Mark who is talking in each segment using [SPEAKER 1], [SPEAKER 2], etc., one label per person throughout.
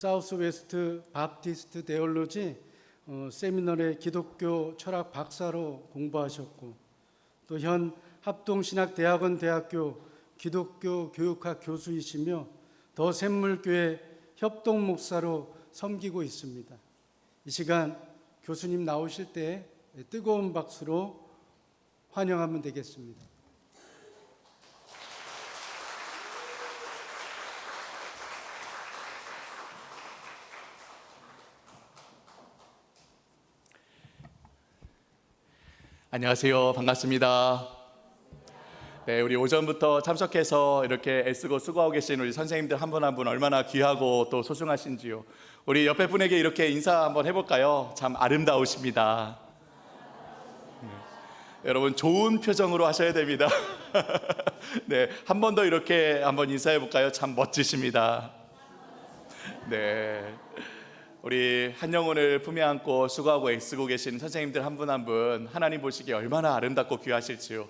[SPEAKER 1] 사우스웨스트 바프티스트 데올로지 세미널의 기독교 철학 박사로 공부하셨고, 또 현 합동신학대학원 대학교 기독교 교육학 교수이시며 더 샘물교회 협동 목사로 섬기고 있습니다. 이 시간 교수님 나오실 때 뜨거운 박수로 환영하면 되겠습니다.
[SPEAKER 2] 안녕하세요. 반갑습니다. 네, 우리 오전부터 참석해서 이렇게 애쓰고 수고하고 계신 우리 선생님들 한 분 한 분 얼마나 귀하고 또 소중하신지요. 우리 옆에 분에게 이렇게 인사 한번 해볼까요? 참 아름다우십니다. 네. 여러분 좋은 표정으로 하셔야 됩니다. 네, 한 번 더 이렇게 한번 인사해 볼까요? 참 멋지십니다. 네. 우리 한 영혼을 품에 안고 수고하고 애쓰고 계신 선생님들 한 분 한 분 하나님 보시기에 얼마나 아름답고 귀하실지요.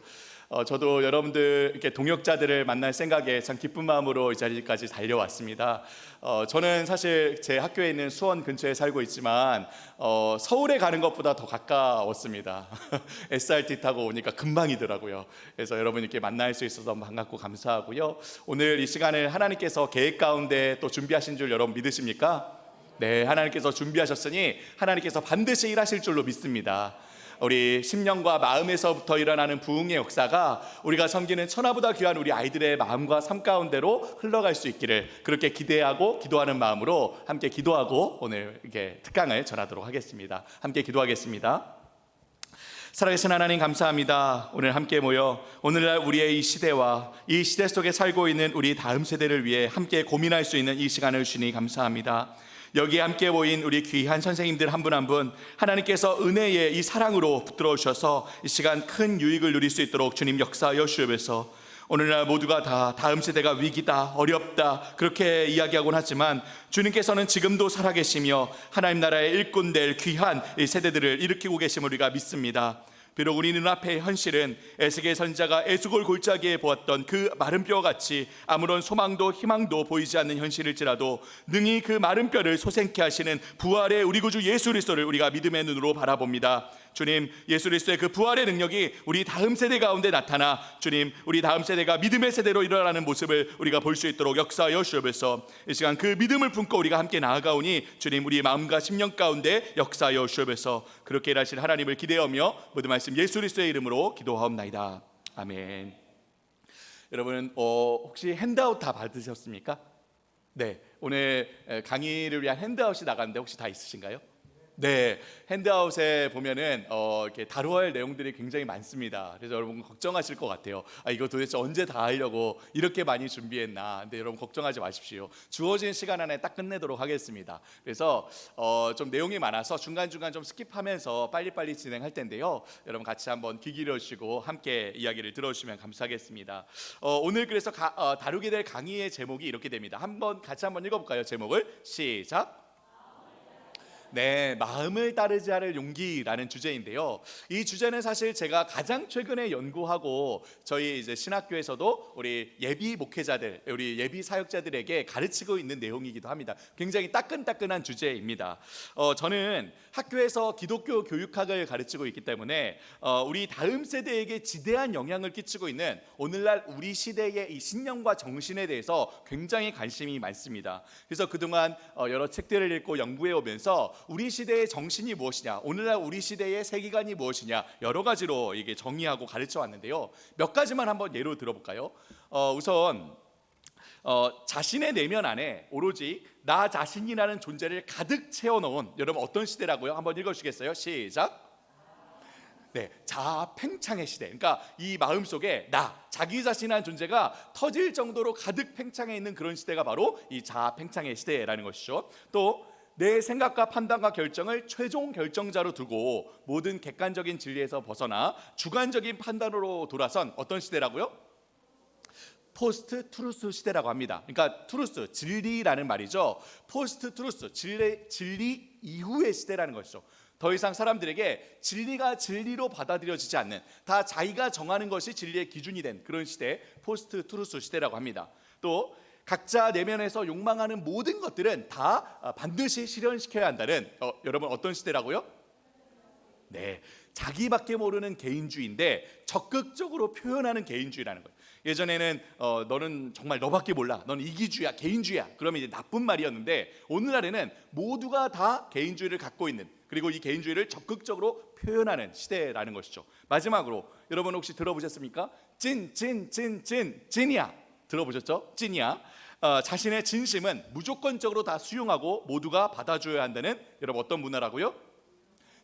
[SPEAKER 2] 저도 여러분들 이렇게 동역자들을 만날 생각에 참 기쁜 마음으로 이 자리까지 달려왔습니다. 저는 사실 제 학교에 있는 수원 근처에 살고 있지만 서울에 가는 것보다 더 가까웠습니다. SRT 타고 오니까 금방이더라고요. 그래서 여러분 이렇게 만날 수 있어서 반갑고 감사하고요. 오늘 이 시간을 하나님께서 계획 가운데 또 준비하신 줄 여러분 믿으십니까? 네, 하나님께서 준비하셨으니 하나님께서 반드시 일하실 줄로 믿습니다. 우리 심령과 마음에서부터 일어나는 부흥의 역사가 우리가 섬기는 천하보다 귀한 우리 아이들의 마음과 삶 가운데로 흘러갈 수 있기를 그렇게 기대하고 기도하는 마음으로 함께 기도하고 오늘 이렇게 특강을 전하도록 하겠습니다. 함께 기도하겠습니다. 살아계신 하나님 감사합니다. 오늘 함께 모여 오늘날 우리의 이 시대와 이 시대 속에 살고 있는 우리 다음 세대를 위해 함께 고민할 수 있는 이 시간을 주니 감사합니다. 여기에 함께 모인 우리 귀한 선생님들 한 분 한 분 하나님께서 은혜의 이 사랑으로 붙들어 주셔서 이 시간 큰 유익을 누릴 수 있도록 주님 역사하여 주옵소서. 오늘날 모두가 다 다음 세대가 위기다, 어렵다 그렇게 이야기하곤 하지만 주님께서는 지금도 살아계시며 하나님 나라의 일꾼 될 귀한 이 세대들을 일으키고 계심을 우리가 믿습니다. 비록 우리 눈앞의 현실은 에스겔 선지자가 에스골 골짜기에 보았던 그 마른 뼈같이 아무런 소망도 희망도 보이지 않는 현실일지라도 능히 그 마른 뼈를 솟생케 하시는 부활의 우리 구주 예수 그리스도를 우리가 믿음의 눈으로 바라봅니다. 주님, 예수 그리스도의 그 부활의 능력이 우리 다음 세대 가운데 나타나 주님, 우리 다음 세대가 믿음의 세대로 일어나는 모습을 우리가 볼 수 있도록 역사하여 주옵소서. 이 시간 그 믿음을 품고 우리가 함께 나아가오니 주님, 우리 마음과 심령 가운데 역사하여 주옵소서. 그렇게 일하실 하나님을 기대하며 모든 말씀 예수 그리스도의 이름으로 기도하옵나이다. 아멘. 여러분 혹시 핸드아웃 다 받으셨습니까? 네, 오늘 강의를 위한 핸드아웃이 나갔는데 혹시 다 있으신가요? 네, 핸드아웃에 보면은 이렇게 다루어야 할 내용들이 굉장히 많습니다. 그래서 여러분 걱정하실 것 같아요. 이거 도대체 언제 다 하려고 이렇게 많이 준비했나? 근데 여러분 걱정하지 마십시오. 주어진 시간 안에 딱 끝내도록 하겠습니다. 그래서 좀 내용이 많아서 중간중간 좀 스킵하면서 빨리빨리 진행할 텐데요. 여러분 같이 한번 귀 기울이시고 함께 이야기를 들어주시면 감사하겠습니다. 오늘 그래서 다루게 될 강의의 제목이 이렇게 됩니다. 같이 한번 읽어볼까요? 제목을 시작. 네, 마음을 따르지 않을 용기라는 주제인데요. 이 주제는 사실 제가 가장 최근에 연구하고 저희 이제 신학교에서도 우리 예비 목회자들, 우리 예비 사역자들에게 가르치고 있는 내용이기도 합니다. 굉장히 따끈따끈한 주제입니다. 저는 학교에서 기독교 교육학을 가르치고 있기 때문에 우리 다음 세대에게 지대한 영향을 끼치고 있는 오늘날 우리 시대의 이 신념과 정신에 대해서 굉장히 관심이 많습니다. 그래서 그동안 여러 책들을 읽고 연구해 오면서 우리 시대의 정신이 무엇이냐, 오늘날 우리 시대의 세계관이 무엇이냐 여러 가지로 이게 정의하고 가르쳐 왔는데요. 몇 가지만 한번 예로 들어볼까요? 우선 자신의 내면 안에 오로지 나 자신이라는 존재를 가득 채워놓은 여러분 어떤 시대라고요? 한번 읽어주시겠어요? 시작. 네, 자아 팽창의 시대. 그러니까 이 마음속에 자기 자신이라는 존재가 터질 정도로 가득 팽창해 있는 그런 시대가 바로 이 자아 팽창의 시대라는 것이죠. 또 내 생각과 판단과 결정을 최종 결정자로 두고 모든 객관적인 진리에서 벗어나 주관적인 판단으로 돌아선 어떤 시대라고요? 포스트 트루스 시대라고 합니다. 그러니까 트루스, 진리라는 말이죠. 포스트 트루스, 진리 이후의 시대라는 것이죠. 더 이상 사람들에게 진리가 진리로 받아들여지지 않는, 다 자기가 정하는 것이 진리의 기준이 된 그런 시대, 포스트 트루스 시대라고 합니다. 또 각자 내면에서 욕망하는 모든 것들은 다 반드시 실현시켜야 한다는 여러분 어떤 시대라고요? 네, 자기밖에 모르는 개인주의인데 적극적으로 표현하는 개인주의라는 거예요. 예전에는 너는 정말 너밖에 몰라, 너는 이기주의야, 개인주의야, 그러면 이제 나쁜 말이었는데 오늘날에는 모두가 다 개인주의를 갖고 있는, 그리고 이 개인주의를 적극적으로 표현하는 시대라는 것이죠. 마지막으로 여러분 혹시 들어보셨습니까? 찐이야. 들어보셨죠? 찐이야. 자신의 진심은 무조건적으로 다 수용하고 모두가 받아줘야 한다는, 여러분 어떤 문화라고요?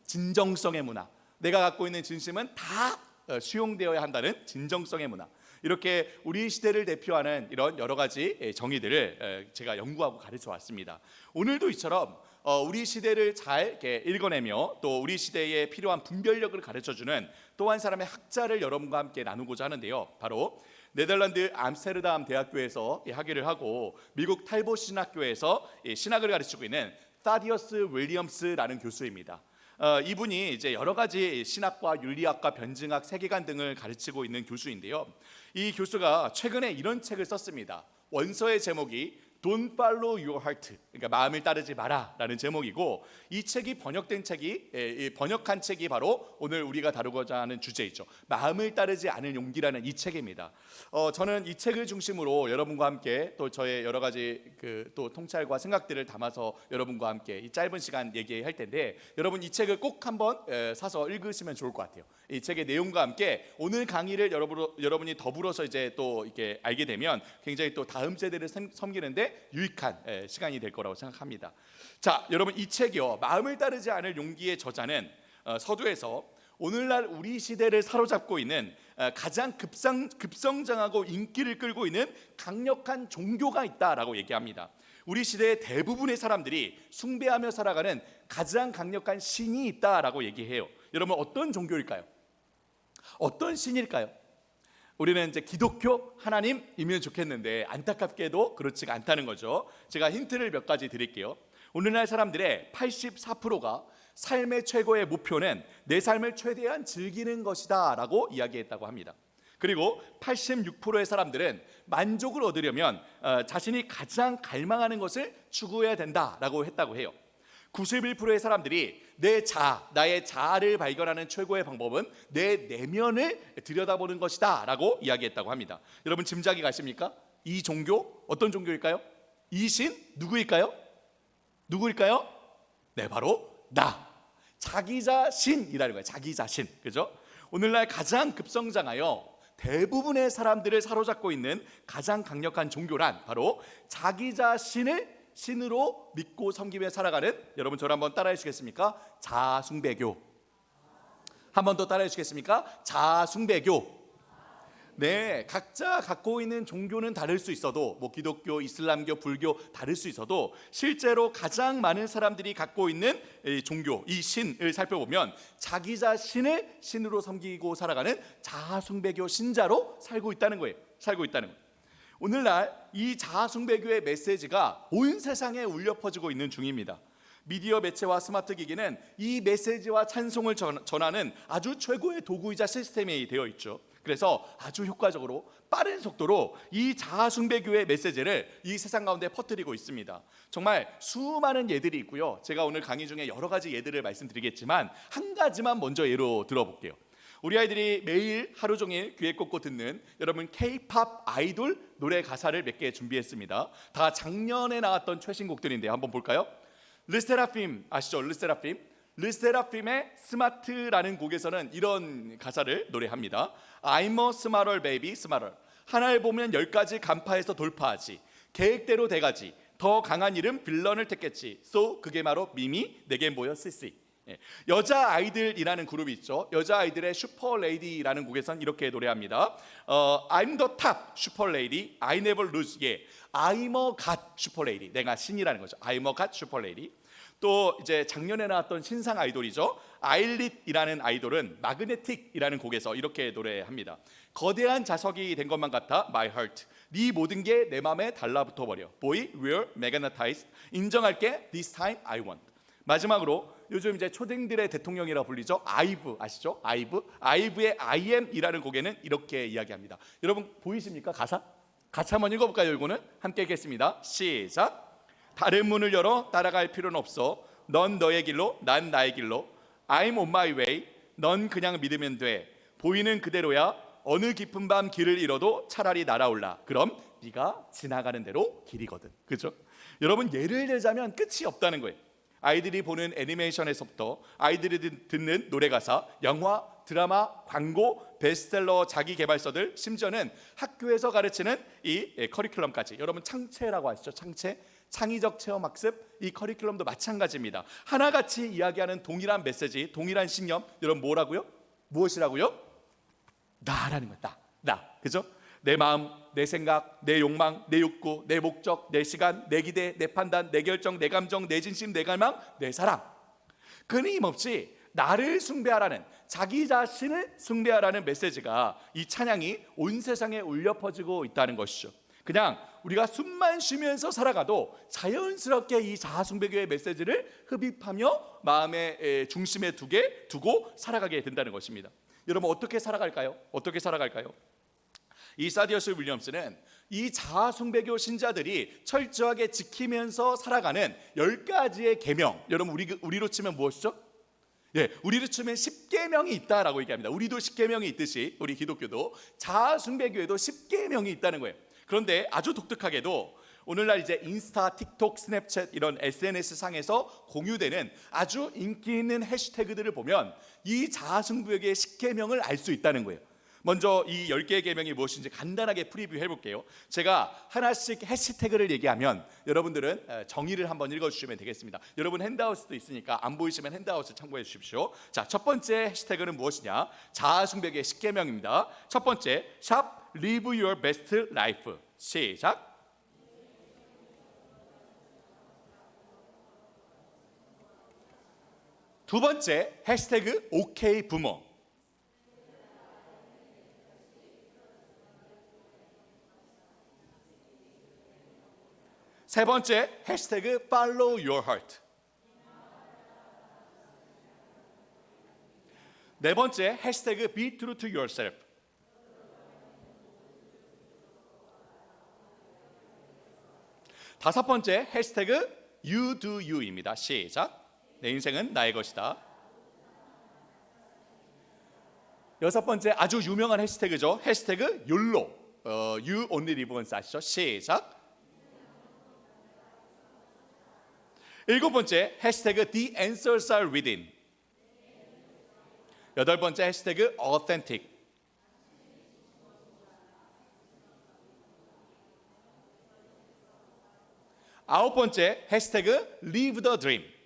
[SPEAKER 2] 진정성의 문화. 내가 갖고 있는 진심은 다 수용되어야 한다는 진정성의 문화. 이렇게 우리 시대를 대표하는 이런 여러 가지 정의들을 제가 연구하고 가르쳐 왔습니다. 오늘도 이처럼 우리 시대를 잘 이렇게 읽어내며 또 우리 시대에 필요한 분별력을 가르쳐주는 또 한 사람의 학자를 여러분과 함께 나누고자 하는데요. 바로 네덜란드 암스테르담 대학교에서 학위를 하고 미국 탈보 신학교에서 신학을 가르치고 있는 타디어스 윌리엄스라는 교수입니다. 이분이 이제 여러 가지 신학과 윤리학과 변증학, 세계관 등을 가르치고 있는 교수인데요. 이 교수가 최근에 이런 책을 썼습니다. 원서의 제목이 Don't follow your heart, 그러니까 마음을 따르지 마라라는 제목이고, 이 책이 번역한 책이 바로 오늘 우리가 다루고자 하는 주제이죠. 마음을 따르지 않을 용기라는 이 책입니다. 저는 이 책을 중심으로 여러분과 함께 또 저의 여러 가지 또 통찰과 생각들을 담아서 여러분과 함께 이 짧은 시간 얘기할 텐데, 여러분 이 책을 꼭 한번 사서 읽으시면 좋을 것 같아요. 이 책의 내용과 함께 오늘 강의를 여러분이 더불어서 이제 또 이렇게 알게 되면 굉장히 또 다음 세대를 섬기는데 유익한 시간이 될 거라고 생각합니다. 자, 여러분 이 책이요, 마음을 따르지 않을 용기의 저자는 서두에서 오늘날 우리 시대를 사로잡고 있는 가장 급성장하고 인기를 끌고 있는 강력한 종교가 있다라고 얘기합니다. 우리 시대의 대부분의 사람들이 숭배하며 살아가는 가장 강력한 신이 있다라고 얘기해요. 여러분 어떤 종교일까요? 어떤 신일까요? 우리는 이제 기독교 하나님이면 좋겠는데 안타깝게도 그렇지가 않다는 거죠. 제가 힌트를 몇 가지 드릴게요. 오늘날 사람들의 84%가 삶의 최고의 목표는 내 삶을 최대한 즐기는 것이다 라고 이야기했다고 합니다. 그리고 86%의 사람들은 만족을 얻으려면 자신이 가장 갈망하는 것을 추구해야 된다라고 했다고 해요. 91%의 사람들이 나의 자아를 발견하는 최고의 방법은 내 내면을 들여다보는 것이다 라고 이야기했다고 합니다. 여러분 짐작이 가십니까? 이 종교 어떤 종교일까요? 이 신 누구일까요? 네, 바로 자기 자신이라는 거예요. 자기 자신, 그죠? 오늘날 가장 급성장하여 대부분의 사람들을 사로잡고 있는 가장 강력한 종교란 바로 자기 자신을 신으로 믿고 섬기며 살아가는, 여러분 저를 한번 따라해 주시겠습니까? 자아숭배교. 한 번 더 따라해 주시겠습니까? 자아숭배교. 네, 각자 갖고 있는 종교는 다를 수 있어도 뭐 기독교, 이슬람교, 불교 다를 수 있어도 실제로 가장 많은 사람들이 갖고 있는 이 종교, 이 신을 살펴보면 자기 자신을 신으로 섬기고 살아가는 자아숭배교 신자로 살고 있다는 거예요. 오늘날 이 자아숭배교의 메시지가 온 세상에 울려 퍼지고 있는 중입니다. 미디어 매체와 스마트 기기는 이 메시지와 찬송을 전하는 아주 최고의 도구이자 시스템이 되어 있죠. 그래서 아주 효과적으로 빠른 속도로 이 자아숭배교의 메시지를 이 세상 가운데 퍼뜨리고 있습니다. 정말 수많은 예들이 있고요. 제가 오늘 강의 중에 여러 가지 예들을 말씀드리겠지만 한 가지만 먼저 예로 들어볼게요. 우리 아이들이 매일 하루 종일 귀에 꽂고 듣는 여러분 K-팝 아이돌 노래 가사를 몇 개 준비했습니다. 다 작년에 나왔던 최신곡들인데요. 한번 볼까요? 르세라핌 아시죠? 르세라핌의 스마트라는 곡에서는 이런 가사를 노래합니다. I'm a smarter baby, smarter. 하나를 보면 10가지 간파해서 돌파하지. 계획대로 돼가지. 더 강한 이름 빌런을 택했지. So 그게 바로 미미 내겐 보여 시시. 여자 아이들이라는 그룹이 있죠. 여자 아이들의 슈퍼레이디라는 곡에선 이렇게 노래합니다. I'm the top 슈퍼레이디, I never lose. I'm a god 슈퍼레이디. 내가 신이라는 거죠. I'm a god 슈퍼레이디. 또 이제 작년에 나왔던 신상 아이돌이죠. 아일릿이라는 아이돌은 마그네틱이라는 곡에서 이렇게 노래합니다. 거대한 자석이 된 것만 같아 My heart. 네 모든 게 내 마음에 달라붙어 버려. Boy, we're magnetized. 인정할게. This time I want. 마지막으로 요즘 이제 초딩들의 대통령이라 불리죠. 아이브 아시죠? 아이브의 I am이라는 곡에는 이렇게 이야기합니다. 여러분 보이십니까? 가사? 같이 한번 읽어볼까요? 이거는 함께 읽겠습니다. 시작. 다른 문을 열어 따라갈 필요는 없어. 넌 너의 길로, 난 나의 길로. I'm on my way. 넌 그냥 믿으면 돼. 보이는 그대로야. 어느 깊은 밤 길을 잃어도 차라리 날아올라. 그럼 네가 지나가는 대로 길이거든. 그죠? 여러분, 예를 들자면 끝이 없다는 거예요. 아이들이 보는 애니메이션에서부터 아이들이 듣는 노래 가사, 영화, 드라마, 광고, 베스트셀러 자기 개발서들, 심지어는 학교에서 가르치는 이 커리큘럼까지. 여러분, 창체라고 아시죠? 창체, 창의적 체험 학습, 이 커리큘럼도 마찬가지입니다. 하나같이 이야기하는 동일한 메시지, 동일한 신념. 여러분, 뭐라고요? 무엇이라고요? 나라는 거야. 나. 그죠? 내 마음, 내 생각, 내 욕망, 내 욕구, 내 목적, 내 시간, 내 기대, 내 판단, 내 결정, 내 감정, 내 진심, 내 갈망, 내 사랑. 끊임없이 나를 숭배하라는, 자기 자신을 숭배하라는 메시지가, 이 찬양이 온 세상에 울려 퍼지고 있다는 것이죠. 그냥 우리가 숨만 쉬면서 살아가도 자연스럽게 이 자아숭배교의 메시지를 흡입하며 마음의 중심에 두고 살아가게 된다는 것입니다. 여러분, 어떻게 살아갈까요? 어떻게 살아갈까요? 이 사디어스 윌리엄스는 이 자아숭배교 신자들이 철저하게 지키면서 살아가는 10가지의 계명, 여러분 우리로 치면 무엇이죠? 예, 우리로 치면 10계명이 있다라고 얘기합니다. 우리도 10계명이 있듯이 우리 기독교도 자아숭배교에도 10계명이 있다는 거예요. 그런데 아주 독특하게도 오늘날 이제 인스타, 틱톡, 스냅챗 이런 SNS 상에서 공유되는 아주 인기 있는 해시태그들을 보면 이 자아숭배교의 10계명을 알 수 있다는 거예요. 먼저 이 10개의 계명이 무엇인지 간단하게 프리뷰 해볼게요. 제가 하나씩 해시태그를 얘기하면 여러분들은 정의를 한번 읽어주시면 되겠습니다. 여러분 핸드아웃도 있으니까 안 보이시면 핸드아웃을 참고해 주십시오. 자, 첫 번째 해시태그는 무엇이냐? 자아숭배의 10계명입니다. 첫 번째, 샵 Live Your Best Life. 시작. 두 번째, 해시태그 OK 부모. 세 번째, 해시태그 Follow Your Heart. 네 번째, 해시태그 Be True to Yourself. 다섯 번째, 해시태그 You Do You입니다. 시작. 내 인생은 나의 것이다. 여섯 번째, 아주 유명한 해시태그죠. 해시태그 YOLO. You Only Live Once 아시죠? 시작. 일곱 번째, 해시태그 The Answers Are Within. 여덟 번째, 해시태그 Authentic. 아홉 번째, 해시태그 Live the Dream.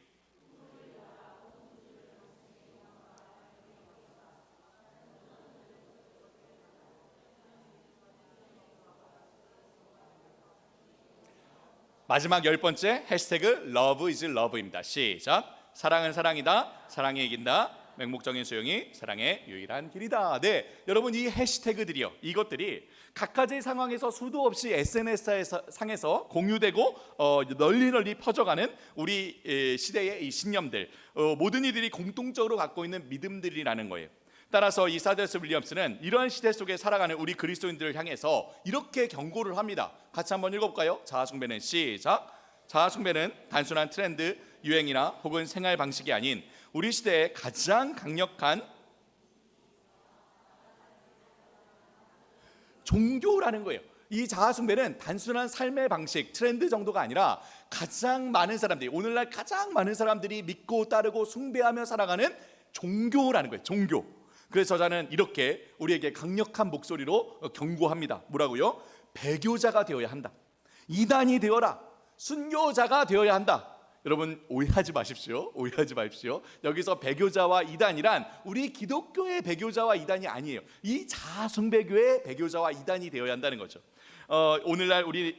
[SPEAKER 2] 마지막 열 번째, 해시태그 Love is Love입니다. 시작. 사랑은 사랑이다. 사랑이 이긴다. 맹목적인 소용이 사랑의 유일한 길이다. 네, 여러분 이 해시태그들이요, 이것들이 각가지 상황에서 수도 없이 SNS 상에서 공유되고 널리 퍼져가는 우리 시대의 이 신념들, 모든 이들이 공통적으로 갖고 있는 믿음들이라는 거예요. 따라서 이 사디어스 윌리엄스는 이러한 시대 속에 살아가는 우리 그리스도인들을 향해서 이렇게 경고를 합니다. 같이 한번 읽어볼까요? 자아숭배는 시작. 자아숭배는 단순한 트렌드, 유행이나 혹은 생활 방식이 아닌 우리 시대의 가장 강력한 종교라는 거예요. 이 자아숭배는 단순한 삶의 방식, 트렌드 정도가 아니라 가장 많은 사람들이, 오늘날 가장 많은 사람들이 믿고 따르고 숭배하며 살아가는 종교라는 거예요. 종교. 그래서 저자는 이렇게 우리에게 강력한 목소리로 경고합니다. 뭐라고요? 배교자가 되어야 한다. 이단이 되어라. 순교자가 되어야 한다. 여러분 오해하지 마십시오. 오해하지 마십시오. 여기서 배교자와 이단이란 우리 기독교의 배교자와 이단이 아니에요. 이 자아숭배교의 배교자와 이단이 되어야 한다는 거죠. 오늘날 우리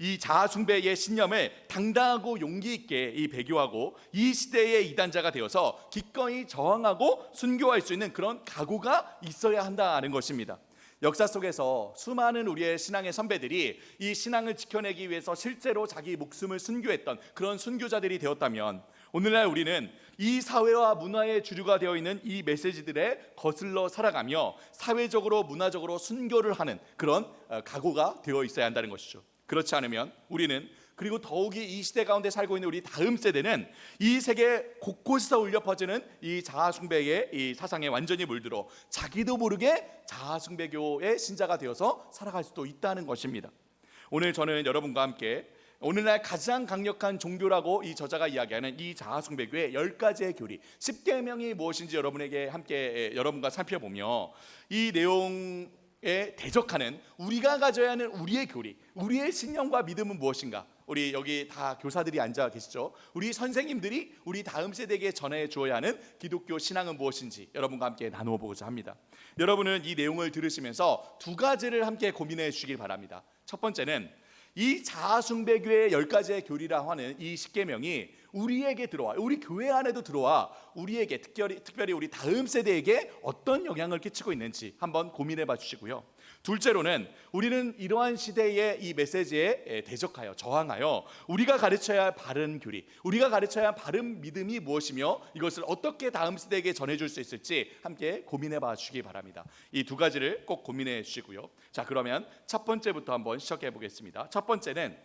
[SPEAKER 2] 이 자아숭배의 신념을 당당하고 용기 있게 이 배교하고 이 시대의 이단자가 되어서 기꺼이 저항하고 순교할 수 있는 그런 각오가 있어야 한다는 것입니다. 역사 속에서 수많은 우리의 신앙의 선배들이 이 신앙을 지켜내기 위해서 실제로 자기 목숨을 순교했던 그런 순교자들이 되었다면 오늘날 우리는 이 사회와 문화의 주류가 되어 있는 이 메시지들에 거슬러 살아가며 사회적으로 문화적으로 순교를 하는 그런 각오가 되어 있어야 한다는 것이죠. 그렇지 않으면 우리는, 그리고 더욱이 이 시대 가운데 살고 있는 우리 다음 세대는 이 세계 곳곳에서 울려 퍼지는 이 자아숭배의 이 사상에 완전히 물들어 자기도 모르게 자아숭배교의 신자가 되어서 살아갈 수도 있다는 것입니다. 오늘 저는 여러분과 함께 오늘날 가장 강력한 종교라고 이 저자가 이야기하는 이 자아숭배교의 10가지의 교리, 10계명이 무엇인지 여러분에게 함께 여러분과 살펴보며 이 내용에 대적하는 우리가 가져야 하는 우리의 교리, 우리의 신념과 믿음은 무엇인가? 우리 여기 다 교사들이 앉아 계시죠? 우리 선생님들이 우리 다음 세대에게 전해 주어야 하는 기독교 신앙은 무엇인지 여러분과 함께 나누어 보고자 합니다. 여러분은 이 내용을 들으시면서 두 가지를 함께 고민해 주시길 바랍니다. 첫 번째는 이 자아숭배교의 10가지의 교리라 하는 이 10계명이 우리에게 들어와, 우리 교회 안에도 들어와 우리에게 특별히 우리 다음 세대에게 어떤 영향을 끼치고 있는지 한번 고민해 봐 주시고요. 둘째로는 우리는 이러한 시대의 이 메시지에 대적하여 저항하여 우리가 가르쳐야 할 바른 교리, 우리가 가르쳐야 할 바른 믿음이 무엇이며 이것을 어떻게 다음 세대에게 전해줄 수 있을지 함께 고민해 봐 주시기 바랍니다. 이 두 가지를 꼭 고민해 주시고요. 자, 그러면 첫 번째부터 한번 시작해 보겠습니다. 첫 번째는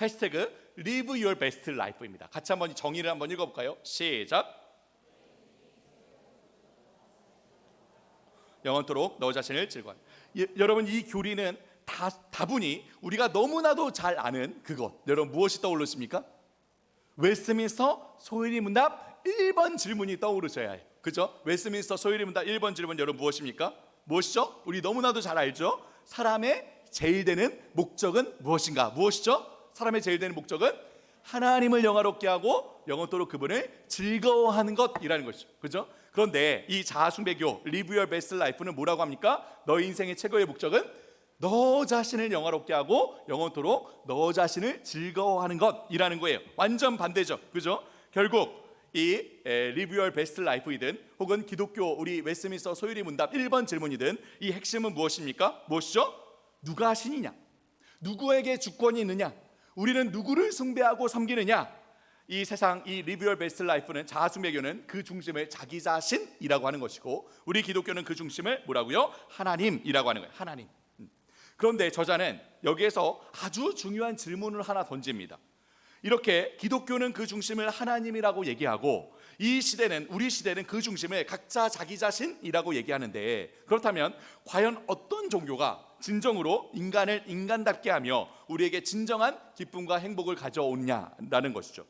[SPEAKER 2] 해시태그 Live Your Best Life입니다. 같이 한번 정의를 한번 읽어볼까요? 시작. 영원토록 너 자신을 즐거워하라. 여러분, 이 교리는 다분히 우리가 너무나도 잘 아는 그것, 여러분 무엇이 떠오르십니까? 웨스트민스터 소위리 문답 1번 질문이 떠오르셔야 해요. 그죠? 웨스트민스터 소위리 문답 1번 질문 여러분 무엇입니까? 무엇이죠? 우리 너무나도 잘 알죠? 사람의 제일 되는 목적은 무엇인가? 무엇이죠? 사람의 제일 되는 목적은 하나님을 영화롭게 하고 영원토록 그분을 즐거워하는 것이라는 것이죠. 그죠? 그런데 이 자아숭배교 Live Your Best Life는 뭐라고 합니까? 너의 인생의 최고의 목적은 너 자신을 영화롭게 하고 영원토록 너 자신을 즐거워하는 것이라는 거예요. 완전 반대죠. 그죠? 결국 이 Live Your Best Life이든 혹은 기독교 우리 웨스트민스터 소유리 문답 1번 질문이든 이 핵심은 무엇입니까? 무엇이죠? 누가 신이냐? 누구에게 주권이 있느냐? 우리는 누구를 숭배하고 섬기느냐? 이 세상 이 Live Your Best Life는 자아숭배교는 그 중심을 자기 자신이라고 하는 것이고 우리 기독교는 그 중심을 뭐라고요? 하나님이라고 하는 거예요. 하나님. 그런데 저자는 여기에서 아주 중요한 질문을 하나 던집니다. 이렇게 기독교는 그 중심을 하나님이라고 얘기하고 이 시대는 우리 시대는 그 중심을 각자 자기 자신이라고 얘기하는데 그렇다면 과연 어떤 종교가 진정으로 인간을 인간답게 하며 우리에게 진정한 기쁨과 행복을 가져오느냐라는 것이죠.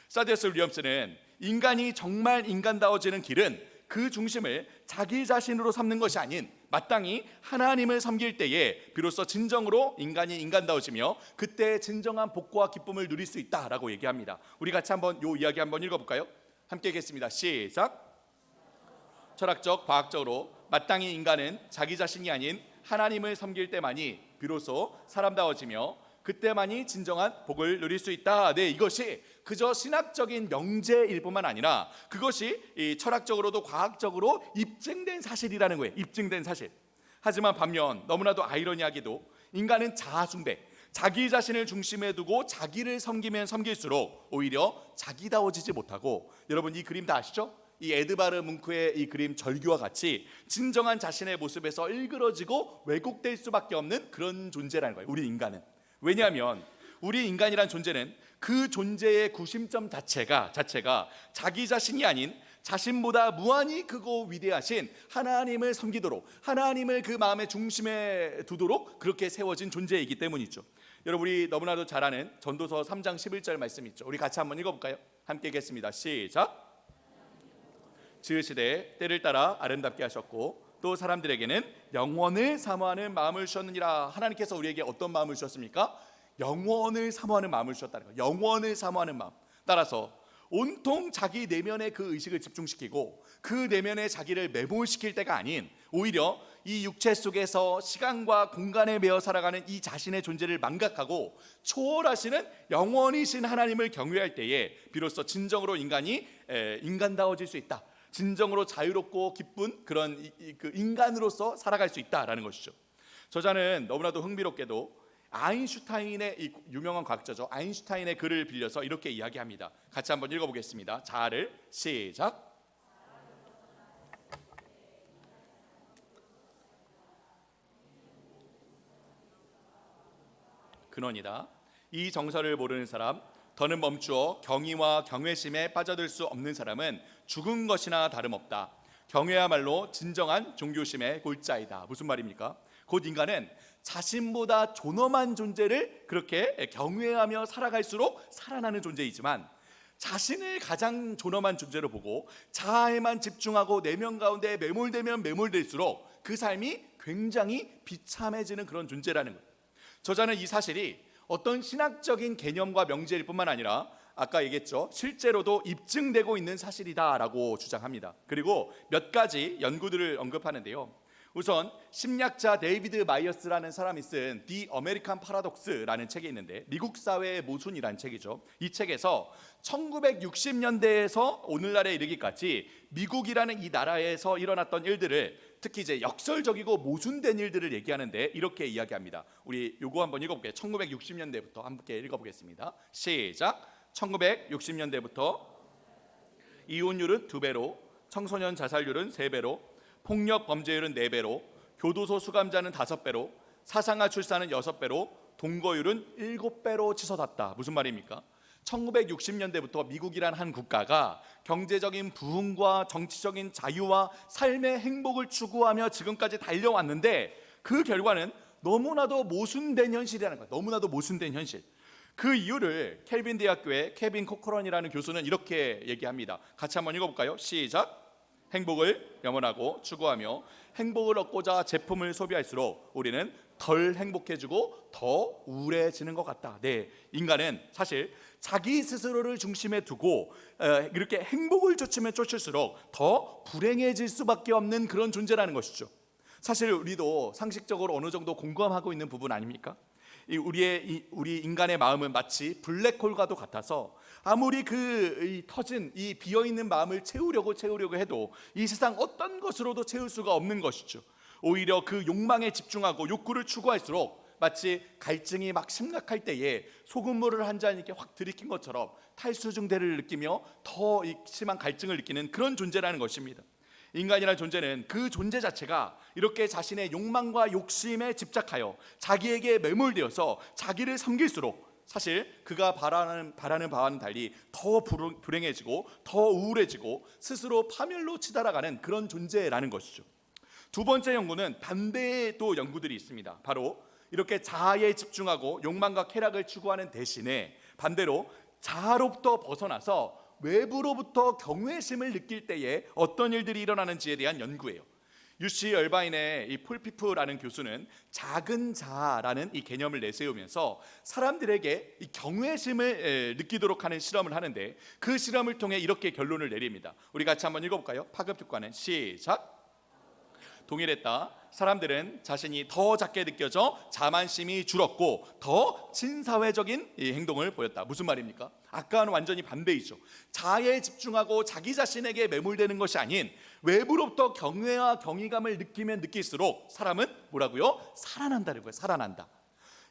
[SPEAKER 2] 사디어스 윌리엄스는 인간이 정말 인간다워지는 길은 그 중심을 자기 자신으로 삼는 것이 아닌 마땅히 하나님을 섬길 때에 비로소 진정으로 인간이 인간다워지며 그때 진정한 복과 기쁨을 누릴 수 있다라고 얘기합니다. 우리 같이 한번 이 이야기 한번 읽어볼까요? 함께 읽겠습니다. 시작. 철학적, 과학적으로 마땅히 인간은 자기 자신이 아닌 하나님을 섬길 때만이 비로소 사람다워지며 그때만이 진정한 복을 누릴 수 있다. 네, 이것이 그저 신학적인 명제일 뿐만 아니라 그것이 이 철학적으로도 과학적으로 입증된 사실이라는 거예요. 입증된 사실. 하지만 반면 너무나도 아이러니하게도 인간은 자아숭배, 자기 자신을 중심에 두고 자기를 섬기면 섬길수록 오히려 자기다워지지 못하고 여러분 이 그림 다 아시죠? 이 에드바르 뭉크의 이 그림 절규와 같이 진정한 자신의 모습에서 일그러지고 왜곡될 수밖에 없는 그런 존재라는 거예요. 우리 인간은. 왜냐하면 우리 인간이란 존재는 그 존재의 구심점 자체가 자기 자신이 아닌 자신보다 무한히 크고 위대하신 하나님을 섬기도록 하나님을 그 마음의 중심에 두도록 그렇게 세워진 존재이기 때문이죠. 여러분 우리 너무나도 잘 아는 전도서 3장 11절 말씀 있죠. 우리 같이 한번 읽어볼까요? 함께 읽겠습니다. 시작. 지으시되 때를 따라 아름답게 하셨고 또 사람들에게는 영원을 사모하는 마음을 주셨느니라. 하나님께서 우리에게 어떤 마음을 주셨습니까? 영원을 사모하는 마음을 주셨다는 거예요. 영원을 사모하는 마음. 따라서 온통 자기 내면의 그 의식을 집중시키고 그 내면의 자기를 매몰시킬 때가 아닌 오히려 이 육체 속에서 시간과 공간에 매여 살아가는 이 자신의 존재를 망각하고 초월하시는 영원이신 하나님을 경외할 때에 비로소 진정으로 인간이 인간다워질 수 있다. 진정으로 자유롭고 기쁜 그런 그 인간으로서 살아갈 수 있다라는 것이죠. 저자는 너무나도 흥미롭게도 아인슈타인의 이 유명한 과학자죠. 아인슈타인의 글을 빌려서 이렇게 이야기합니다. 같이 한번 읽어보겠습니다. 자아를 시작. 근원이다. 이 정설을 모르는 사람, 더는 멈추어 경의와 경외심에 빠져들 수 없는 사람은 죽은 것이나 다름없다. 경외야말로 진정한 종교심의 골자이다. 무슨 말입니까? 곧 인간은 자신보다 존엄한 존재를 그렇게 경외하며 살아갈수록 살아나는 존재이지만, 자신을 가장 존엄한 존재로 보고 자아에만 집중하고 내면 가운데 매몰되면 매몰될수록 그 삶이 굉장히 비참해지는 그런 존재라는 거예요. 저자는 이 사실이 어떤 신학적인 개념과 명제일 뿐만 아니라 아까 얘기했죠, 실제로도 입증되고 있는 사실이다라고 주장합니다. 그리고 몇 가지 연구들을 언급하는데요. 우선 심리학자 데이비드 마이어스라는 사람이 쓴 The American Paradox라는 책이 있는데, 미국 사회의 모순이라는 책이죠. 이 책에서 1960년대에서 오늘날에 이르기까지 미국이라는 이 나라에서 일어났던 일들을, 특히 이제 역설적이고 모순된 일들을 얘기하는데 이렇게 이야기합니다. 우리 요거 한번 읽어볼게요. 1960년대부터 함께 읽어보겠습니다. 시작. 1960년대부터 이혼율은 2배로, 청소년 자살률은 3배로, 폭력 범죄율은 4배로, 교도소 수감자는 5배로, 사상아 출산은 6배로, 동거율은 7배로 치솟았다. 무슨 말입니까? 1960년대부터 미국이란 한 국가가 경제적인 부흥과 정치적인 자유와 삶의 행복을 추구하며 지금까지 달려왔는데, 그 결과는 너무나도 모순된 현실이라는 거예요. 너무나도 모순된 현실. 그 이유를 켈빈 대학교의 케빈 코크런이라는 교수는 이렇게 얘기합니다. 같이 한번 읽어볼까요? 시작. 행복을 염원하고 추구하며 행복을 얻고자 제품을 소비할수록 우리는 덜 행복해지고 더 우울해지는 것 같다. 네, 인간은 사실 자기 스스로를 중심에 두고 이렇게 행복을 쫓으면 쫓을수록 더 불행해질 수밖에 없는 그런 존재라는 것이죠. 사실 우리도 상식적으로 어느 정도 공감하고 있는 부분 아닙니까? 우리 인간의 마음은 마치 블랙홀과도 같아서 아무리 터진 이 비어있는 마음을 채우려고 해도 이 세상 어떤 것으로도 채울 수가 없는 것이죠. 오히려 그 욕망에 집중하고 욕구를 추구할수록 마치 갈증이 막 심각할 때에 소금물을 한 잔 이렇게 확 들이킨 것처럼 탈수증대를 느끼며 더 심한 갈증을 느끼는 그런 존재라는 것입니다. 인간이라는 존재는 그 존재 자체가 이렇게 자신의 욕망과 욕심에 집착하여 자기에게 매몰되어서 자기를 섬길수록 사실 그가 바라는 바와는 달리 더 불행해지고 더 우울해지고 스스로 파멸로 치달아가는 그런 존재라는 것이죠. 두 번째 연구는 반대의 또 연구들이 있습니다. 바로 이렇게 자아에 집중하고 욕망과 쾌락을 추구하는 대신에 반대로 자아로부터 벗어나서 외부로부터 경외심을 느낄 때에 어떤 일들이 일어나는지에 대한 연구예요. UC 얼바인의 이 폴피프라는 교수는 작은 자아라는 이 개념을 내세우면서 사람들에게 이 경외심을 느끼도록 하는 실험을 하는데, 그 실험을 통해 이렇게 결론을 내립니다. 우리 같이 한번 읽어볼까요? 파급특과는 시작. 동일했다. 사람들은 자신이 더 작게 느껴져 자만심이 줄었고 더 친사회적인 이 행동을 보였다. 무슨 말입니까? 아까는 완전히 반대이죠. 자아에 집중하고 자기 자신에게 매몰되는 것이 아닌 외부로부터 경외와 경이감을 느끼면 느낄수록 사람은 뭐라고요? 살아난다는 거예요. 살아난다.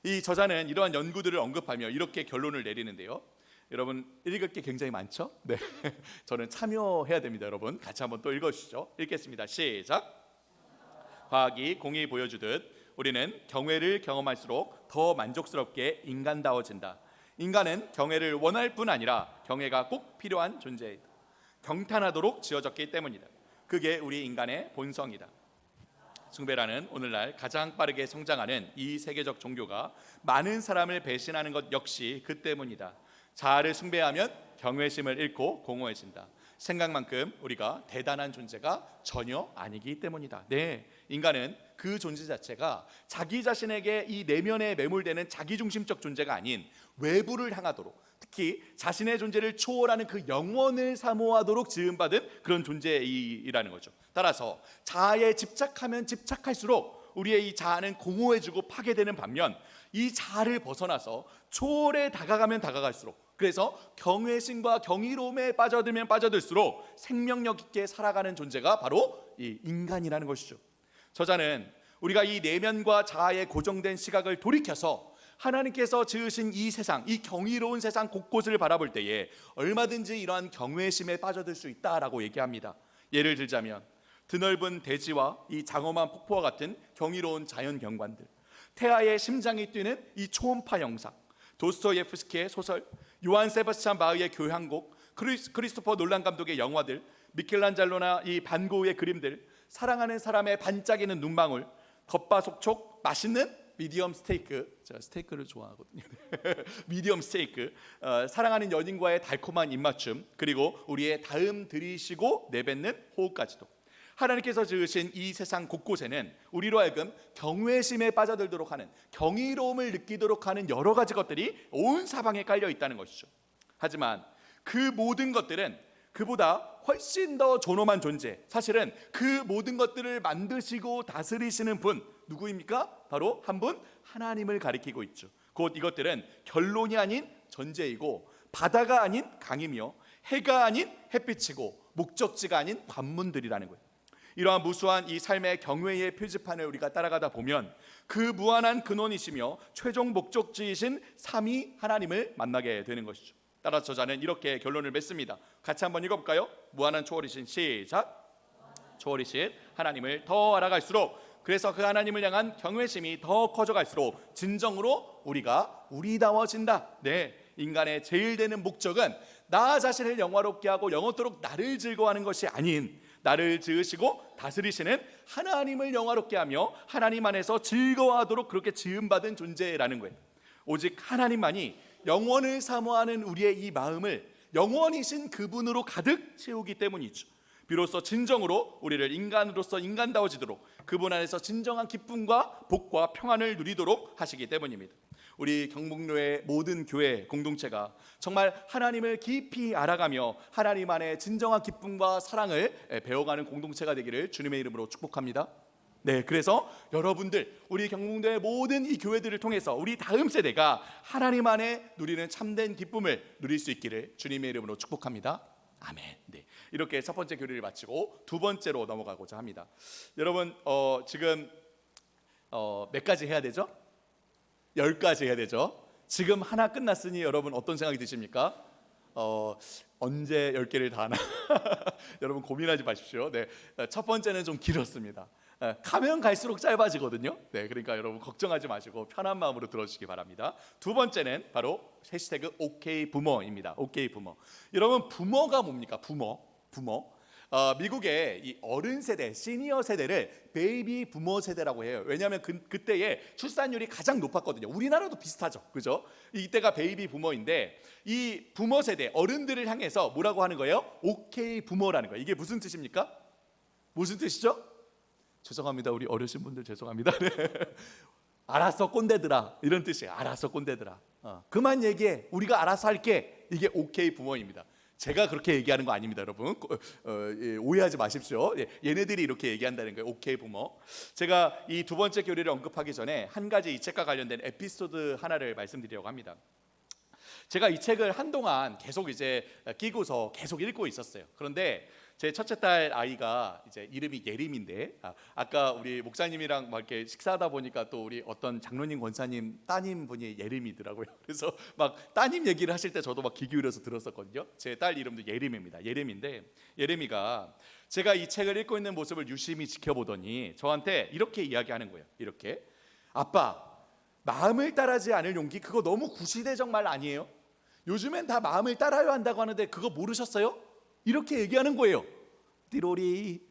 [SPEAKER 2] 이 저자는 이러한 연구들을 언급하며 이렇게 결론을 내리는데요. 여러분 읽을 게 굉장히 많죠? 네, 저는 참여해야 됩니다. 여러분 같이 한번 또 읽어주시죠. 읽겠습니다. 시작. 과학이 공히 보여주듯 우리는 경외를 경험할수록 더 만족스럽게 인간다워진다. 인간은 경외를 원할 뿐 아니라 경외가 꼭 필요한 존재이다. 경탄하도록 지어졌기 때문이다. 그게 우리 인간의 본성이다. 숭배라는 오늘날 가장 빠르게 성장하는 이 세계적 종교가 많은 사람을 배신하는 것 역시 그 때문이다. 자아를 숭배하면 경외심을 잃고 공허해진다. 생각만큼 우리가 대단한 존재가 전혀 아니기 때문이다. 네, 인간은 그 존재 자체가 자기 자신에게 이 내면에 매몰되는 자기중심적 존재가 아닌 외부를 향하도록, 특히 자신의 존재를 초월하는 그 영원을 사모하도록 지음받은 그런 존재이라는 거죠. 따라서 자아에 집착하면 집착할수록 우리의 이 자아는 공허해지고 파괴되는 반면, 이 자아를 벗어나서 초월에 다가가면 다가갈수록, 그래서 경외심과 경이로움에 빠져들면 빠져들수록 생명력 있게 살아가는 존재가 바로 이 인간이라는 것이죠. 저자는 우리가 이 내면과 자아에 고정된 시각을 돌이켜서 하나님께서 지으신 이 세상, 이 경이로운 세상 곳곳을 바라볼 때에 얼마든지 이러한 경외심에 빠져들 수 있다라고 얘기합니다. 예를 들자면 드넓은 대지와 이 장엄한 폭포와 같은 경이로운 자연 경관들, 태아의 심장이 뛰는 이 초음파 영상, 도스토예프스키의 소설, 요한 세바스찬 바흐의 교향곡, 크리스토퍼 놀란 감독의 영화들, 미켈란젤로나 이 반고흐의 그림들, 사랑하는 사람의 반짝이는 눈망울, 겉바속촉, 맛있는 미디엄 스테이크, 제가 스테이크를 좋아하거든요. 미디엄 스테이크, 사랑하는 연인과의 달콤한 입맞춤, 그리고 우리의 다음 들이쉬고 내뱉는 호흡까지도. 하나님께서 지으신 이 세상 곳곳에는 우리로 하여금 경외심에 빠져들도록 하는, 경이로움을 느끼도록 하는 여러 가지 것들이 온 사방에 깔려 있다는 것이죠. 하지만 그 모든 것들은 그보다 훨씬 더 존엄한 존재, 사실은 그 모든 것들을 만드시고 다스리시는 분 누구입니까? 바로 한 분, 하나님을 가리키고 있죠. 곧 이것들은 결론이 아닌 전제이고, 바다가 아닌 강이며, 해가 아닌 햇빛이고, 목적지가 아닌 관문들이라는 거예요. 이러한 무수한 이 삶의 경외의 표지판을 우리가 따라가다 보면 그 무한한 근원이시며 최종 목적지이신 삼위 하나님을 만나게 되는 것이죠. 따라서 저자는 이렇게 결론을 맺습니다. 같이 한번 읽어볼까요? 무한한 초월이신, 시작. 초월이신 하나님을 더 알아갈수록, 그래서 그 하나님을 향한 경외심이 더 커져갈수록 진정으로 우리가 우리다워진다. 네, 인간의 제일 되는 목적은 나 자신을 영화롭게 하고 영원토록 나를 즐거워하는 것이 아닌, 나를 지으시고 다스리시는 하나님을 영화롭게 하며 하나님 안에서 즐거워하도록 그렇게 지음받은 존재라는 거예요. 오직 하나님만이 영원을 사모하는 우리의 이 마음을 영원이신 그분으로 가득 채우기 때문이죠. 비로소 진정으로 우리를 인간으로서 인간다워지도록, 그분 안에서 진정한 기쁨과 복과 평안을 누리도록 하시기 때문입니다. 우리 경북로의 모든 교회 공동체가 정말 하나님을 깊이 알아가며 하나님 안에 진정한 기쁨과 사랑을 배워가는 공동체가 되기를 주님의 이름으로 축복합니다. 네, 그래서 여러분들, 우리 경북도의 모든 이 교회들을 통해서 우리 다음 세대가 하나님 안에 누리는 참된 기쁨을 누릴 수 있기를 주님의 이름으로 축복합니다. 아멘. 네, 이렇게 첫 번째 교리를 마치고 두 번째로 넘어가고자 합니다. 여러분, 지금 몇 가지 해야 되죠? 10가지 해야 되죠. 지금 하나 끝났으니 여러분 어떤 생각이 드십니까? 언제 10개를 다 하나? 여러분 고민하지 마십시오. 네, 첫 번째는 좀 길었습니다. 가면 갈수록 짧아지거든요. 네, 그러니까 여러분 걱정하지 마시고 편한 마음으로 들어주시기 바랍니다. 두 번째는 바로 해시태그 OK 부모입니다. OK 부모. 여러분, 부모가 뭡니까? 부모. 미국의 이 어른 세대, 시니어 세대를 베이비 부모 세대라고 해요. 왜냐하면 그때의 출산율이 가장 높았거든요. 우리나라도 비슷하죠, 그죠? 이때가 베이비 부모인데, 이 부모 세대, 어른들을 향해서 뭐라고 하는 거예요? 오케이 부모라는 거예요. 이게 무슨 뜻입니까? 무슨 뜻이죠? 죄송합니다, 우리 어르신 분들 죄송합니다. 네. 알았어 꼰대들아, 이런 뜻이에요. 알았어 꼰대들아, 그만 얘기해, 우리가 알아서 할게. 이게 오케이 부모입니다. 제가 그렇게 얘기하는 거 아닙니다, 여러분. 오해하지 마십시오. 얘네들이 이렇게 얘기한다는 거예요. 오케이 부모. 제가 이 두 번째 교리를 언급하기 전에 한 가지 이 책과 관련된 에피소드 하나를 말씀드리려고 합니다. 제가 이 책을 한동안 계속 이제 끼고서 계속 읽고 있었어요. 그런데 제 첫째 딸 아이가 이제 이름이 예림인데, 아까 우리 목사님이랑 막 이렇게 식사하다 보니까 또 우리 어떤 장로님 권사님 따님 분이 예림이더라고요. 그래서 막 따님 얘기를 하실 때 저도 막 귀 기울여서 들었었거든요. 제 딸 이름도 예림입니다. 예림인데, 예림이가 제가 이 책을 읽고 있는 모습을 유심히 지켜보더니 저한테 이렇게 이야기하는 거예요. 이렇게, 아빠, 마음을 따르지 않을 용기, 그거 너무 구시대적 말 아니에요? 요즘엔 다 마음을 따라야 한다고 하는데 그거 모르셨어요? 이렇게 얘기하는 거예요. 띠로리.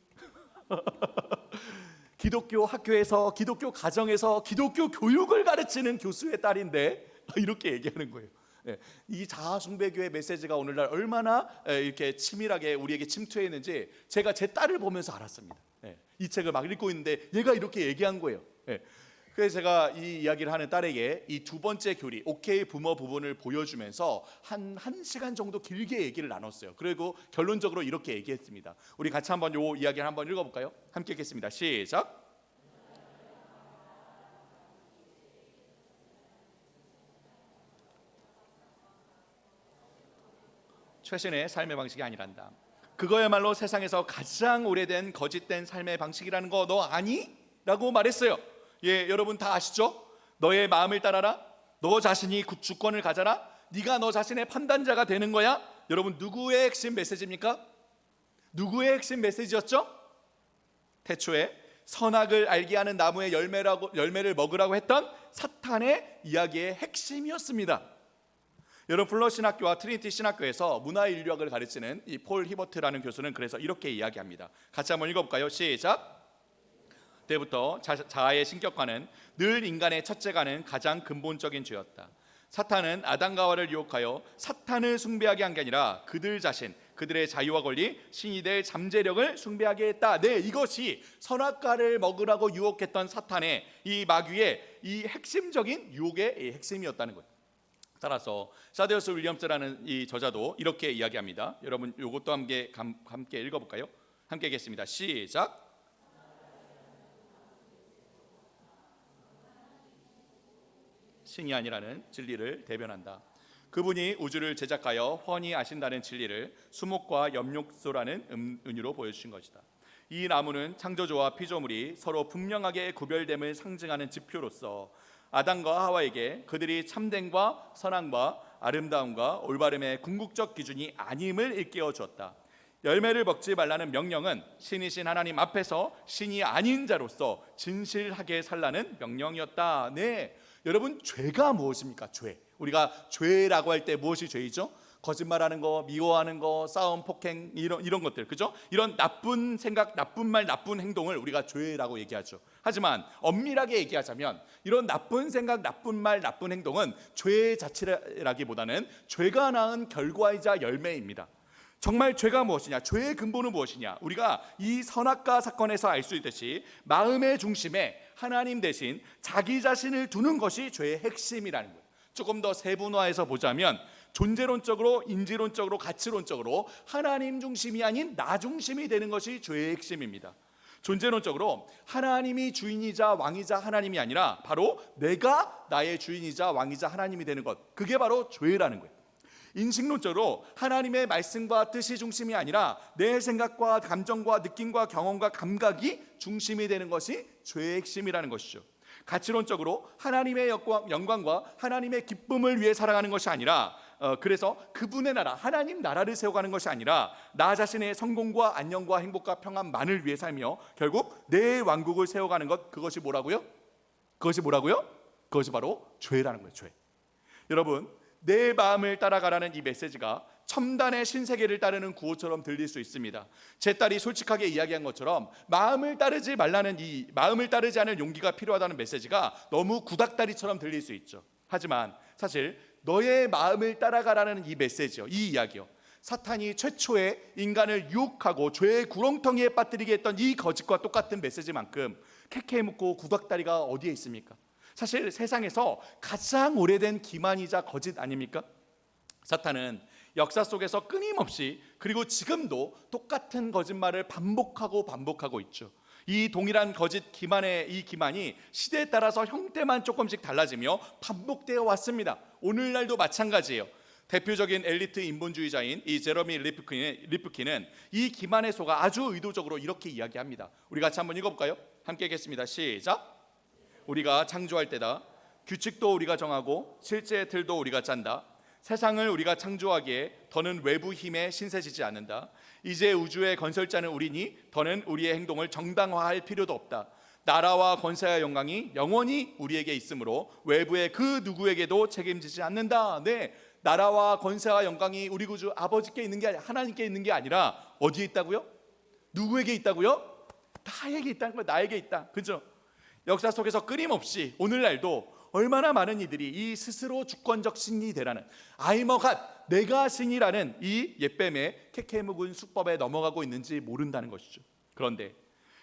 [SPEAKER 2] 기독교 학교에서, 기독교 가정에서 기독교 교육을 가르치는 교수의 딸인데 이렇게 얘기하는 거예요. 네, 이 자아숭배교의 메시지가 오늘날 얼마나 이렇게 치밀하게 우리에게 침투했는지 제가 제 딸을 보면서 알았습니다. 네, 이 책을 막 읽고 있는데 얘가 이렇게 얘기한 거예요. 네, 그래서 제가 이 이야기를 하는 딸에게 이 두 번째 교리, 오케이 부모 부분을 보여주면서 한 시간 정도 길게 얘기를 나눴어요. 그리고 결론적으로 이렇게 얘기했습니다. 우리 같이 한번 이 이야기를 한번 읽어볼까요? 함께 읽겠습니다. 시작. 최신의 삶의 방식이 아니란다. 그거야말로 세상에서 가장 오래된 거짓된 삶의 방식이라는 거 너 아니? 라고 말했어요. 예, 여러분 다 아시죠? 너의 마음을 따라라, 너 자신이 주권을 가져라? 네가 너 자신의 판단자가 되는 거야? 여러분, 누구의 핵심 메시지입니까? 누구의 핵심 메시지였죠? 태초에 선악을 알게 하는 나무의 열매를 먹으라고 했던 사탄의 이야기의 핵심이었습니다. 여러분, 플러 신학교와 트리니티 신학교에서 문화인류학을 가르치는 이 폴 히버트라는 교수는 그래서 이렇게 이야기합니다. 같이 한번 읽어볼까요? 시작. 때부터 자아의 신격화는 늘 인간의 첫째가는 가장 근본적인 죄였다. 사탄은 아담과 하와를 유혹하여 사탄을 숭배하게 한 게 아니라 그들 자신, 그들의 자유와 권리, 신이 될 잠재력을 숭배하게 했다. 네, 이것이 선악과를 먹으라고 유혹했던 사탄의 이 마귀의 이 핵심적인 유혹의 이 핵심이었다는 거예요. 따라서 사데우스 윌리엄스라는 이 저자도 이렇게 이야기합니다. 여러분, 이것도 함께 읽어볼까요? 함께 읽겠습니다. 시작. 신이 아니라는 진리를 대변한다. 그분이 우주를 제작하여 훤히 아신다는 진리를 수목과 엽록소라는 은유로 보여주신 것이다. 이 나무는 창조주와 피조물이 서로 분명하게 구별됨을 상징하는 지표로서 아담과 하와에게 그들이 참됨과 선함과 아름다움과 올바름의 궁극적 기준이 아님을 일깨워 주었다. 열매를 먹지 말라는 명령은 신이신 하나님 앞에서 신이 아닌 자로서 진실하게 살라는 명령이었다. 네, 여러분, 죄가 무엇입니까? 죄. 우리가 죄라고 할 때 무엇이 죄이죠? 거짓말하는 거, 미워하는 거, 싸움, 폭행, 이런 것들, 그죠? 이런 나쁜 생각, 나쁜 말, 나쁜 행동을 우리가 죄라고 얘기하죠. 하지만 엄밀하게 얘기하자면 이런 나쁜 생각, 나쁜 말, 나쁜 행동은 죄 자체라기보다는 죄가 낳은 결과이자 열매입니다. 정말 죄가 무엇이냐? 죄의 근본은 무엇이냐? 우리가 이 선악과 사건에서 알 수 있듯이 마음의 중심에 하나님 대신 자기 자신을 두는 것이 죄의 핵심이라는 거예요. 조금 더 세분화해서 보자면 존재론적으로, 인지론적으로, 가치론적으로 하나님 중심이 아닌 나 중심이 되는 것이 죄의 핵심입니다. 존재론적으로 하나님이 주인이자 왕이자 하나님이 아니라 바로 내가 나의 주인이자 왕이자 하나님이 되는 것, 그게 바로 죄라는 거예요. 인식론적으로 하나님의 말씀과 뜻이 중심이 아니라 내 생각과 감정과 느낌과 경험과 감각이 중심이 되는 것이 죄의 핵심이라는 것이죠. 가치론적으로 하나님의 영광과 하나님의 기쁨을 위해 살아가는 것이 아니라 그래서 그분의 나라, 하나님 나라를 세워가는 것이 아니라 나 자신의 성공과 안녕과 행복과 평안만을 위해 살며 결국 내 왕국을 세워가는 것, 그것이 뭐라고요? 그것이 뭐라고요? 그것이 바로 죄라는 거예요. 죄. 여러분, 내 마음을 따라가라는 이 메시지가 첨단의 신세계를 따르는 구호처럼 들릴 수 있습니다. 제 딸이 솔직하게 이야기한 것처럼 마음을 따르지 말라는 이 마음을 따르지 않을 용기가 필요하다는 메시지가 너무 구닥다리처럼 들릴 수 있죠. 하지만 사실 너의 마음을 따라가라는 이 메시지요, 이 이야기요, 사탄이 최초에 인간을 유혹하고 죄의 구렁텅이에 빠뜨리게 했던 이 거짓과 똑같은 메시지만큼 캐캐 묻고 구닥다리가 어디에 있습니까? 사실 세상에서 가장 오래된 기만이자 거짓 아닙니까? 사탄은 역사 속에서 끊임없이, 그리고 지금도 똑같은 거짓말을 반복하고 있죠. 이 동일한 거짓 기만의 이 기만이 시대에 따라서 형태만 조금씩 달라지며 반복되어 왔습니다. 오늘날도 마찬가지예요. 대표적인 엘리트 인본주의자인 이 제러미 리프킨은 이 기만의 속아 아주 의도적으로 이렇게 이야기합니다. 우리 같이 한번 읽어볼까요? 함께 읽겠습니다. 시작. 우리가 창조할 때다. 규칙도 우리가 정하고 실제의 틀도 우리가 짠다. 세상을 우리가 창조하기에 더는 외부 힘에 신세지지 않는다. 이제 우주의 건설자는 우리니 더는 우리의 행동을 정당화할 필요도 없다. 나라와 권세와 영광이 영원히 우리에게 있으므로 외부의 그 누구에게도 책임지지 않는다. 네, 나라와 권세와 영광이 우리 구주 아버지께 있는 게 아니라, 하나님께 있는 게 아니라 어디에 있다고요? 누구에게 있다고요? 나에게 있다는 거예요. 나에게 있다. 그죠? 역사 속에서 끊임없이 오늘날도 얼마나 많은 이들이 이 스스로 주권적 신이 되라는 I'm a God, 내가 신이라는 이 옛뱀의 캐캐묵은 수법에 넘어가고 있는지 모른다는 것이죠. 그런데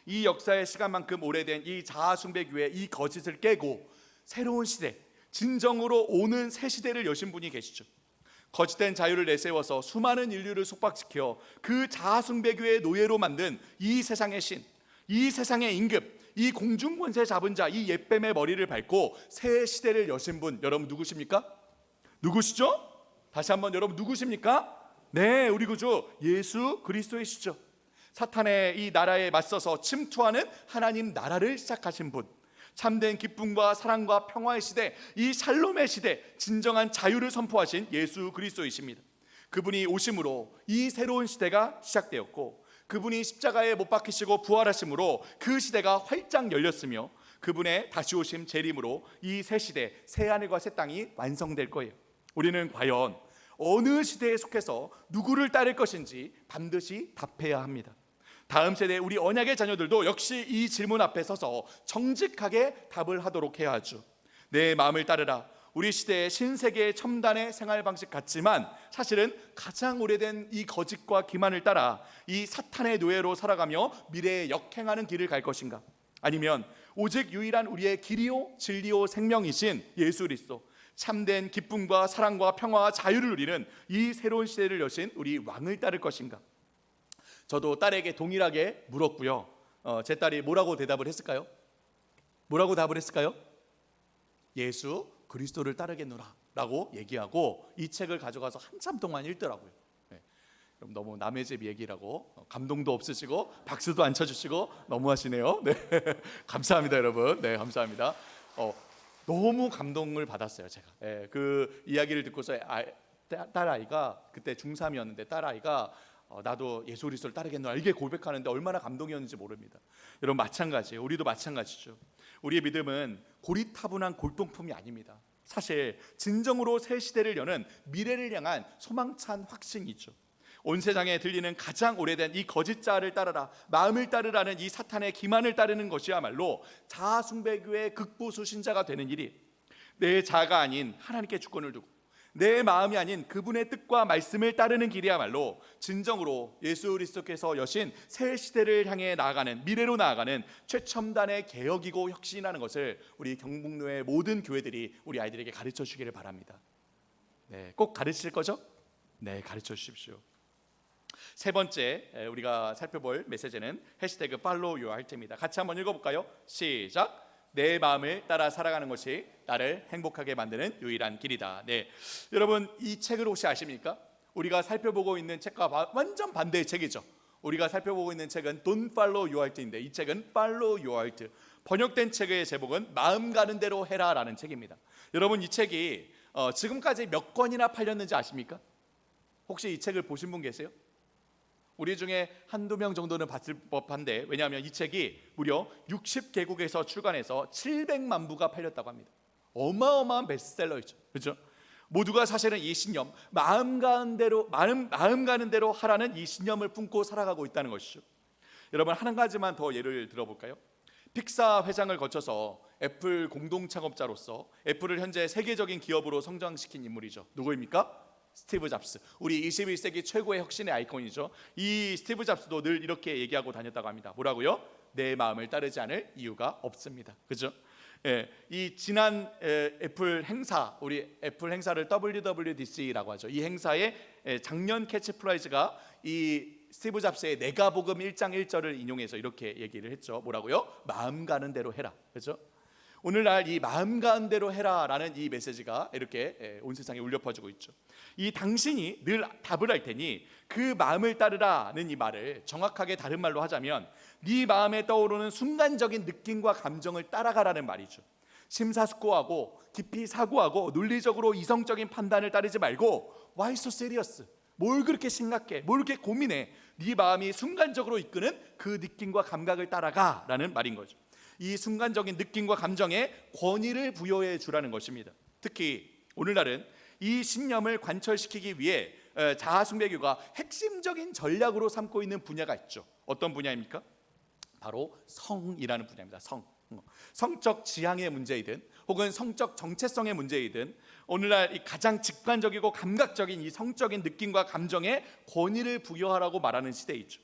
[SPEAKER 2] 이 역사의 시간만큼 오래된 이 자아숭배교의 이 거짓을 깨고 새로운 시대, 진정으로 오는 새 시대를 여신 분이 계시죠. 거짓된 자유를 내세워서 수많은 인류를 속박시켜 그 자아숭배교의 노예로 만든 이 세상의 신, 이 세상의 임금, 이 공중권세 잡은 자, 이 옛뱀의 머리를 밟고 새 시대를 여신 분, 여러분 누구십니까? 누구시죠? 다시 한번, 여러분 누구십니까? 네, 우리 구주 예수 그리스도이시죠. 사탄의 이 나라에 맞서서 침투하는 하나님 나라를 시작하신 분, 참된 기쁨과 사랑과 평화의 시대, 이 샬롬의 시대, 진정한 자유를 선포하신 예수 그리스도이십니다. 그분이 오심으로 이 새로운 시대가 시작되었고, 그분이 십자가에 못 박히시고 부활하심으로 그 시대가 활짝 열렸으며, 그분의 다시 오심 재림으로 이 새 시대, 새 하늘과 새 땅이 완성될 거예요. 우리는 과연 어느 시대에 속해서 누구를 따를 것인지 반드시 답해야 합니다. 다음 세대 우리 언약의 자녀들도 역시 이 질문 앞에 서서 정직하게 답을 하도록 해야 하죠. 내 마음을 따르라. 우리 시대의 신세계의 첨단의 생활 방식 같지만 사실은 가장 오래된 이 거짓과 기만을 따라 이 사탄의 노예로 살아가며 미래에 역행하는 길을 갈 것인가? 아니면 오직 유일한 우리의 길이요 진리요 생명이신 예수 그리스도, 참된 기쁨과 사랑과 평화와 자유를 누리는 이 새로운 시대를 여신 우리 왕을 따를 것인가? 저도 딸에게 동일하게 물었고요. 제 딸이 뭐라고 대답을 했을까요? 뭐라고 답을 했을까요? 예수 그리스도를 따르겠노라 라고 얘기하고 이 책을 가져가서 한참 동안 읽더라고요. 네. 그럼 너무 남의 집 얘기라고 감동도 없으시고 박수도 안 쳐주시고 너무하시네요. 네. 감사합니다 여러분. 네, 감사합니다. 너무 감동을 받았어요 제가. 네, 그 이야기를 듣고서 딸아이가 그때 중3이었는데 딸아이가 나도 예수 그리스도를 따르겠노라 이게 고백하는데 얼마나 감동이었는지 모릅니다. 여러분 마찬가지예요. 우리도 마찬가지죠. 우리의 믿음은 고리타분한 골동품이 아닙니다. 사실 진정으로 새 시대를 여는 미래를 향한 소망찬 확신이죠. 온 세상에 들리는 가장 오래된 이 거짓자를 따르라, 마음을 따르라는 이 사탄의 기만을 따르는 것이야말로 자아 숭배교의 극보수 신자가 되는 일이, 내 자아가 아닌 하나님께 주권을 두고 내 마음이 아닌 그분의 뜻과 말씀을 따르는 길이야말로 진정으로 예수 그리스도께서 여신 새 시대를 향해 나아가는, 미래로 나아가는 최첨단의 개혁이고 혁신이라는 것을 우리 경북로의 모든 교회들이 우리 아이들에게 가르쳐 주기를 바랍니다. 네, 꼭 가르칠 거죠? 네, 가르쳐 주십시오. 세 번째 우리가 살펴볼 메시지는 해시태그 팔로우 유어 할트입니다. 같이 한번 읽어볼까요? 시작. 내 마음을 따라 살아가는 것이 나를 행복하게 만드는 유일한 길이다. 네, 여러분 이 책을 혹시 아십니까? 우리가 살펴보고 있는 책과 완전 반대의 책이죠. 우리가 살펴보고 있는 책은 Don't Follow Your Heart인데 이 책은 Follow Your Heart. 번역된 책의 제목은 마음 가는 대로 해라라는 책입니다. 여러분 이 책이 지금까지 몇 권이나 팔렸는지 아십니까? 혹시 이 책을 보신 분 계세요? 우리 중에 한두 명 정도는 봤을 법한데, 왜냐하면 이 책이 무려 60개국에서 출간해서 700만 부가 팔렸다고 합니다. 어마어마한 베스트셀러이죠. 그렇죠? 모두가 사실은 이 신념, 마음 가는 대로 하라는 이 신념을 품고 살아가고 있다는 것이죠. 여러분 한 가지만 더 예를 들어볼까요? 픽사 회장을 거쳐서 애플 공동 창업자로서 애플을 현재 세계적인 기업으로 성장시킨 인물이죠. 누구입니까? 스티브 잡스. 우리 21세기 최고의 혁신의 아이콘이죠. 이 스티브 잡스도 늘 이렇게 얘기하고 다녔다고 합니다. 뭐라고요? 내 마음을 따르지 않을 이유가 없습니다. 그죠? 예, 이 지난 애플 행사, 우리 애플 행사를 WWDC라고 하죠. 이 행사의 작년 캐치프라이즈가 이 스티브 잡스의 내가 복음 1장 1절을 인용해서 이렇게 얘기를 했죠. 뭐라고요? 마음 가는 대로 해라. 그죠? 오늘날 이 마음 가는 대로 해라라는 이 메시지가 이렇게 온 세상에 울려 퍼지고 있죠. 이 당신이 늘 답을 할 테니 그 마음을 따르라는 이 말을 정확하게 다른 말로 하자면 네 마음에 떠오르는 순간적인 느낌과 감정을 따라가라는 말이죠. 심사숙고하고 깊이 사고하고 논리적으로 이성적인 판단을 따르지 말고 Why so serious? 뭘 그렇게 심각해? 뭘 그렇게 고민해? 네 마음이 순간적으로 이끄는 그 느낌과 감각을 따라가라는 말인 거죠. 이 순간적인 느낌과 감정에 권위를 부여해 주라는 것입니다. 특히 오늘날은 이 신념을 관철시키기 위해 자아숭배교가 핵심적인 전략으로 삼고 있는 분야가 있죠. 어떤 분야입니까? 바로 성이라는 분야입니다. 성적 지향의 문제이든 혹은 성적 정체성의 문제이든 오늘날 이 가장 직관적이고 감각적인 이 성적인 느낌과 감정에 권위를 부여하라고 말하는 시대이죠.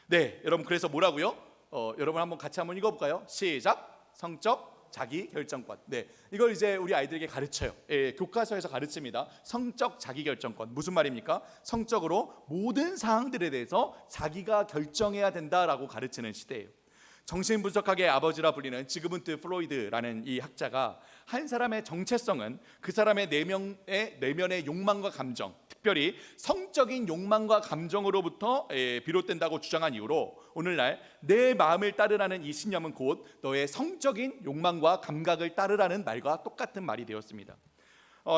[SPEAKER 2] 네, 여러분 그래서 뭐라고요? 여러분 한번 같이 한번 읽어볼까요? 시작. 성적 자기 결정권. 네, 이걸 이제 우리 아이들에게 가르쳐요. 교과서에서 가르칩니다. 성적 자기 결정권. 무슨 말입니까? 성적으로 모든 사항들에 대해서 자기가 결정해야 된다라고 가르치는 시대예요. 정신분석학의 아버지라 불리는 지그문트 프로이드라는 이 학자가 한 사람의 정체성은 그 사람의 내면의 욕망과 감정, 특별히 성적인 욕망과 감정으로부터 비롯된다고 주장한 이유로 오늘날 내 마음을 따르라는 이 신념은 곧 너의 성적인 욕망과 감각을 따르라는 말과 똑같은 말이 되었습니다.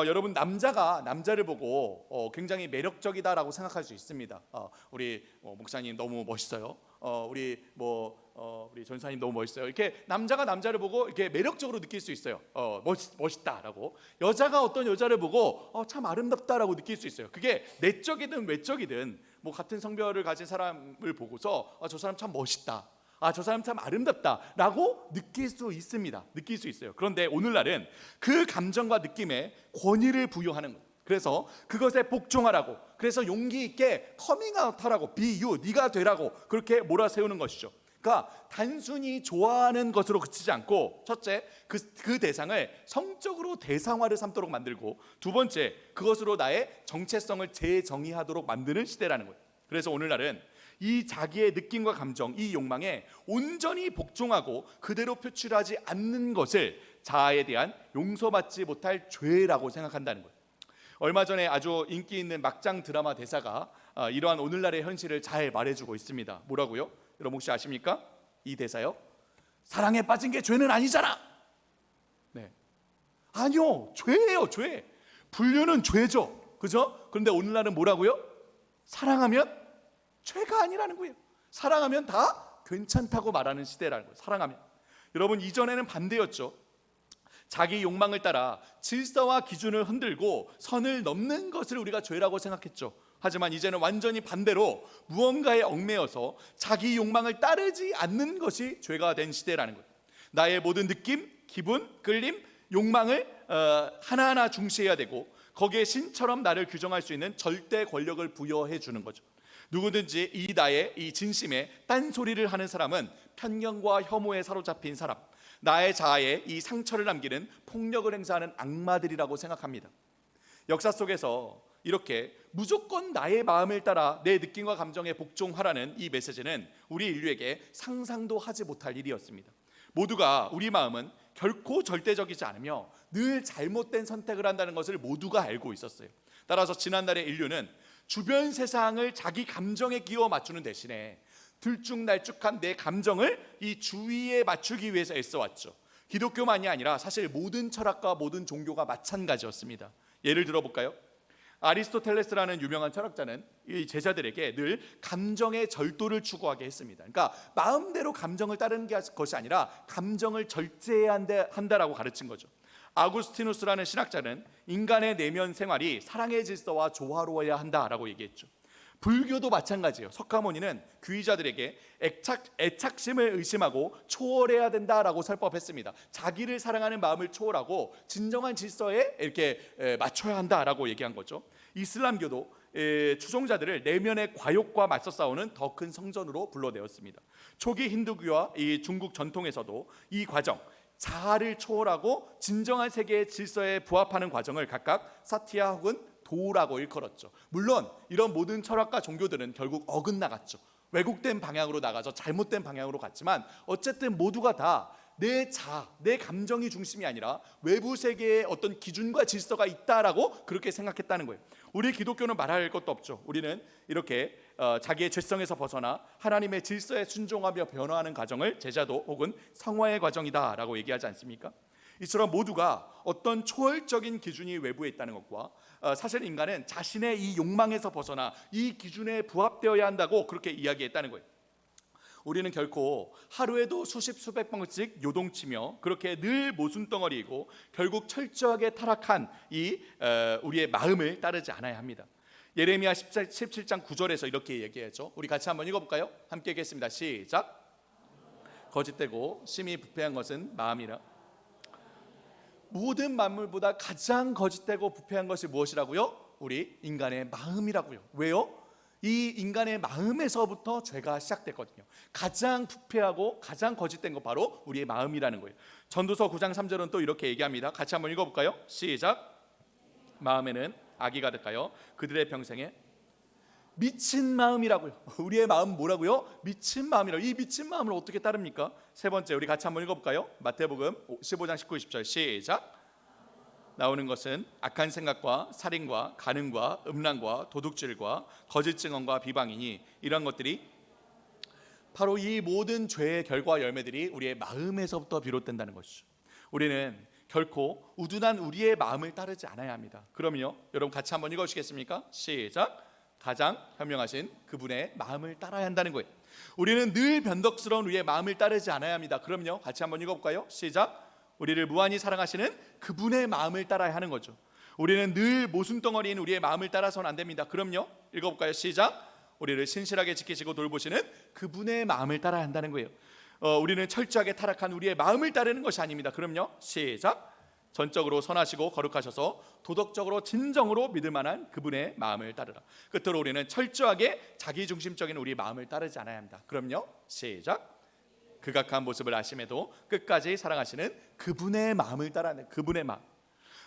[SPEAKER 2] 여러분, 남자가 남자를 보고 굉장히 매력적이다라고 생각할 수 있습니다. 우리 목사님 너무 멋있어요. 우리 전사님 너무 멋있어요. 이렇게 남자가 남자를 보고 이렇게 매력적으로 느낄 수 있어요. 멋있다라고. 여자가 어떤 여자를 보고 참 아름답다라고 느낄 수 있어요. 그게 내적이든 외적이든 뭐 같은 성별을 가진 사람을 보고서 저 사람 참 멋있다. 저 사람 참 아름답다라고 느낄 수 있습니다. 느낄 수 있어요. 그런데 오늘날은 그 감정과 느낌에 권위를 부여하는 거예요. 그래서 그것에 복종하라고, 그래서 용기 있게 커밍아웃하라고, be you, 네가 되라고 그렇게 몰아세우는 것이죠. 그러니까 단순히 좋아하는 것으로 그치지 않고, 첫째, 그 대상을 성적으로 대상화를 삼도록 만들고, 두 번째, 그것으로 나의 정체성을 재정의하도록 만드는 시대라는 거예요. 그래서 오늘날은 이 자기의 느낌과 감정, 이 욕망에 온전히 복종하고 그대로 표출하지 않는 것을 자아에 대한 용서받지 못할 죄라고 생각한다는 거예요. 얼마 전에 아주 인기 있는 막장 드라마 대사가 이러한 오늘날의 현실을 잘 말해주고 있습니다. 뭐라고요? 여러분 혹시 아십니까? 이 대사요? 사랑에 빠진 게 죄는 아니잖아. 네, 아니요, 죄예요, 죄. 불륜은 죄죠, 그죠? 그런데 오늘날은 뭐라고요? 사랑하면 죄가 아니라는 거예요. 사랑하면 다 괜찮다고 말하는 시대라는 거예요. 사랑하면. 여러분, 이전에는 반대였죠. 자기 욕망을 따라 질서와 기준을 흔들고 선을 넘는 것을 우리가 죄라고 생각했죠. 하지만 이제는 완전히 반대로 무언가에 얽매여서 자기 욕망을 따르지 않는 것이 죄가 된 시대라는 거예요. 나의 모든 느낌, 기분, 끌림, 욕망을 하나하나 중시해야 되고, 거기에 신처럼 나를 규정할 수 있는 절대 권력을 부여해 주는 거죠. 누구든지 이 나의 이 진심에 딴소리를 하는 사람은 편견과 혐오에 사로잡힌 사람, 나의 자아에 이 상처를 남기는 폭력을 행사하는 악마들이라고 생각합니다. 역사 속에서 이렇게 무조건 나의 마음을 따라 내 느낌과 감정에 복종하라는 이 메시지는 우리 인류에게 상상도 하지 못할 일이었습니다. 모두가 우리 마음은 결코 절대적이지 않으며 늘 잘못된 선택을 한다는 것을 모두가 알고 있었어요. 따라서 지난날의 인류는 주변 세상을 자기 감정에 끼워 맞추는 대신에 들쭉날쭉한 내 감정을 이 주위에 맞추기 위해서 애써왔죠. 기독교만이 아니라 사실 모든 철학과 모든 종교가 마찬가지였습니다. 예를 들어볼까요? 아리스토텔레스라는 유명한 철학자는 이 제자들에게 늘 감정의 절도를 추구하게 했습니다. 그러니까 마음대로 감정을 따르는 것이 아니라 감정을 절제해야 한다라고 가르친 거죠. 아구스티누스라는 신학자는 인간의 내면 생활이 사랑의 질서와 조화로워야 한다라고 얘기했죠. 불교도 마찬가지예요. 석가모니는 귀의자들에게 애착심을 의심하고 초월해야 된다라고 설법했습니다. 자기를 사랑하는 마음을 초월하고 진정한 질서에 이렇게 맞춰야 한다라고 얘기한 거죠. 이슬람교도 추종자들을 내면의 과욕과 맞서 싸우는 더 큰 성전으로 불러내었습니다. 초기 힌두교와 이 중국 전통에서도 이 과정, 자아를 초월하고 진정한 세계의 질서에 부합하는 과정을 각각 사티야 혹은 도라고 일컬었죠. 물론 이런 모든 철학과 종교들은 결국 어긋나갔죠. 왜곡된 방향으로 나가서 잘못된 방향으로 갔지만 어쨌든 모두가 다 내 자아, 내 감정이 중심이 아니라 외부 세계에 어떤 기준과 질서가 있다라고 그렇게 생각했다는 거예요. 우리 기독교는 말할 것도 없죠. 우리는 이렇게 자기의 죄성에서 벗어나 하나님의 질서에 순종하며 변화하는 과정을 제자도 혹은 성화의 과정이다라고 얘기하지 않습니까? 이처럼 모두가 어떤 초월적인 기준이 외부에 있다는 것과 사실 인간은 자신의 이 욕망에서 벗어나 이 기준에 부합되어야 한다고 그렇게 이야기했다는 거예요. 우리는 결코 하루에도 수백 번씩 요동치며 그렇게 늘 모순덩어리이고 결국 철저하게 타락한 이 우리의 마음을 따르지 않아야 합니다. 예레미야 17장 9절에서 이렇게 얘기하죠. 우리 같이 한번 읽어볼까요? 함께 읽겠습니다. 시작. 거짓되고 심히 부패한 것은 마음이라. 모든 만물보다 가장 거짓되고 부패한 것이 무엇이라고요? 우리 인간의 마음이라고요. 왜요? 이 인간의 마음에서부터 죄가 시작됐거든요. 가장 부패하고 가장 거짓된 것 바로 우리의 마음이라는 거예요. 전도서 9장 3절은 또 이렇게 얘기합니다. 같이 한번 읽어볼까요? 시작. 마음에는 악이 가득하여 그들의 평생에 미친 마음이라고요. 우리의 마음 뭐라고요? 미친 마음이라고. 이 미친 마음을 어떻게 따릅니까? 세 번째, 우리 같이 한번 읽어볼까요? 마태복음 15장 19, 20절 시작. 나오는 것은 악한 생각과 살인과 간음과 음란과 도둑질과 거짓 증언과 비방이니 이런 것들이 바로 이 모든 죄의 결과 열매들이 우리의 마음에서부터 비롯된다는 것이죠. 우리는 결코 우둔한 우리의 마음을 따르지 않아야 합니다. 그럼요, 여러분 같이 한번 읽어주시겠습니까? 시작. 가장 현명하신 그분의 마음을 따라야 한다는 거예요. 우리는 늘 변덕스러운 우리의 마음을 따르지 않아야 합니다. 그럼요, 같이 한번 읽어볼까요? 시작. 우리를 무한히 사랑하시는 그분의 마음을 따라야 하는 거죠. 우리는 늘 모순덩어리인 우리의 마음을 따라서는 안 됩니다. 그럼요, 읽어볼까요? 시작. 우리를 신실하게 지키시고 돌보시는 그분의 마음을 따라야 한다는 거예요. 우리는 철저하게 타락한 우리의 마음을 따르는 것이 아닙니다. 그럼요, 시작. 전적으로 선하시고 거룩하셔서 도덕적으로 진정으로 믿을 만한 그분의 마음을 따르라. 끝으로 우리는 철저하게 자기중심적인 우리 마음을 따르지 않아야 합니다. 그럼요, 시작. 극악한 모습을 아심에도 끝까지 사랑하시는 그분의 마음을 따라하는 그분의 마음.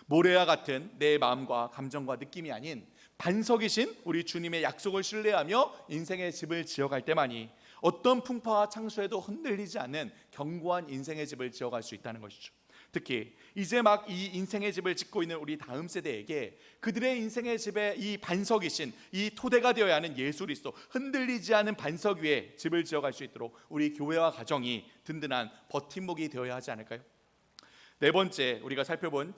[SPEAKER 2] 모래와 같은 내 마음과 감정과 느낌이 아닌 반석이신 우리 주님의 약속을 신뢰하며 인생의 집을 지어갈 때만이 어떤 풍파와 창수에도 흔들리지 않는 견고한 인생의 집을 지어갈 수 있다는 것이죠. 특히 이제 막 이 인생의 집을 짓고 있는 우리 다음 세대에게 그들의 인생의 집의 이 반석이신 이 토대가 되어야 하는 예수 그리스도, 흔들리지 않은 반석 위에 집을 지어갈 수 있도록 우리 교회와 가정이 든든한 버팀목이 되어야 하지 않을까요? 네 번째 우리가 살펴볼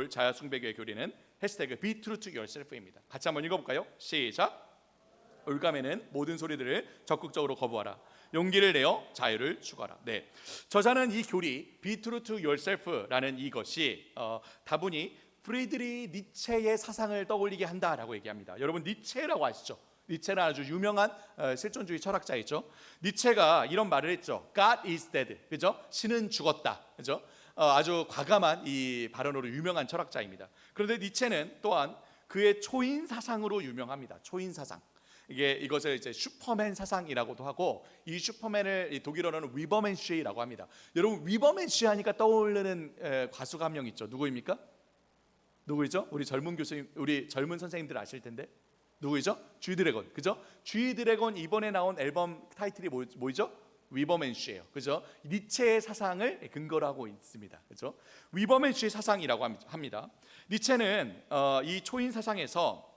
[SPEAKER 2] 자아숭배교의 교리는 해시태그 Be True to Yourself입니다. 같이 한번 읽어볼까요? 시작. 올가매는 모든 소리들을 적극적으로 거부하라. 용기를 내어 자유를 추구하라. 네, 저자는 이 교리 Be True to Yourself라는 이것이 다분히 프리드리 니체의 사상을 떠올리게 한다라고 얘기합니다. 여러분 니체라고 아시죠? 니체는 아주 유명한 실존주의 철학자이죠. 니체가 이런 말을 했죠. God is dead. 그죠? 신은 죽었다. 그죠? 아주 과감한 이 발언으로 유명한 철학자입니다. 그런데 니체는 또한 그의 초인 사상으로 유명합니다. 초인 사상. 이것을 이제 슈퍼맨 사상이라고도 하고, 이 슈퍼맨을 독일어로는 위버맨쉬라고 합니다. 여러분 위버맨쉬 하니까 떠오르는 가수가 한 명 있죠. 누구입니까? 누구이죠? 우리 젊은 교수님, 우리 젊은 선생님들 아실 텐데 누구이죠? G-Dragon. 그죠? G-Dragon 이번에 나온 앨범 타이틀이 뭐죠? 위버맨쉬예요. 그죠? 니체의 사상을 근거로 하고 있습니다. 그죠? 위버맨쉬 사상이라고 합니다. 니체는 이 초인 사상에서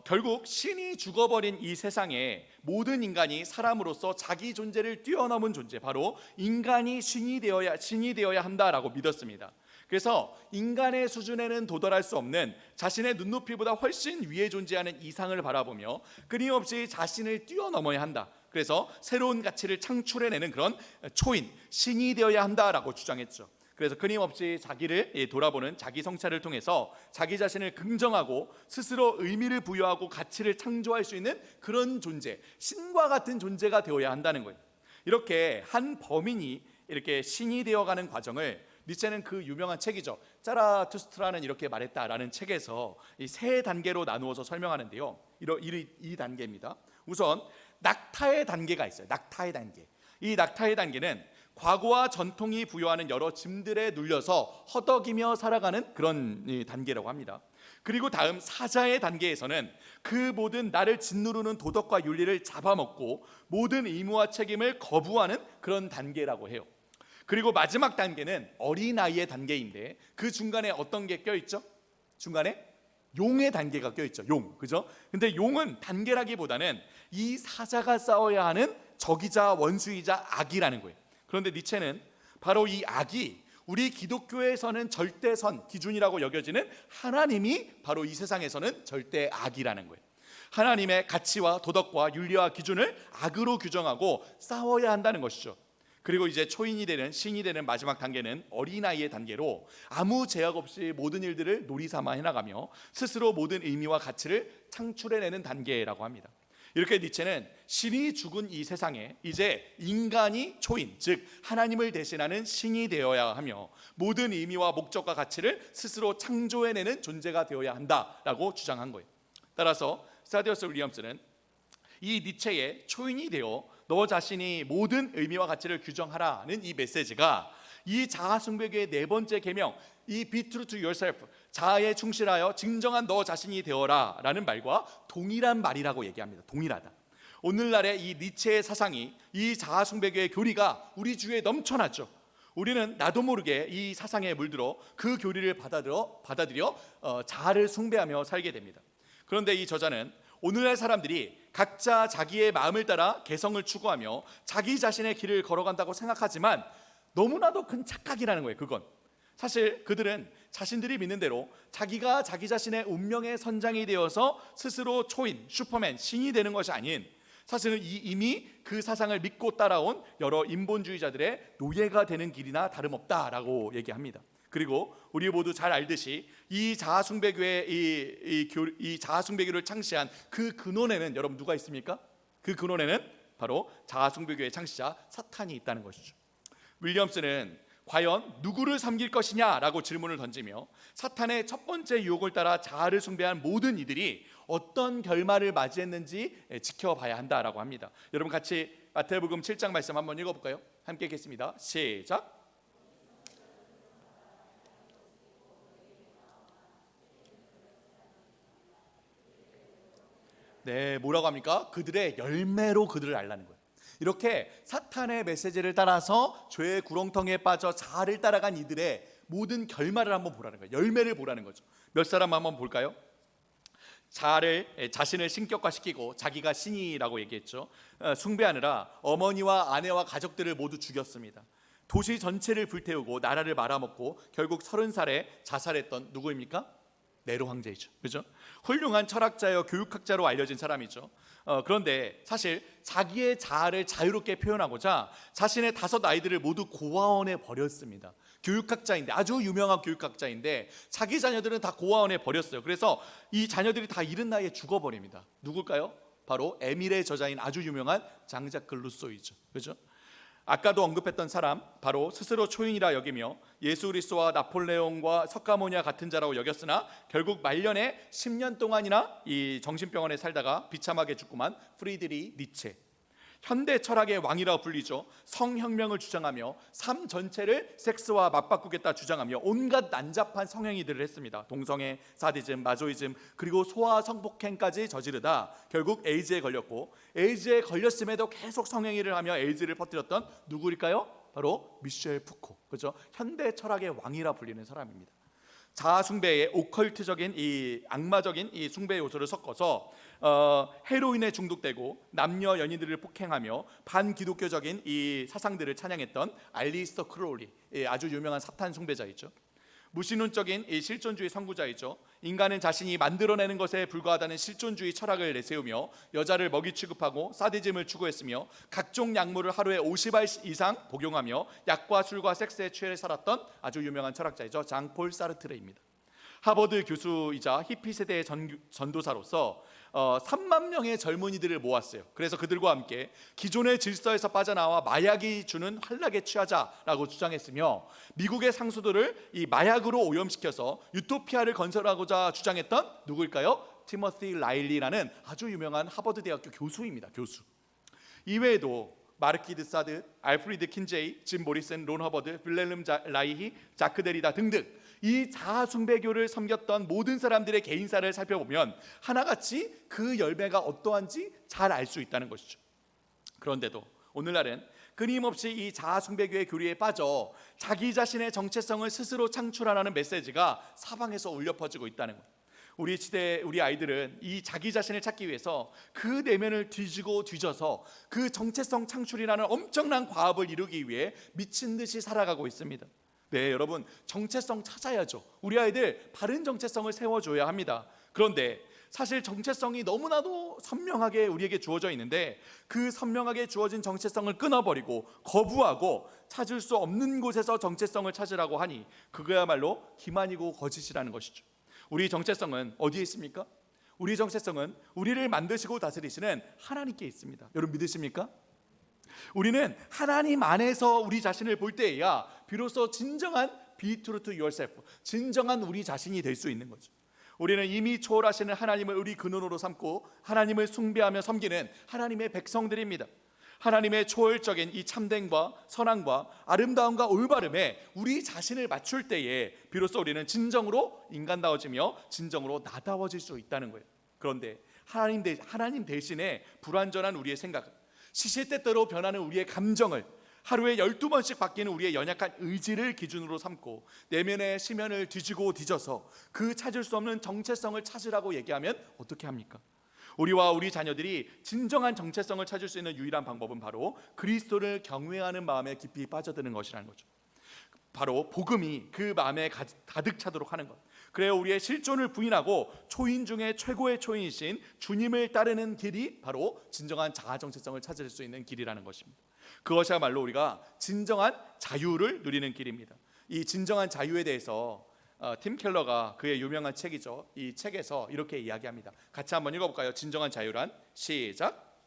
[SPEAKER 2] 결국 신이 죽어버린 이 세상에 모든 인간이 사람으로서 자기 존재를 뛰어넘은 존재, 바로 인간이 신이 되어야 한다라고 믿었습니다. 그래서 인간의 수준에는 도달할 수 없는 자신의 눈높이보다 훨씬 위에 존재하는 이상을 바라보며 끊임없이 자신을 뛰어넘어야 한다. 그래서 새로운 가치를 창출해내는 그런 초인, 신이 되어야 한다라고 주장했죠. 그래서 끊임없이 자기를 돌아보는 자기 성찰을 통해서 자기 자신을 긍정하고 스스로 의미를 부여하고 가치를 창조할 수 있는 그런 존재, 신과 같은 존재가 되어야 한다는 거예요. 이렇게 한 범인이 이렇게 신이 되어가는 과정을 니체는 그 유명한 책이죠. 짜라투스트라는 이렇게 말했다라는 책에서 이 세 단계로 나누어서 설명하는데요. 이 단계입니다. 우선 낙타의 단계가 있어요. 낙타의 단계. 이 낙타의 단계는 과거와 전통이 부여하는 여러 짐들에 눌려서 허덕이며 살아가는 그런 단계라고 합니다. 그리고 다음 사자의 단계에서는 그 모든 나를 짓누르는 도덕과 윤리를 잡아먹고 모든 의무와 책임을 거부하는 그런 단계라고 해요. 그리고 마지막 단계는 어린아이의 단계인데 그 중간에 어떤 게 껴있죠? 중간에 용의 단계가 껴있죠. 용, 그죠? 근데 용은 단계라기보다는 이 사자가 싸워야 하는 적이자 원수이자 악이라는 거예요. 그런데 니체는 바로 이 악이 우리 기독교에서는 절대선 기준이라고 여겨지는 하나님이 바로 이 세상에서는 절대 악이라는 거예요. 하나님의 가치와 도덕과 윤리와 기준을 악으로 규정하고 싸워야 한다는 것이죠. 그리고 이제 초인이 되는 신이 되는 마지막 단계는 어린아이의 단계로 아무 제약 없이 모든 일들을 놀이삼아 해나가며 스스로 모든 의미와 가치를 창출해내는 단계라고 합니다. 이렇게 니체는 신이 죽은 이 세상에 이제 인간이 초인, 즉 하나님을 대신하는 신이 되어야 하며 모든 의미와 목적과 가치를 스스로 창조해내는 존재가 되어야 한다라고 주장한 거예요. 따라서 사디어스 윌리엄스는 이 니체의 초인이 되어 너 자신이 모든 의미와 가치를 규정하라는 이 메시지가 이 자아숭배교의 네 번째 계명, 이 Be True to Yourself, 자아에 충실하여 진정한 너 자신이 되어라 라는 말과 동일한 말이라고 얘기합니다. 동일하다. 오늘날의 이 니체의 사상이, 이 자아숭배교의 교리가 우리 주위에 넘쳐나죠. 우리는 나도 모르게 이 사상에 물들어 그 교리를 받아들여 자아를 숭배하며 살게 됩니다. 그런데 이 저자는 오늘날 사람들이 각자 자기의 마음을 따라 개성을 추구하며 자기 자신의 길을 걸어간다고 생각하지만 너무나도 큰 착각이라는 거예요. 그건 사실 그들은 자신들이 믿는 대로 자기가 자기 자신의 운명의 선장이 되어서 스스로 초인, 슈퍼맨, 신이 되는 것이 아닌, 사실은 이미 그 사상을 믿고 따라온 여러 인본주의자들의 노예가 되는 길이나 다름없다라고 얘기합니다. 그리고 우리 모두 잘 알듯이 이 자아숭배교를 창시한 그 근원에는 여러분 누가 있습니까? 그 근원에는 바로 자아숭배교의 창시자 사탄이 있다는 것이죠. 윌리엄스는 과연 누구를 섬길 것이냐라고 질문을 던지며 사탄의 첫 번째 유혹을 따라 자아를 숭배한 모든 이들이 어떤 결말을 맞이했는지 지켜봐야 한다라고 합니다. 여러분 같이 마태복음 7장 말씀 한번 읽어볼까요? 함께 읽겠습니다. 시작. 네, 뭐라고 합니까? 그들의 열매로 그들을 알라는 거예요. 이렇게 사탄의 메시지를 따라서 죄의 구렁텅이에 빠져 자아를 따라간 이들의 모든 결말을 한번 보라는 거예요. 열매를 보라는 거죠. 몇 사람 한번 볼까요? 자신을 신격화시키고 자기가 신이라고 얘기했죠. 숭배하느라 어머니와 아내와 가족들을 모두 죽였습니다. 도시 전체를 불태우고 나라를 말아먹고 결국 30살에 자살했던 누구입니까? 네로 황제이죠. 그죠? 훌륭한 철학자여 교육학자로 알려진 사람이죠. 그런데 사실 자기의 자아를 자유롭게 표현하고자 자신의 5 아이들을 모두 고아원에 버렸습니다. 교육학자인데, 아주 유명한 교육학자인데 자기 자녀들은 다 고아원에 버렸어요. 그래서 이 자녀들이 다 이른 나이에 죽어버립니다. 누굴까요? 바로 에밀의 저자인 아주 유명한 장자크 루소이죠. 그죠? 아까도 언급했던 사람, 바로 스스로 초인이라 여기며 예수 그리스도와 나폴레옹과 석가모니와 같은 자라고 여겼으나 결국 말년에 10년 동안이나 이 정신병원에 살다가 비참하게 죽고만 프리드리 니체. 현대 철학의 왕이라고 불리죠. 성혁명을 주장하며 삶 전체를 섹스와 맞바꾸겠다 주장하며 온갖 난잡한 성행위들을 했습니다. 동성애, 사디즘, 마조이즘, 그리고 소아 성폭행까지 저지르다 결국 에이즈에 걸렸고, 에이즈에 걸렸음에도 계속 성행위를 하며 에이즈를 퍼뜨렸던 누구일까요? 바로 미셸 푸코. 그렇죠? 현대 철학의 왕이라 불리는 사람입니다. 자아 숭배의 오컬트적인 이 악마적인 이 숭배 요소를 섞어서 헤로인에 중독되고 남녀 연인들을 폭행하며 반기독교적인 이 사상들을 찬양했던 알리스터 크롤리, 아주 유명한 사탄 숭배자이죠. 무신론적인 이 실존주의 선구자이죠. 인간은 자신이 만들어내는 것에 불과하다는 실존주의 철학을 내세우며 여자를 먹이 취급하고 사디즘을 추구했으며 각종 약물을 하루에 50알 이상 복용하며 약과 술과 섹스에 취해 살았던 아주 유명한 철학자이죠. 장폴 사르트르입니다. 하버드 교수이자 히피 세대의 전도사로서 3만 명의 젊은이들을 모았어요. 그래서 그들과 함께 기존의 질서에서 빠져나와 마약이 주는 환락에 취하자라고 주장했으며, 미국의 상수도를 이 마약으로 오염시켜서 유토피아를 건설하고자 주장했던 누구일까요? 티모시 라일리라는 아주 유명한 하버드 대학교 교수입니다. 교수. 이외에도 마르키드 사드, 알프리드 킨제이, 짐 모리슨, 론 허버드, 빌렐름 라이히, 자크 데리다 등등 이 자아숭배교를 섬겼던 모든 사람들의 개인사를 살펴보면 하나같이 그 열매가 어떠한지 잘 알 수 있다는 것이죠. 그런데도 오늘날은 끊임없이 이 자아숭배교의 교리에 빠져 자기 자신의 정체성을 스스로 창출하라는 메시지가 사방에서 울려 퍼지고 있다는 거예요. 우리 시대 우리 아이들은 이 자기 자신을 찾기 위해서 그 내면을 뒤지고 뒤져서 그 정체성 창출이라는 엄청난 과업을 이루기 위해 미친 듯이 살아가고 있습니다. 네, 여러분, 정체성 찾아야죠. 우리 아이들 바른 정체성을 세워줘야 합니다. 그런데 사실 정체성이 너무나도 선명하게 우리에게 주어져 있는데 그 선명하게 주어진 정체성을 끊어버리고 거부하고 찾을 수 없는 곳에서 정체성을 찾으라고 하니 그거야말로 기만이고 거짓이라는 것이죠. 우리 정체성은 어디에 있습니까? 우리 정체성은 우리를 만드시고 다스리시는 하나님께 있습니다. 여러분 믿으십니까? 우리는 하나님 안에서 우리 자신을 볼 때에야 비로소 진정한 be true to yourself, 진정한 우리 자신이 될 수 있는 거죠. 우리는 이미 초월하시는 하나님을 우리 근원으로 삼고 하나님을 숭배하며 섬기는 하나님의 백성들입니다. 하나님의 초월적인 이 참됨과 선함과 아름다움과 올바름에 우리 자신을 맞출 때에 비로소 우리는 진정으로 인간다워지며 진정으로 나다워질 수 있다는 거예요. 그런데 하나님 대신에 불완전한 우리의 생각을, 시시때때로 변하는 우리의 감정을 하루에 12번씩 바뀌는 우리의 연약한 의지를 기준으로 삼고 내면의 심연을 뒤지고 뒤져서 그 찾을 수 없는 정체성을 찾으라고 얘기하면 어떻게 합니까? 우리와 우리 자녀들이 진정한 정체성을 찾을 수 있는 유일한 방법은 바로 그리스도를 경외하는 마음에 깊이 빠져드는 것이라는 거죠. 바로 복음이 그 마음에 가득 차도록 하는 것. 그래야 우리의 실존을 부인하고 초인 중에 최고의 초인이신 주님을 따르는 길이 바로 진정한 자아 정체성을 찾을 수 있는 길이라는 것입니다. 그것이야말로 우리가 진정한 자유를 누리는 길입니다. 이 진정한 자유에 대해서 팀 켈러가 그의 유명한 책이죠. 이 책에서 이렇게 이야기합니다. 같이 한번 읽어볼까요? 진정한 자유란, 시작.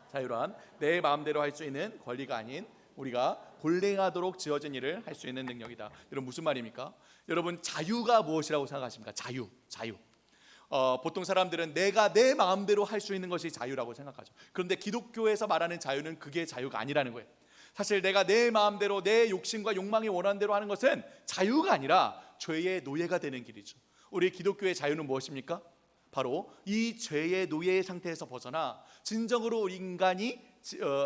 [SPEAKER 2] 자유란 내 마음대로 할 수 있는 권리가 아닌 우리가 본래 하도록 지어진 일을 할 수 있는 능력이다. 여러분 무슨 말입니까? 여러분 자유가 무엇이라고 생각하십니까? 자유. 보통 사람들은 내가 내 마음대로 할 수 있는 것이 자유라고 생각하죠. 그런데 기독교에서 말하는 자유는 그게 자유가 아니라는 거예요. 사실 내가 내 마음대로 내 욕심과 욕망이 원하는 대로 하는 것은 자유가 아니라 죄의 노예가 되는 길이죠. 우리 기독교의 자유는 무엇입니까? 바로 이 죄의 노예의 상태에서 벗어나 진정으로 인간이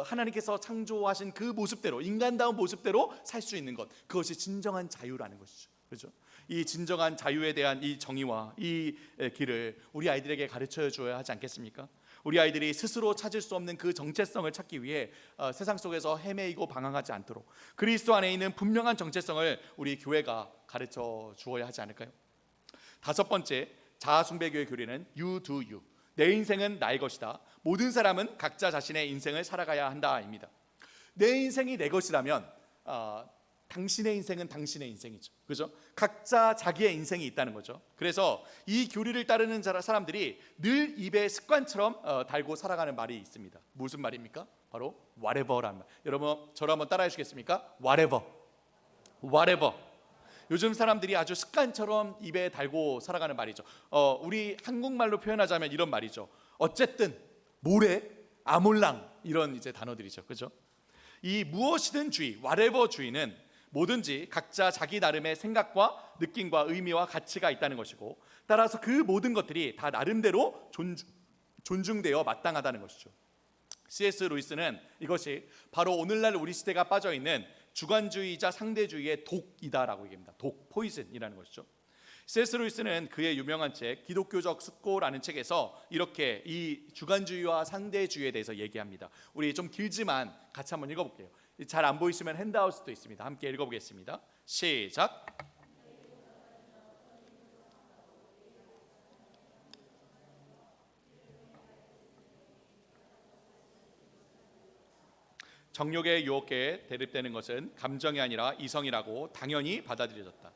[SPEAKER 2] 하나님께서 창조하신 그 모습대로, 인간다운 모습대로 살 수 있는 것, 그것이 진정한 자유라는 것이죠. 그렇죠? 이 진정한 자유에 대한 이 정의와 이 길을 우리 아이들에게 가르쳐 줘야 하지 않겠습니까? 우리 아이들이 스스로 찾을 수 없는 그 정체성을 찾기 위해 세상 속에서 헤매이고 방황하지 않도록 그리스도 안에 있는 분명한 정체성을 우리 교회가 가르쳐 주어야 하지 않을까요? 다섯 번째, 자아 숭배교의 교리는 You do you. 내 인생은 나의 것이다. 모든 사람은 각자 자신의 인생을 살아가야 한다입니다. 내 인생이 내 것이라면 당신의 인생은 당신의 인생이죠. 그죠? 각자 자기의 인생이 있다는 거죠. 그래서 이 교리를 따르는 사람들이 늘 입에 습관처럼 달고 살아가는 말이 있습니다. 무슨 말입니까? 바로 whatever란 말. 여러분 저를 한번 따라해 주시겠습니까? whatever. 요즘 사람들이 아주 습관처럼 입에 달고 살아가는 말이죠. 우리 한국말로 표현하자면 이런 말이죠. 어쨌든, 모래, 아몰랑 이런 이제 단어들이죠. 그죠? 이 무엇이든 주의, whatever 주의는 뭐든지 각자 자기 나름의 생각과 느낌과 의미와 가치가 있다는 것이고 따라서 그 모든 것들이 다 나름대로 존중되어 마땅하다는 것이죠. C.S. 루이스는 이것이 바로 오늘날 우리 시대가 빠져있는 주관주의자 상대주의의 독이다라고 얘기합니다. 독, 포이즌이라는 것이죠. C.S. 루이스는 그의 유명한 책 기독교적 숙고라는 책에서 이렇게 이 주관주의와 상대주의에 대해서 얘기합니다. 우리 좀 길지만 같이 한번 읽어볼게요. 잘 안 보이시면 핸드아웃도 있습니다. 함께 읽어보겠습니다. 시작. 정욕의 유혹에 대립되는 것은 감정이 아니라 이성이라고 당연히 받아들여졌다.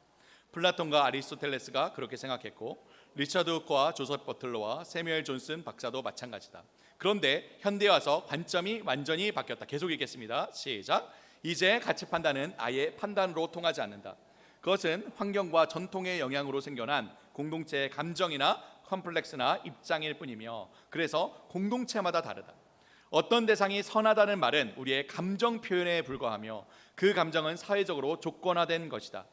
[SPEAKER 2] 플라톤과 아리스토텔레스가 그렇게 생각했고 리처드 후크와 조셉 버틀러와 세뮤엘 존슨 박사도 마찬가지다. 그런데 현대에 와서 관점이 완전히 바뀌었다. 계속 읽겠습니다. 시작. 이제 가치 판단은 아예 판단으로 통하지 않는다. 그것은 환경과 전통의 영향으로 생겨난 공동체의 감정이나 컴플렉스나 입장일 뿐이며 그래서 공동체마다 다르다. 어떤 대상이 선하다는 말은 우리의 감정 표현에 불과하며 그 감정은 사회적으로 조건화된 것이다.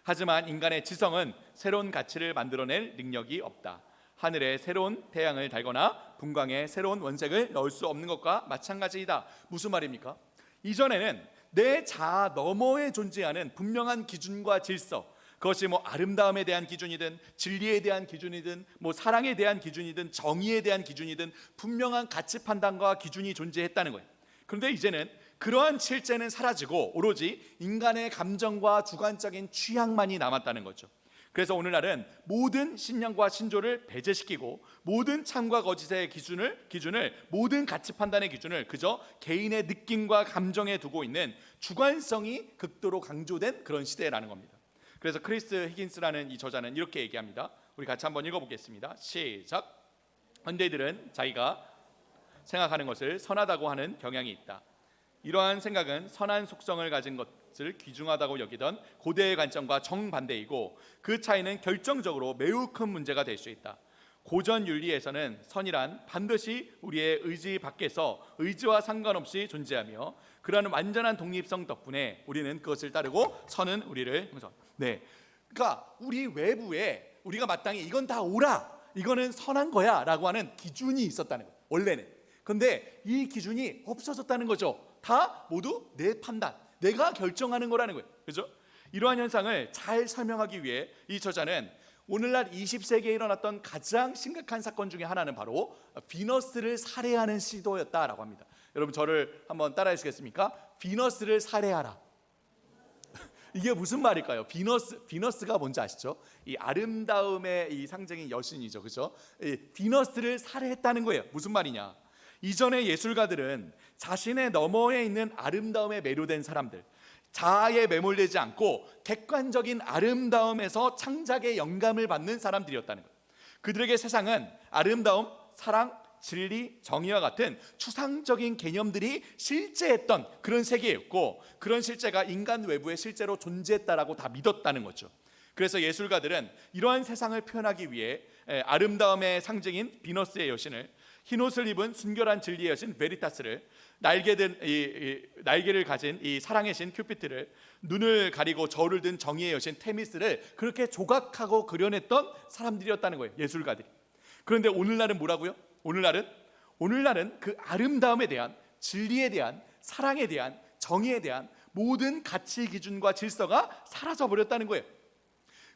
[SPEAKER 2] 하지만 인간의 지성은 새로운 가치를 만들어낼 능력이 없다. 하늘에 새로운 태양을 달거나 분광에 새로운 원색을 넣을 수 없는 것과 마찬가지이다. 무슨 말입니까? 이전에는 내 자아 너머에 존재하는 분명한 기준과 질서, 그것이 뭐 아름다움에 대한 기준이든 진리에 대한 기준이든 뭐 사랑에 대한 기준이든 정의에 대한 기준이든 분명한 가치 판단과 기준이 존재했다는 거예요. 그런데 이제는 그러한 실제는 사라지고 오로지 인간의 감정과 주관적인 취향만이 남았다는 거죠. 그래서 오늘날은 모든 신념과 신조를 배제시키고 모든 참과 거짓의 기준을 모든 가치 판단의 기준을 그저 개인의 느낌과 감정에 두고 있는 주관성이 극도로 강조된 그런 시대라는 겁니다. 그래서 크리스 히긴스라는 이 저자는 이렇게 얘기합니다. 우리 같이 한번 읽어보겠습니다. 시작. 현대인들은 자기가 생각하는 것을 선하다고 하는 경향이 있다. 이러한 생각은 선한 속성을 가진 것을 귀중하다고 여기던 고대의 관점과 정반대이고 그 차이는 결정적으로 매우 큰 문제가 될 수 있다. 고전 윤리에서는 선이란 반드시 우리의 의지 밖에서 의지와 상관없이 존재하며 그러한 완전한 독립성 덕분에 우리는 그것을 따르고 선은 우리를 그러니까 우리 외부에 우리가 마땅히 이건 다 옳아, 이거는 선한 거야 라고 하는 기준이 있었다는 거예요. 원래는. 그런데 이 기준이 없어졌다는 거죠. 다 모두 내 판단, 내가 결정하는 거라는 거예요. 그죠? 이러한 현상을 잘 설명하기 위해 이 저자는 오늘날 20세기에 일어났던 가장 심각한 사건 중에 하나는 바로 비너스를 살해하는 시도였다라고 합니다. 여러분 저를 한번 따라해 주시겠습니까? 비너스를 살해하라. 이게 무슨 말일까요? 비너스가 뭔지 아시죠? 이 아름다움의 이 상징인 여신이죠, 그렇죠? 비너스를 살해했다는 거예요. 무슨 말이냐? 이전의 예술가들은 자신의 너머에 있는 아름다움에 매료된 사람들, 자아에 매몰되지 않고 객관적인 아름다움에서 창작의 영감을 받는 사람들이었다는 거예요. 그들에게 세상은 아름다움, 사랑, 진리, 정의와 같은 추상적인 개념들이 실제했던 그런 세계였고, 그런 실제가 인간 외부에 실제로 존재했다라고 다 믿었다는 거죠. 그래서 예술가들은 이러한 세상을 표현하기 위해 아름다움의 상징인 비너스의 여신을, 흰옷을 입은 순결한 진리의 여신 베리타스를, 날개를 가진 이 사랑의 신 큐피트를, 눈을 가리고 저울을 든 정의의 여신 테미스를 그렇게 조각하고 그려냈던 사람들이었다는 거예요, 예술가들이. 그런데 오늘날은 뭐라고요? 오늘날은 그 아름다움에 대한, 진리에 대한, 사랑에 대한, 정의에 대한 모든 가치 기준과 질서가 사라져 버렸다는 거예요.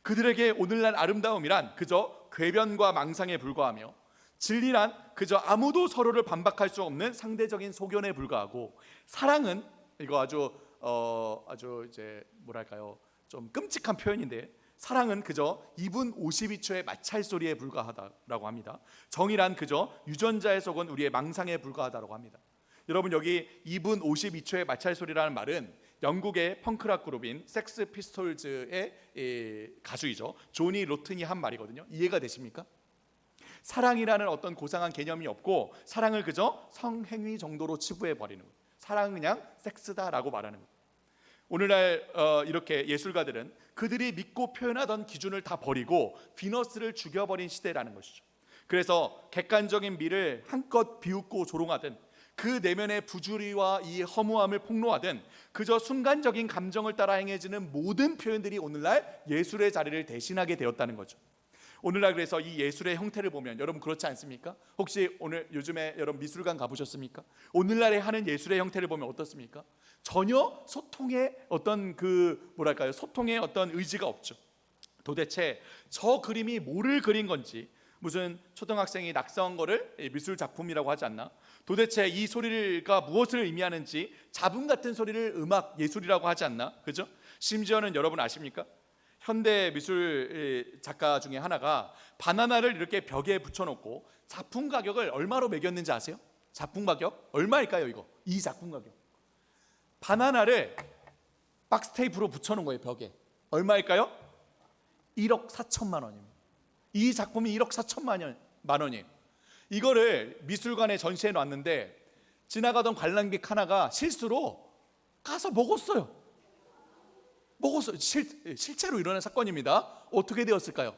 [SPEAKER 2] 그들에게 오늘날 아름다움이란 그저 궤변과 망상에 불과하며, 진리란 그저 아무도 서로를 반박할 수 없는 상대적인 소견에 불과하고, 사랑은 이거 아주 이제 뭐랄까요, 좀 끔찍한 표현인데, 사랑은 그저 2분 52초의 마찰 소리에 불과하다라고 합니다. 정의란 그저 유전자에 속은 우리의 망상에 불과하다라고 합니다. 여러분 여기 2분 52초의 마찰 소리라는 말은 영국의 펑크락 그룹인 섹스 피스톨즈의 가수이죠, 조니 로튼이 한 말이거든요. 이해가 되십니까? 사랑이라는 어떤 고상한 개념이 없고, 사랑을 그저 성행위 정도로 치부해 버리는 거예요. 사랑은 그냥 섹스다라고 말하는 거예요. 오늘날 이렇게 예술가들은 그들이 믿고 표현하던 기준을 다 버리고 비너스를 죽여버린 시대라는 것이죠. 그래서 객관적인 미를 한껏 비웃고 조롱하든, 그 내면의 부주의와 이 허무함을 폭로하든, 그저 순간적인 감정을 따라 행해지는 모든 표현들이 오늘날 예술의 자리를 대신하게 되었다는 거죠. 오늘날 그래서 이 예술의 형태를 보면 여러분 그렇지 않습니까? 혹시 요즘에 여러분 미술관 가보셨습니까? 오늘날에 하는 예술의 형태를 보면 어떻습니까? 전혀 소통의 어떤 소통의 어떤 의지가 없죠. 도대체 저 그림이 뭐를 그린 건지, 무슨 초등학생이 낙서한 거를 미술 작품이라고 하지 않나? 도대체 이 소리가 무엇을 의미하는지 잡음 같은 소리를 음악 예술이라고 하지 않나? 그죠? 심지어는 여러분 아십니까? 현대 미술 작가 중에 하나가 바나나를 이렇게 벽에 붙여놓고 작품 가격을 얼마로 매겼는지 아세요? 작품 가격 얼마일까요? 이 작품 가격, 바나나를 박스 테이프로 붙여놓은 거예요, 벽에. 얼마일까요? 1억 4천만 원입니다. 이 작품이 1억 4천만 원이에요. 이거를 미술관에 전시해 놨는데 지나가던 관람객 하나가 실수로 가서 먹었어요. 실제로 일어난 사건입니다. 어떻게 되었을까요?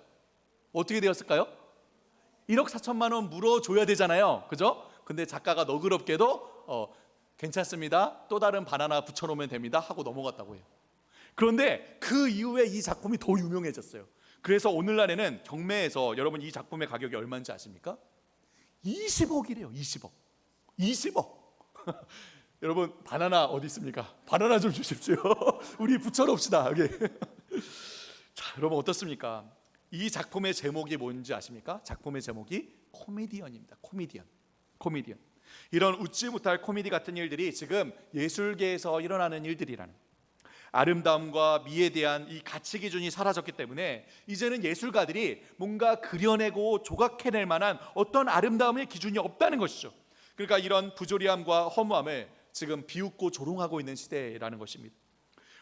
[SPEAKER 2] 1억 4천만 원 물어줘야 되잖아요, 그죠? 근데 작가가 너그럽게도 괜찮습니다, 또 다른 바나나 붙여놓으면 됩니다 하고 넘어갔다고 해요. 그런데 그 이후에 이 작품이 더 유명해졌어요. 그래서 오늘날에는 경매에서 여러분 이 작품의 가격이 얼마인지 아십니까? 20억이래요. 20억. 여러분 바나나 어디 있습니까? 바나나 좀 주십시오. 우리 붙여놓읍시다 여기. 자, 여러분 어떻습니까? 이 작품의 제목이 뭔지 아십니까? 작품의 제목이 코미디언입니다. 코미디언. 이런 웃지 못할 코미디 같은 일들이 지금 예술계에서 일어나는 일들이라는, 아름다움과 미에 대한 이 가치 기준이 사라졌기 때문에 이제는 예술가들이 뭔가 그려내고 조각해낼 만한 어떤 아름다움의 기준이 없다는 것이죠. 그러니까 이런 부조리함과 허무함을 지금 비웃고 조롱하고 있는 시대라는 것입니다.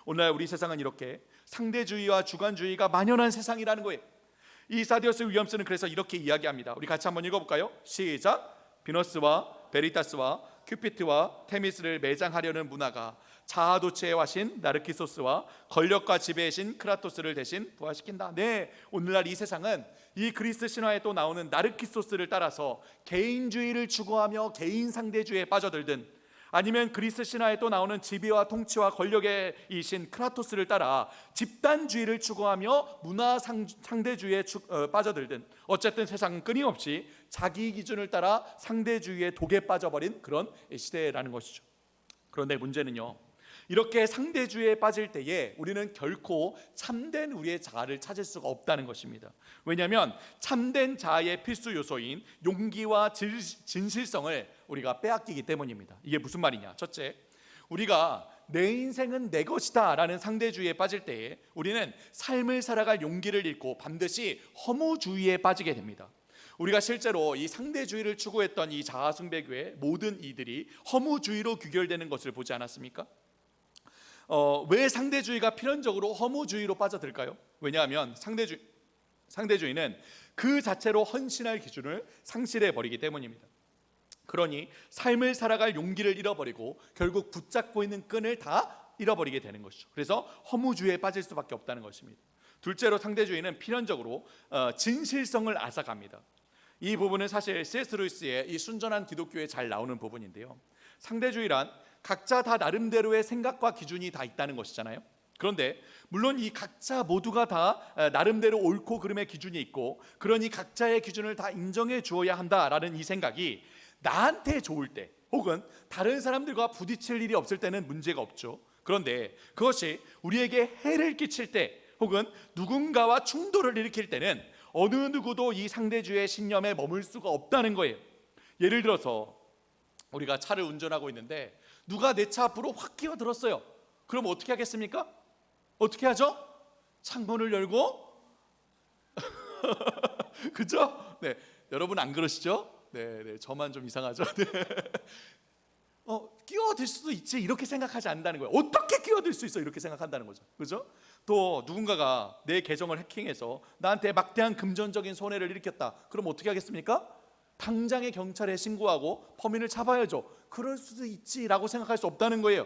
[SPEAKER 2] 오늘날 우리 세상은 이렇게 상대주의와 주관주의가 만연한 세상이라는 거예요. 이 사디어스 윌리엄스는 그래서 이렇게 이야기합니다. 우리 같이 한번 읽어볼까요? 시작. 비너스와 베리타스와 큐피트와 테미스를 매장하려는 문화가 자아도취의 화신 나르키소스와 권력과 지배의 신 크라토스를 대신 부활시킨다. 네, 오늘날 이 세상은 이 그리스 신화에 또 나오는 나르키소스를 따라서 개인주의를 추구하며 개인 상대주의에 빠져들든, 아니면 그리스 신화에 또 나오는 지배와 통치와 권력의 이 신 크라토스를 따라 집단주의를 추구하며 문화 상대주의에 빠져들든, 어쨌든 세상은 끊임없이 자기 기준을 따라 상대주의의 독에 빠져버린 그런 시대라는 것이죠. 그런데 문제는요, 이렇게 상대주의에 빠질 때에 우리는 결코 참된 우리의 자아를 찾을 수가 없다는 것입니다. 왜냐하면 참된 자아의 필수 요소인 용기와 진실성을 우리가 빼앗기기 때문입니다. 이게 무슨 말이냐? 첫째, 우리가 내 인생은 내 것이다 라는 상대주의에 빠질 때에 우리는 삶을 살아갈 용기를 잃고 반드시 허무주의에 빠지게 됩니다. 우리가 실제로 이 상대주의를 추구했던 이 자아숭배교의 모든 이들이 허무주의로 귀결되는 것을 보지 않았습니까? 왜 상대주의가 필연적으로 허무주의로 빠져들까요? 왜냐하면 상대주의는 그 자체로 헌신할 기준을 상실해 버리기 때문입니다. 그러니 삶을 살아갈 용기를 잃어버리고 결국 붙잡고 있는 끈을 다 잃어버리게 되는 것이죠. 그래서 허무주의에 빠질 수밖에 없다는 것입니다. 둘째로 상대주의는 필연적으로 진실성을 앗아갑니다. 이 부분은 사실 C.S. 루이스의 이 순전한 기독교에 잘 나오는 부분인데요. 상대주의란 각자 다 나름대로의 생각과 기준이 다 있다는 것이잖아요. 그런데 물론 이 각자 모두가 다 나름대로 옳고 그름의 기준이 있고, 그러니 각자의 기준을 다 인정해 주어야 한다라는 이 생각이 나한테 좋을 때 혹은 다른 사람들과 부딪힐 일이 없을 때는 문제가 없죠. 그런데 그것이 우리에게 해를 끼칠 때 혹은 누군가와 충돌을 일으킬 때는 어느 누구도 이 상대주의의 신념에 머물 수가 없다는 거예요. 예를 들어서 우리가 차를 운전하고 있는데 누가 내 차 앞으로 확 끼어들었어요. 그럼 어떻게 하겠습니까? 어떻게 하죠? 창문을 열고 그죠? 네, 여러분 안 그러시죠? 네, 저만 좀 이상하죠? 네. 끼어들 수도 있지 이렇게 생각하지 않는다는 거예요. 어떻게 끼어들 수 있어 이렇게 생각한다는 거죠. 그죠? 또 누군가가 내 계정을 해킹해서 나한테 막대한 금전적인 손해를 일으켰다. 그럼 어떻게 하겠습니까? 당장에 경찰에 신고하고 범인을 잡아야죠. 그럴 수도 있지라고 생각할 수 없다는 거예요.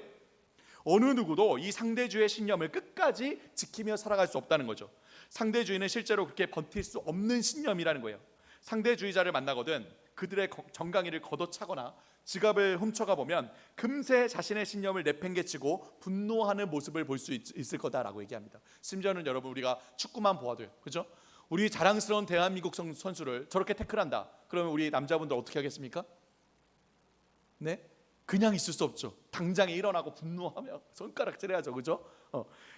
[SPEAKER 2] 어느 누구도 이 상대주의의 신념을 끝까지 지키며 살아갈 수 없다는 거죠. 상대주의는 실제로 그렇게 버틸 수 없는 신념이라는 거예요. 상대주의자를 만나거든 그들의 정강이를 걷어차거나 지갑을 훔쳐가 보면 금세 자신의 신념을 내팽개치고 분노하는 모습을 볼 수 있을 거다라고 얘기합니다. 심지어는 여러분 우리가 축구만 보아도요, 그죠? 우리 자랑스러운 대한민국 선수를 저렇게 태클한다. 그러면 우리 남자분들 어떻게 하겠습니까? 네? 그냥 있을 수 없죠. 당장에 일어나고 분노하며 손가락질해야죠, 그죠?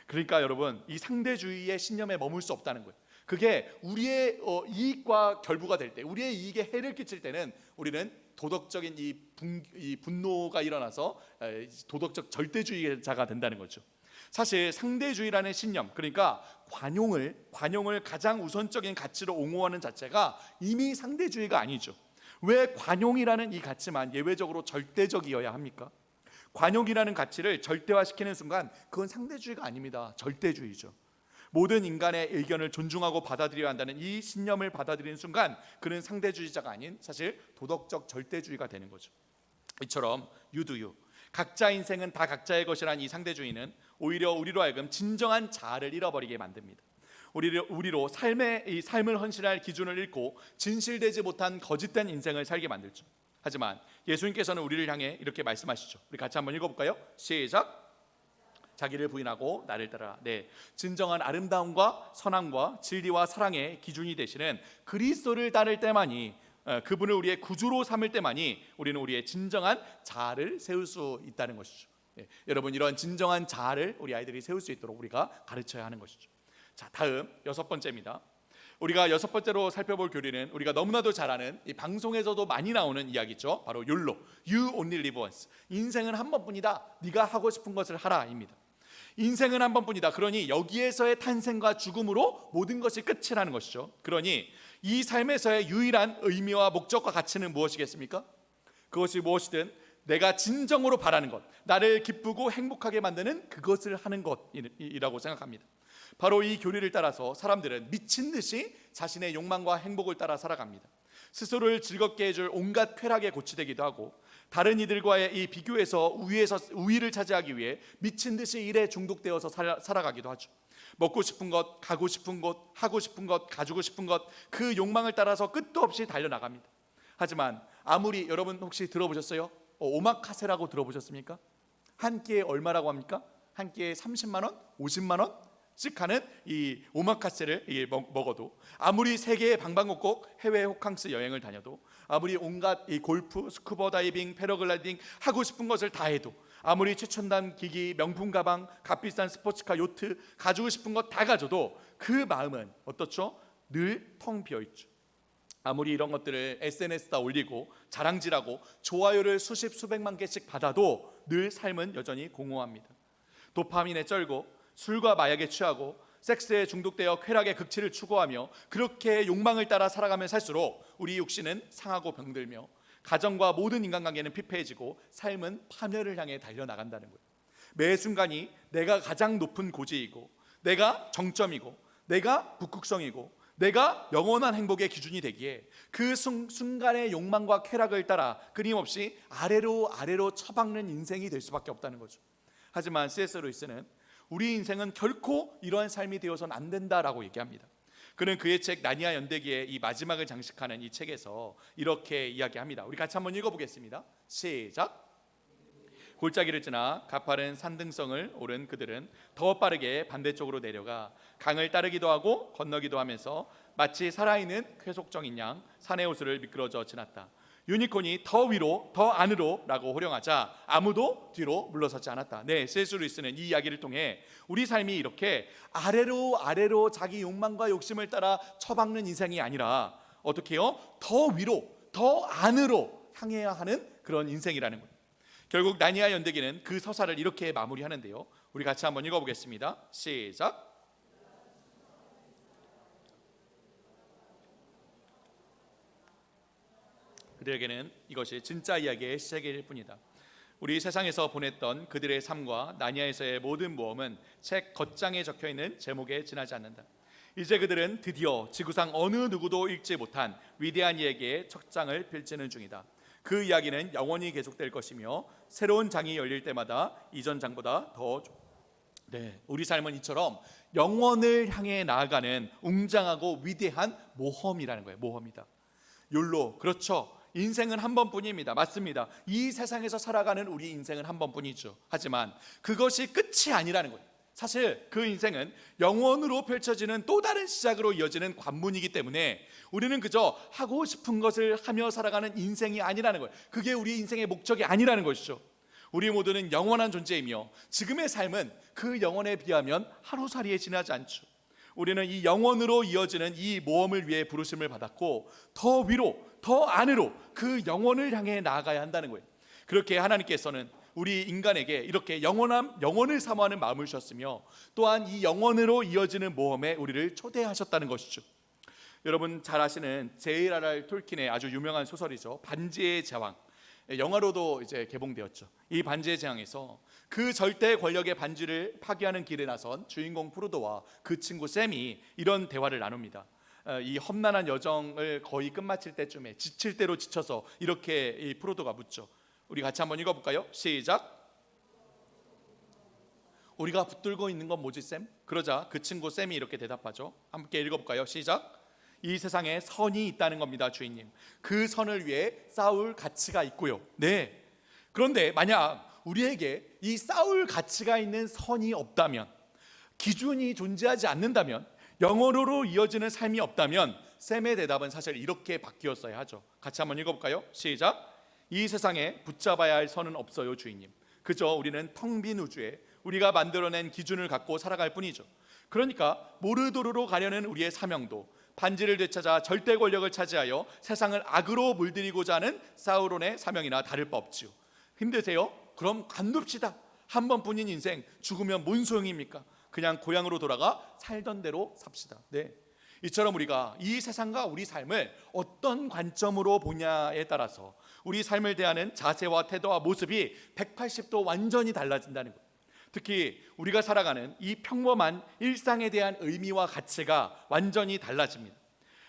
[SPEAKER 2] 그러니까 여러분 이 상대주의의 신념에 머물 수 없다는 거예요. 그게 우리의 이익과 결부가 될 때, 우리의 이익에 해를 끼칠 때는 우리는 도덕적인 이 분노가 일어나서 도덕적 절대주의자가 된다는 거죠. 사실 상대주의라는 신념, 그러니까 관용을 가장 우선적인 가치로 옹호하는 자체가 이미 상대주의가 아니죠. 왜 관용이라는 이 가치만 예외적으로 절대적이어야 합니까? 관용이라는 가치를 절대화시키는 순간 그건 상대주의가 아닙니다. 절대주의죠. 모든 인간의 의견을 존중하고 받아들여야 한다는 이 신념을 받아들이는 순간 그는 상대주의자가 아닌 사실 도덕적 절대주의가 되는 거죠. 이처럼 유두유 각자 인생은 다 각자의 것이란 이 상대주의는 오히려 우리로 하여금 진정한 자아를 잃어버리게 만듭니다. 우리로 삶을 헌신할 기준을 잃고 진실되지 못한 거짓된 인생을 살게 만들죠. 하지만 예수님께서는 우리를 향해 이렇게 말씀하시죠. 우리 같이 한번 읽어볼까요? 시작. 자기를 부인하고 나를 따라. 네, 진정한 아름다움과 선함과 진리와 사랑의 기준이 되시는 그리스도를 따를 때만이, 그분을 우리의 구주로 삼을 때만이 우리는 우리의 진정한 자아를 세울 수 있다는 것이죠. 네, 여러분 이런 진정한 자아를 우리 아이들이 세울 수 있도록 우리가 가르쳐야 하는 것이죠. 자, 다음 6번째입니다. 우리가 6번째로 살펴볼 교리는 우리가 너무나도 잘 아는 이 방송에서도 많이 나오는 이야기죠. 바로 YOLO, You Only Live Once. 인생은 한 번뿐이다. 네가 하고 싶은 것을 하라입니다. 인생은 한 번뿐이다. 그러니 여기에서의 탄생과 죽음으로 모든 것이 끝이라는 것이죠. 그러니 이 삶에서의 유일한 의미와 목적과 가치는 무엇이겠습니까? 그것이 무엇이든 내가 진정으로 바라는 것, 나를 기쁘고 행복하게 만드는 그것을 하는 것이라고 생각합니다. 바로 이 교리를 따라서 사람들은 미친 듯이 자신의 욕망과 행복을 따라 살아갑니다. 스스로를 즐겁게 해줄 온갖 쾌락에 고치되기도 하고, 다른 이들과의 이 비교에서 우위를 차지하기 위해 미친 듯이 일에 중독되어서 살아가기도 하죠. 먹고 싶은 것, 가고 싶은 곳, 하고 싶은 것, 가지고 싶은 것, 그 욕망을 따라서 끝도 없이 달려나갑니다. 하지만 아무리 여러분 혹시 들어보셨어요? 오마카세라고 들어보셨습니까? 한 끼에 얼마라고 합니까? 한 끼에 30만 원? 50만 원? 하는 이 오마카세를 먹어도, 아무리 세계의 방방곡곡 해외 호캉스 여행을 다녀도, 아무리 온갖 이 골프, 스쿠버 다이빙, 패러글라이딩 하고 싶은 것을 다 해도, 아무리 최첨단 기기, 명품 가방, 값비싼 스포츠카, 요트 가지고 싶은 것 다 가져도 그 마음은 어떻죠? 늘 텅 비어 있죠. 아무리 이런 것들을 SNS에다 올리고 자랑질하고 좋아요를 수십 수백만 개씩 받아도 늘 삶은 여전히 공허합니다. 도파민에 쩔고 술과 마약에 취하고 섹스에 중독되어 쾌락의 극치를 추구하며 그렇게 욕망을 따라 살아가면 살수록 우리 육신은 상하고 병들며 가정과 모든 인간관계는 피폐해지고 삶은 파멸을 향해 달려나간다는 거예요. 매 순간이 내가 가장 높은 고지이고, 내가 정점이고, 내가 북극성이고, 내가 영원한 행복의 기준이 되기에 그 순간의 욕망과 쾌락을 따라 끊임없이 아래로 처박는 인생이 될 수밖에 없다는 거죠. 하지만 C.S. 루이스는 우리 인생은 결코 이러한 삶이 되어서는 안 된다라고 얘기합니다. 그는 그의 책 나니아 연대기의 이 마지막을 장식하는 이 책에서 이렇게 이야기합니다. 우리 같이 한번 읽어보겠습니다. 시작. 골짜기를 지나 가파른 산등성을 오른 그들은 더 빠르게 반대쪽으로 내려가 강을 따르기도 하고 건너기도 하면서 마치 살아있는 쾌속정인 양 산의 호수를 미끄러져 지났다. 유니콘이 더 위로 더 안으로 라고 호령하자 아무도 뒤로 물러서지 않았다. 네, C.S. 루이스는 이 이야기를 통해 우리 삶이 이렇게 아래로 자기 욕망과 욕심을 따라 처박는 인생이 아니라 어떻게 해요? 더 위로 더 안으로 향해야 하는 그런 인생이라는 거예요. 결국 나니아 연대기는 그 서사를 이렇게 마무리하는데요. 우리 같이 한번 읽어보겠습니다. 시작. 그들에게는 이것이 진짜 이야기의 시작일 뿐이다. 우리 세상에서 보냈던 그들의 삶과 나니아에서의 모든 모험은 책 겉장에 적혀있는 제목에 지나지 않는다. 이제 그들은 드디어 지구상 어느 누구도 읽지 못한 위대한 이야기의 첫 장을 펼치는 중이다. 그 이야기는 영원히 계속될 것이며 새로운 장이 열릴 때마다 이전 장보다 더 우리 삶은 이처럼 영원을 향해 나아가는 웅장하고 위대한 모험이라는 거예요. 모험이다. 욜로, 그렇죠. 인생은 한 번뿐입니다. 맞습니다. 이 세상에서 살아가는 우리 인생은 한 번뿐이죠. 하지만 그것이 끝이 아니라는 거예요. 사실 그 인생은 영원으로 펼쳐지는 또 다른 시작으로 이어지는 관문이기 때문에 우리는 그저 하고 싶은 것을 하며 살아가는 인생이 아니라는 거예요. 그게 우리 인생의 목적이 아니라는 것이죠. 우리 모두는 영원한 존재이며 지금의 삶은 그 영원에 비하면 하루살이에 지나지 않죠. 우리는 이 영원으로 이어지는 이 모험을 위해 부르심을 받았고 더 위로 더 안으로 그 영원을 향해 나아가야 한다는 거예요. 그렇게 하나님께서는 우리 인간에게 이렇게 영원을 사모하는 마음을 주셨으며 또한 이 영원으로 이어지는 모험에 우리를 초대하셨다는 것이죠. 여러분 잘 아시는 J.R.R. 톨킨의 아주 유명한 소설이죠. 반지의 제왕. 영화로도 이제 개봉되었죠. 이 반지의 제왕에서 그 절대 권력의 반지를 파괴하는 길에 나선 주인공 프로도와 그 친구 샘이 이런 대화를 나눕니다. 이 험난한 여정을 거의 끝마칠 때쯤에 지칠 대로 지쳐서 이렇게 이 프로도가 묻죠. 우리 같이 한번 읽어볼까요? 시작. 우리가 붙들고 있는 건 뭐지 샘? 그러자 그 친구 샘이 이렇게 대답하죠. 함께 읽어볼까요? 시작. 이 세상에 선이 있다는 겁니다, 주인님. 그 선을 위해 싸울 가치가 있고요. 네. 그런데 만약 우리에게 이 싸울 가치가 있는 선이 없다면, 기준이 존재하지 않는다면, 영원으로 이어지는 삶이 없다면 샘의 대답은 사실 이렇게 바뀌었어야 하죠. 같이 한번 읽어볼까요? 시작. 이 세상에 붙잡아야 할 선은 없어요, 주인님. 그저 우리는 텅 빈 우주에 우리가 만들어낸 기준을 갖고 살아갈 뿐이죠. 그러니까 모르도르로 가려는 우리의 사명도 반지를 되찾아 절대 권력을 차지하여 세상을 악으로 물들이고자 하는 사우론의 사명이나 다를 바 없지요. 힘드세요? 그럼 관둡시다. 한 번뿐인 인생 죽으면 뭔 소용입니까? 그냥 고향으로 돌아가 살던 대로 삽시다. 네. 이처럼 우리가 이 세상과 우리 삶을 어떤 관점으로 보냐에 따라서 우리 삶을 대하는 자세와 태도와 모습이 180도 완전히 달라진다는 거예요. 특히 우리가 살아가는 이 평범한 일상에 대한 의미와 가치가 완전히 달라집니다.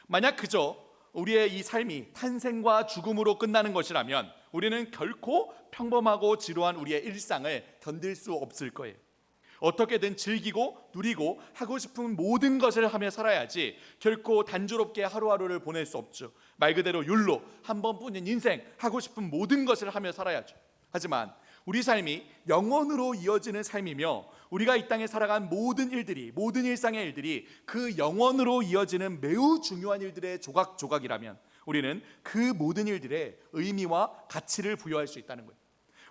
[SPEAKER 2] 만약 그저 우리의 이 삶이 탄생과 죽음으로 끝나는 것이라면 우리는 결코 평범하고 지루한 우리의 일상을 견딜 수 없을 거예요. 어떻게든 즐기고 누리고 하고 싶은 모든 것을 하며 살아야지 결코 단조롭게 하루하루를 보낼 수 없죠. 말 그대로 율로 한 번뿐인 인생, 하고 싶은 모든 것을 하며 살아야죠. 하지만 우리 삶이 영원으로 이어지는 삶이며 우리가 이 땅에 살아간 모든 일들이, 모든 일상의 일들이 그 영원으로 이어지는 매우 중요한 일들의 조각조각이라면 우리는 그 모든 일들의 의미와 가치를 부여할 수 있다는 거예요.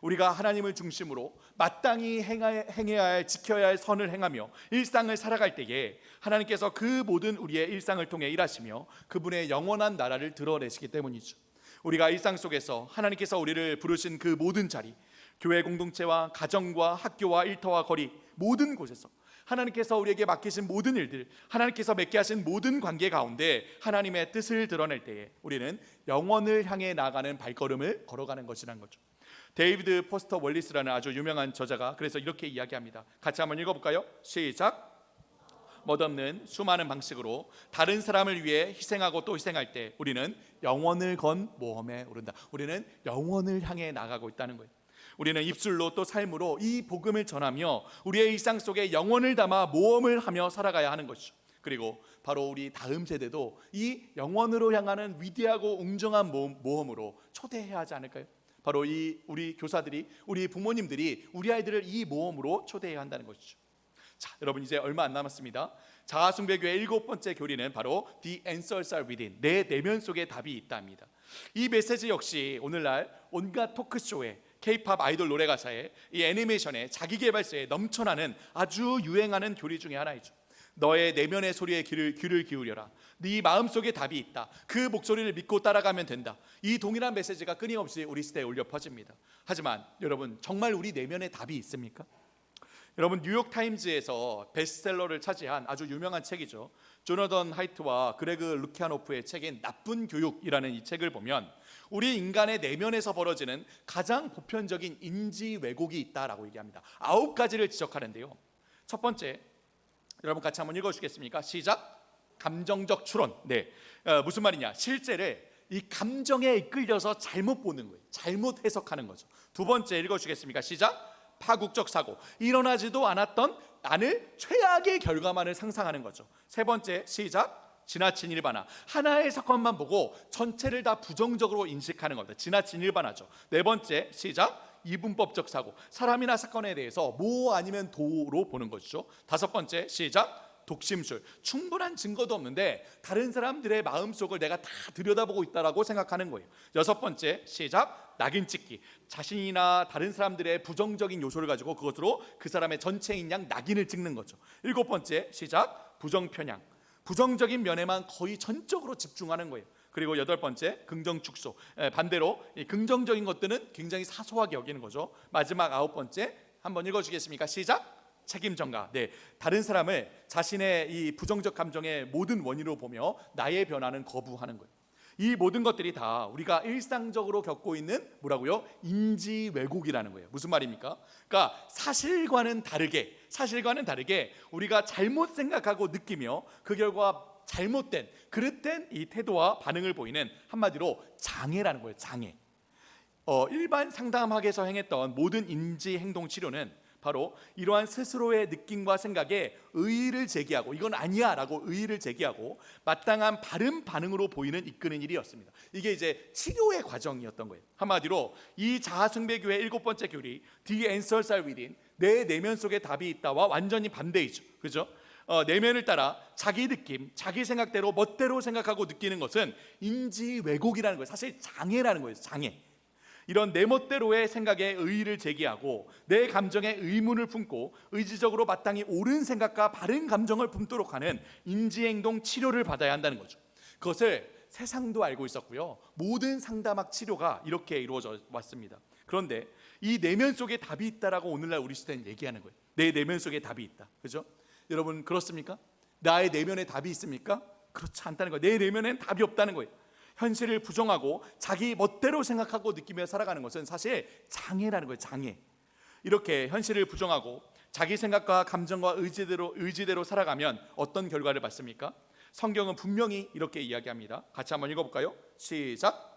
[SPEAKER 2] 우리가 하나님을 중심으로 마땅히 행해야 할, 지켜야 할 선을 행하며 일상을 살아갈 때에 하나님께서 그 모든 우리의 일상을 통해 일하시며 그분의 영원한 나라를 드러내시기 때문이죠. 우리가 일상 속에서 하나님께서 우리를 부르신 그 모든 자리, 교회 공동체와 가정과 학교와 일터와 거리, 모든 곳에서 하나님께서 우리에게 맡기신 모든 일들, 하나님께서 맺게 하신 모든 관계 가운데 하나님의 뜻을 드러낼 때에 우리는 영원을 향해 나아가는 발걸음을 걸어가는 것이라는 거죠. 데이비드 포스터 월리스라는 아주 유명한 저자가 그래서 이렇게 이야기합니다. 같이 한번 읽어볼까요? 시작. 멋없는 수많은 방식으로 다른 사람을 위해 희생하고 또 희생할 때 우리는 영원을 건 모험에 오른다. 우리는 영원을 향해 나가고 있다는 거예요. 우리는 입술로 또 삶으로 이 복음을 전하며 우리의 일상 속에 영원을 담아 모험을 하며 살아가야 하는 것이죠. 그리고 바로 우리 다음 세대도 이 영원으로 향하는 위대하고 웅장한 모험으로 초대해야 하지 않을까요? 바로 우리 교사들이, 우리 부모님들이 우리 아이들을 이 모험으로 초대해야 한다는 것이죠. 자, 여러분 이제 얼마 안 남았습니다. 자아숭배교회 7번째 교리는 바로 The answers are within, 내 내면 속에 답이 있다입니다. 이 메시지 역시 오늘날 온갖 토크쇼에, K-팝 아이돌 노래 가사에, 이 애니메이션에, 자기계발서에 넘쳐나는 아주 유행하는 교리 중에 하나이죠. 너의 내면의 소리에 귀를 기울여라. 네 마음속에 답이 있다. 그 목소리를 믿고 따라가면 된다. 이 동일한 메시지가 끊임없이 우리 시대에 울려 퍼집니다. 하지만 여러분, 정말 우리 내면에 답이 있습니까? 여러분, 뉴욕타임즈에서 베스트셀러를 차지한 아주 유명한 책이죠. 조나던 하이트와 그레그 루키아노프의 책인 나쁜 교육이라는 이 책을 보면 우리 인간의 내면에서 벌어지는 가장 보편적인 인지 왜곡이 있다라고 얘기합니다. 9가지를 지적하는데요. 첫 번째, 여러분 같이 한번 읽어주시겠습니까? 시작. 감정적 추론. 네, 무슨 말이냐? 실제를 이 감정에 이끌려서 잘못 보는 거예요. 잘못 해석하는 거죠. 두 번째 읽어주시겠습니까? 시작. 파국적 사고. 일어나지도 않았던 안을 최악의 결과만을 상상하는 거죠. 세 번째, 시작. 지나친 일반화. 하나의 사건만 보고 전체를 다 부정적으로 인식하는 겁니다. 지나친 일반화죠. 네 번째, 시작. 이분법적 사고. 사람이나 사건에 대해서 뭐 아니면 도로 보는 것이죠. 다섯 번째, 시작. 독심술. 충분한 증거도 없는데 다른 사람들의 마음속을 내가 다 들여다보고 있다라고 생각하는 거예요. 여섯 번째, 시작. 낙인 찍기. 자신이나 다른 사람들의 부정적인 요소를 가지고 그것으로 그 사람의 전체인 양 낙인을 찍는 거죠. 일곱 번째, 시작. 부정편향. 부정적인 면에만 거의 전적으로 집중하는 거예요. 그리고 여덟 번째, 긍정 축소. 반대로 이 긍정적인 것들은 굉장히 사소하게 여기는 거죠. 마지막 아홉 번째, 한번 읽어주겠습니까? 시작. 책임 전가. 네, 다른 사람을 자신의 이 부정적 감정의 모든 원인으로 보며 나의 변화는 거부하는 거예요. 이 모든 것들이 다 우리가 일상적으로 겪고 있는 뭐라고요? 인지 왜곡이라는 거예요. 무슨 말입니까? 그러니까 사실과는 다르게 우리가 잘못 생각하고 느끼며 그 결과 잘못된, 그릇된 이 태도와 반응을 보이는 한마디로 장애라는 거예요. 장애. 일반 상담학에서 행했던 모든 인지 행동 치료는 바로 이러한 스스로의 느낌과 생각에 의의를 제기하고 이건 아니야 라고 의의를 제기하고 마땅한 바른 반응으로 보이는 이끄는 일이었습니다. 이게 이제 치료의 과정이었던 거예요. 한마디로 이 자아숭배교회 7번째 교리 The answers are within, 내 내면 속에 답이 있다와 완전히 반대이죠. 그죠? 내면을 따라 자기 느낌, 자기 생각대로 멋대로 생각하고 느끼는 것은 인지 왜곡이라는 거예요. 사실 장애라는 거예요. 장애. 이런 내 멋대로의 생각에 의의를 제기하고 내 감정에 의문을 품고 의지적으로 마땅히 옳은 생각과 바른 감정을 품도록 하는 인지행동 치료를 받아야 한다는 거죠. 그것을 세상도 알고 있었고요. 모든 상담학 치료가 이렇게 이루어져 왔습니다. 그런데 이 내면 속에 답이 있다라고 오늘날 우리 시대는 얘기하는 거예요. 내 내면 속에 답이 있다. 그죠? 여러분 그렇습니까? 나의 내면에 답이 있습니까? 그렇지 않다는 거예요. 내 내면엔 답이 없다는 거예요. 현실을 부정하고 자기 멋대로 생각하고 느끼며 살아가는 것은 사실 장애라는 거예요. 장애. 이렇게 현실을 부정하고 자기 생각과 감정과 의지대로 살아가면 어떤 결과를 받습니까? 성경은 분명히 이렇게 이야기합니다. 같이 한번 읽어볼까요? 시작.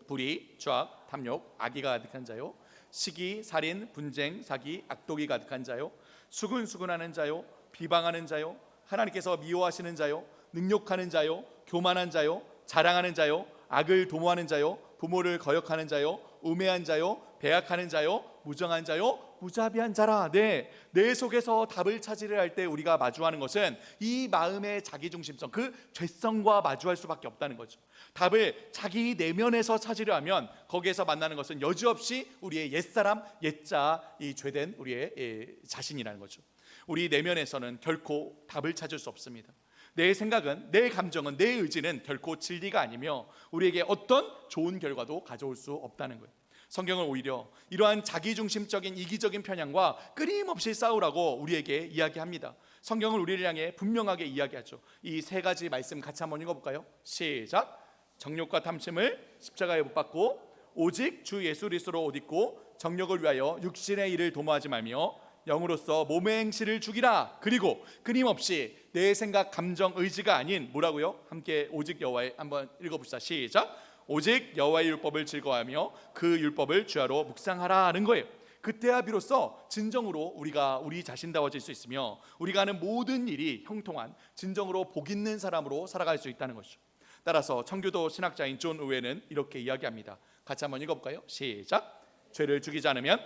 [SPEAKER 2] 불의, 죄악, 탐욕, 악의가 가득한 자요, 시기, 살인, 분쟁, 사기, 악독이 가득한 자요, 수근수근하는 자요, 비방하는 자요, 하나님께서 미워하시는 자요, 능욕하는 자요, 교만한 자요, 자랑하는 자요, 악을 도모하는 자요, 부모를 거역하는 자요, 우매한 자요, 배약하는 자요, 무정한 자요 무자비한 자라. 내 속에서 답을 찾으려 할 때 우리가 마주하는 것은 이 마음의 자기중심성, 그 죄성과 마주할 수밖에 없다는 거죠. 답을 자기 내면에서 찾으려 하면 거기에서 만나는 것은 여지없이 우리의 옛사람, 옛자, 이 죄된 우리의 자신이라는 거죠. 우리 내면에서는 결코 답을 찾을 수 없습니다. 내 생각은, 내 감정은, 내 의지는 결코 진리가 아니며 우리에게 어떤 좋은 결과도 가져올 수 없다는 거예요. 성경은 오히려 이러한 자기중심적인 이기적인 편향과 끊임없이 싸우라고 우리에게 이야기합니다. 성경은 우리를 향해 분명하게 이야기하죠. 이 세 가지 말씀 같이 한번 읽어볼까요? 시작. 정욕과 탐심을 십자가에 못 박고 오직 주 예수 그리스도로 옷 입고 정욕을 위하여 육신의 일을 도모하지 말며 영으로서 몸의 행실을 죽이라. 그리고 끊임없이 내 생각, 감정, 의지가 아닌 뭐라고요? 함께 오직 여호와의 한번 읽어봅시다. 시작. 오직 여호와의 율법을 즐거워하며 그 율법을 주야로 묵상하라는 거예요. 그때야 비로소 진정으로 우리가 우리 자신다워질 수 있으며 우리가 하는 모든 일이 형통한 진정으로 복 있는 사람으로 살아갈 수 있다는 것이죠. 따라서 청교도 신학자인 존 의회는 이렇게 이야기합니다. 같이 한번 읽어볼까요? 시작. 죄를 죽이지 않으면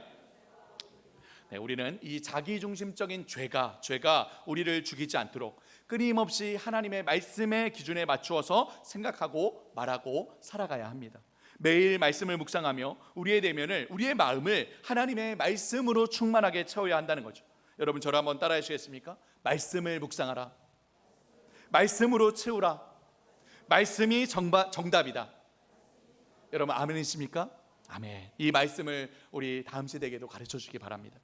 [SPEAKER 2] 우리는 이 자기중심적인 죄가 우리를 죽이지 않도록 끊임없이 하나님의 말씀의 기준에 맞추어서 생각하고 말하고 살아가야 합니다. 매일 말씀을 묵상하며 우리의 내면을, 우리의 마음을 하나님의 말씀으로 충만하게 채워야 한다는 거죠. 여러분 저를 한번 따라해 주시겠습니까? 말씀을 묵상하라. 말씀으로 채우라. 말씀이 정답이다. 여러분 아멘이십니까? 아멘. 이 말씀을 우리 다음 세대에게도 가르쳐 주시기 바랍니다.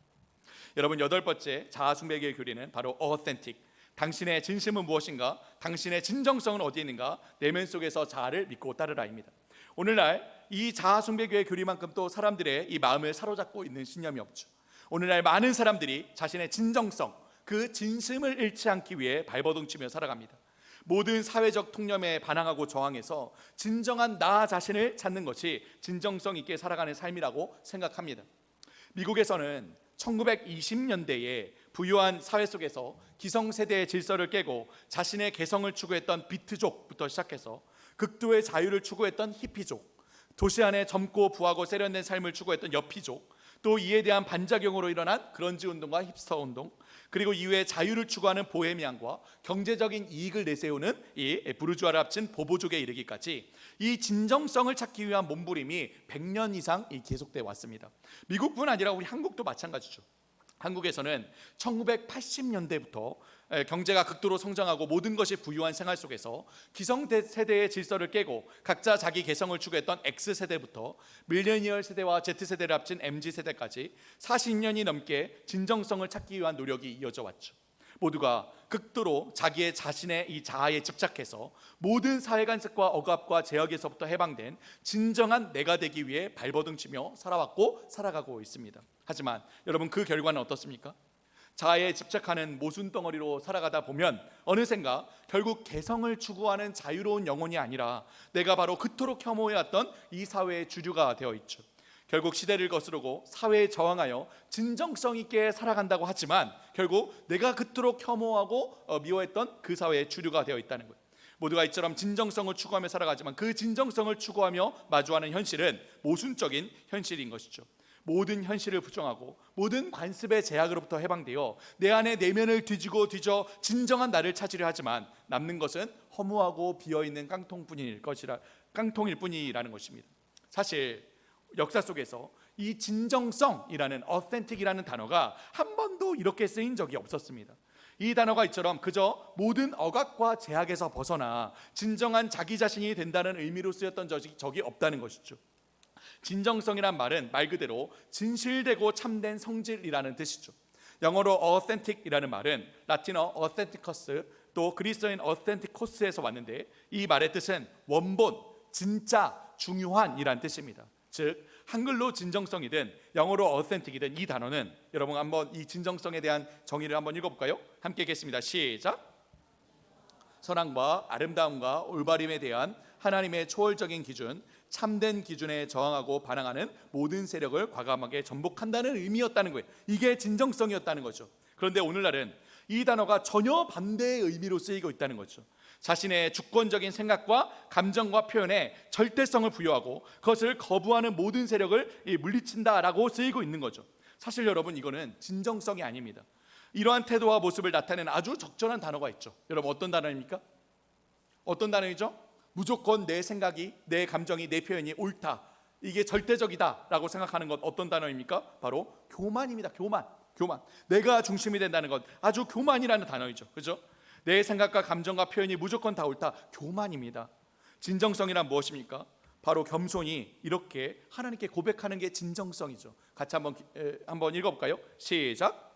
[SPEAKER 2] 여러분 8번째 자아숭배의 교리는 바로 authentic. 당신의 진심은 무엇인가? 당신의 진정성은 어디에 있는가? 내면 속에서 자아를 믿고 따르라입니다. 오늘날 이 자아숭배의 교리만큼 또 사람들의 이 마음을 사로잡고 있는 신념이 없죠. 오늘날 많은 사람들이 자신의 진정성, 그 진심을 잃지 않기 위해 발버둥치며 살아갑니다. 모든 사회적 통념에 반항하고 저항해서 진정한 나 자신을 찾는 것이 진정성 있게 살아가는 삶이라고 생각합니다. 미국에서는 1920년대에 부유한 사회 속에서 기성세대의 질서를 깨고 자신의 개성을 추구했던 비트족부터 시작해서 극도의 자유를 추구했던 히피족, 도시 안에 젊고 부하고 세련된 삶을 추구했던 여피족, 또 이에 대한 반작용으로 일어난 그런지 운동과 힙스터 운동, 그리고 이후에 자유를 추구하는 보헤미안과 경제적인 이익을 내세우는 이 부르주아를 합친 보보족에 이르기까지 이 진정성을 찾기 위한 몸부림이 100년 이상 계속돼 왔습니다. 미국뿐 아니라 우리 한국도 마찬가지죠. 한국에서는 1980년대부터 경제가 극도로 성장하고 모든 것이 부유한 생활 속에서 기성세대의 질서를 깨고 각자 자기 개성을 추구했던 X세대부터 밀레니얼 세대와 Z세대를 합친 MZ세대까지 40년이 넘게 진정성을 찾기 위한 노력이 이어져 왔죠. 모두가 극도로 자기의 자신의 이 자아에 집착해서 모든 사회관습과 억압과 제약에서부터 해방된 진정한 내가 되기 위해 발버둥치며 살아왔고 살아가고 있습니다. 하지만 여러분 그 결과는 어떻습니까? 자아에 집착하는 모순덩어리로 살아가다 보면 어느샌가 결국 개성을 추구하는 자유로운 영혼이 아니라 내가 바로 그토록 혐오해왔던 이 사회의 주류가 되어 있죠. 결국 시대를 거스르고 사회에 저항하여 진정성 있게 살아간다고 하지만 결국 내가 그토록 혐오하고 미워했던 그 사회의 주류가 되어 있다는 거예요. 모두가 이처럼 진정성을 추구하며 살아가지만 그 진정성을 추구하며 마주하는 현실은 모순적인 현실인 것이죠. 모든 현실을 부정하고 모든 관습의 제약으로부터 해방되어 내 안의 내면을 뒤지고 뒤져 진정한 나를 찾으려 하지만 남는 것은 허무하고 비어있는 깡통일 뿐이라는 것입니다. 사실 역사 속에서 이 진정성이라는 authentic이라는 단어가 한 번도 이렇게 쓰인 적이 없었습니다. 이 단어가 이처럼 그저 모든 억압과 제약에서 벗어나 진정한 자기 자신이 된다는 의미로 쓰였던 적이 없다는 것이죠. 진정성이란 말은 말 그대로 진실되고 참된 성질이라는 뜻이죠. 영어로 authentic이라는 말은 라틴어 authenticus 또 그리스어인 authenticos에서 왔는데 이 말의 뜻은 원본, 진짜, 중요한이란 뜻입니다. 즉 한글로 진정성이든 영어로 authentic이든 이 단어는 여러분 한번 이 진정성에 대한 정의를 한번 읽어볼까요? 함께 읽겠습니다. 시작. 선함과 아름다움과 올바름에 대한 하나님의 초월적인 기준, 참된 기준에 저항하고 반항하는 모든 세력을 과감하게 전복한다는 의미였다는 거예요. 이게 진정성이었다는 거죠. 그런데 오늘날은 이 단어가 전혀 반대의 의미로 쓰이고 있다는 거죠. 자신의 주권적인 생각과 감정과 표현에 절대성을 부여하고 그것을 거부하는 모든 세력을 물리친다라고 쓰이고 있는 거죠. 사실 여러분, 이거는 진정성이 아닙니다. 이러한 태도와 모습을 나타내는 아주 적절한 단어가 있죠. 여러분, 어떤 단어입니까? 어떤 단어이죠? 무조건 내 생각이, 내 감정이, 내 표현이 옳다, 이게 절대적이다라고 생각하는 것, 어떤 단어입니까? 바로 교만입니다. 교만. 내가 중심이 된다는 것, 아주 교만이라는 단어이죠. 그죠? 내 생각과 감정과 표현이 무조건 다 옳다, 교만입니다. 진정성이란 무엇입니까? 바로 겸손히 이렇게 하나님께 고백하는 게 진정성이죠. 같이 한번 읽어볼까요? 시작.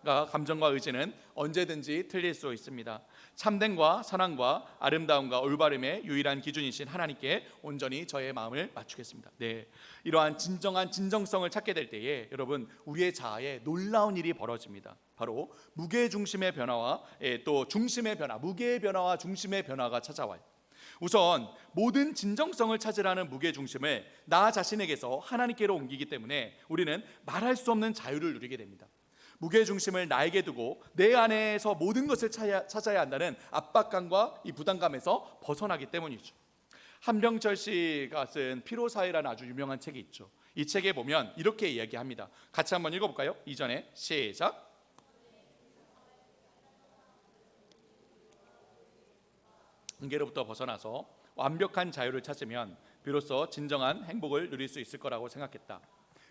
[SPEAKER 2] 감정과 의지는 언제든지 틀릴 수 있습니다. 참됨과 선함과 아름다움과 올바름의 유일한 기준이신 하나님께 온전히 저의 마음을 맞추겠습니다. 네, 이러한 진정한 진정성을 찾게 될 때에 여러분, 우리의 자아에 놀라운 일이 벌어집니다. 바로 무게 중심의 변화와 또 중심의 변화, 무게의 변화와 중심의 변화가 찾아와요. 우선 모든 진정성을 찾으라는 무게 중심을 나 자신에게서 하나님께로 옮기기 때문에 우리는 말할 수 없는 자유를 누리게 됩니다. 무게중심을 나에게 두고 내 안에서 모든 것을 찾아야 한다는 압박감과 이 부담감에서 벗어나기 때문이죠. 한병철 씨가 쓴 피로사회라는 아주 유명한 책이 있죠. 이 책에 보면 이렇게 이야기합니다. 같이 한번 읽어볼까요? 이전에 시작. 한계로부터 벗어나서 완벽한 자유를 찾으면 비로소 진정한 행복을 누릴 수 있을 거라고 생각했다.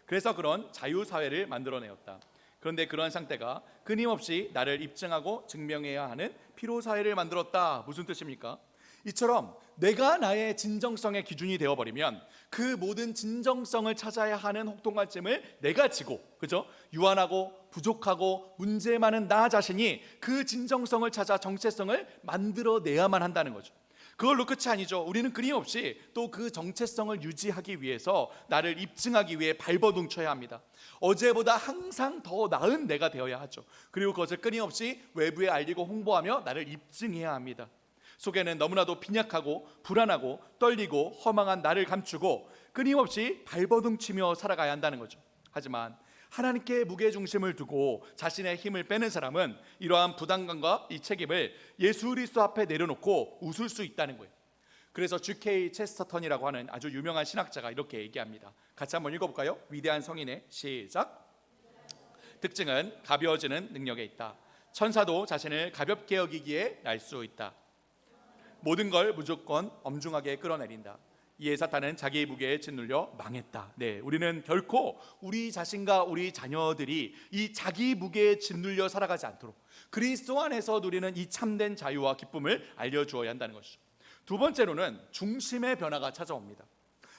[SPEAKER 2] 그래서 그런 자유사회를 만들어내었다. 그런데 그러한 상태가 끊임없이 나를 입증하고 증명해야 하는 피로사회를 만들었다. 무슨 뜻입니까? 이처럼 내가 나의 진정성의 기준이 되어버리면 그 모든 진정성을 찾아야 하는 혹통관점을 내가 지고, 그죠? 유한하고 부족하고 문제 많은 나 자신이 그 진정성을 찾아 정체성을 만들어내야만 한다는 거죠. 그걸로 끝이 아니죠. 우리는 끊임없이 또 그 정체성을 유지하기 위해서 나를 입증하기 위해 발버둥쳐야 합니다. 어제보다 항상 더 나은 내가 되어야 하죠. 그리고 그것을 끊임없이 외부에 알리고 홍보하며 나를 입증해야 합니다. 속에는 너무나도 빈약하고 불안하고 떨리고 허망한 나를 감추고 끊임없이 발버둥치며 살아가야 한다는 거죠. 하지만 하나님께 무게중심을 두고 자신의 힘을 빼는 사람은 이러한 부담감과 이 책임을 예수 그리스도 앞에 내려놓고 웃을 수 있다는 거예요. 그래서 G.K. 체스터턴이라고 하는 아주 유명한 신학자가 이렇게 얘기합니다. 같이 한번 읽어볼까요? 위대한 성인의 시작. 특징은 가벼워지는 능력에 있다. 천사도 자신을 가볍게 여기기에 날 수 있다. 모든 걸 무조건 엄중하게 끌어내린다. 이에 사탄은 자기 무게에 짓눌려 망했다. 네, 우리는 결코 우리 자신과 우리 자녀들이 이 자기 무게에 짓눌려 살아가지 않도록 그리스도 안에서 누리는 이 참된 자유와 기쁨을 알려주어야 한다는 것이죠. 두 번째로는 중심의 변화가 찾아옵니다.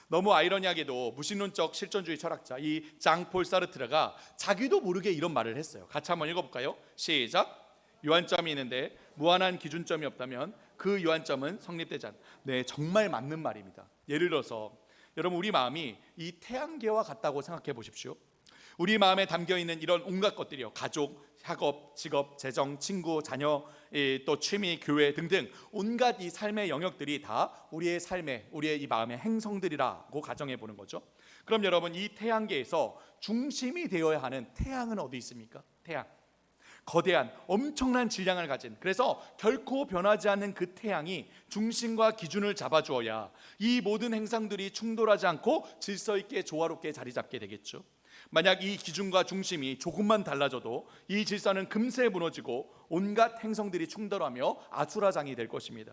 [SPEAKER 2] 너무 아이러니하게도 무신론적 실존주의 철학자 이 장폴 사르트르가 자기도 모르게 이런 말을 했어요. 같이 한번 읽어볼까요? 시작. 유한점이 있는데 무한한 기준점이 없다면 그 유한점은 성립되지 않는다. 네, 정말 맞는 말입니다. 예를 들어서 여러분, 우리 마음이 이 태양계와 같다고 생각해 보십시오. 우리 마음에 담겨있는 이런 온갖 것들이요, 가족, 학업, 직업, 재정, 친구, 자녀, 또 취미, 교회 등등 온갖 이 삶의 영역들이 다 우리의 삶의, 우리의 이 마음의 행성들이라고 가정해 보는 거죠. 그럼 여러분, 이 태양계에서 중심이 되어야 하는 태양은 어디 있습니까? 태양, 거대한 엄청난 질량을 가진, 그래서 결코 변하지 않는 그 태양이 중심과 기준을 잡아주어야 이 모든 행성들이 충돌하지 않고 질서 있게 조화롭게 자리 잡게 되겠죠. 만약 이 기준과 중심이 조금만 달라져도 이 질서는 금세 무너지고 온갖 행성들이 충돌하며 아수라장이 될 것입니다.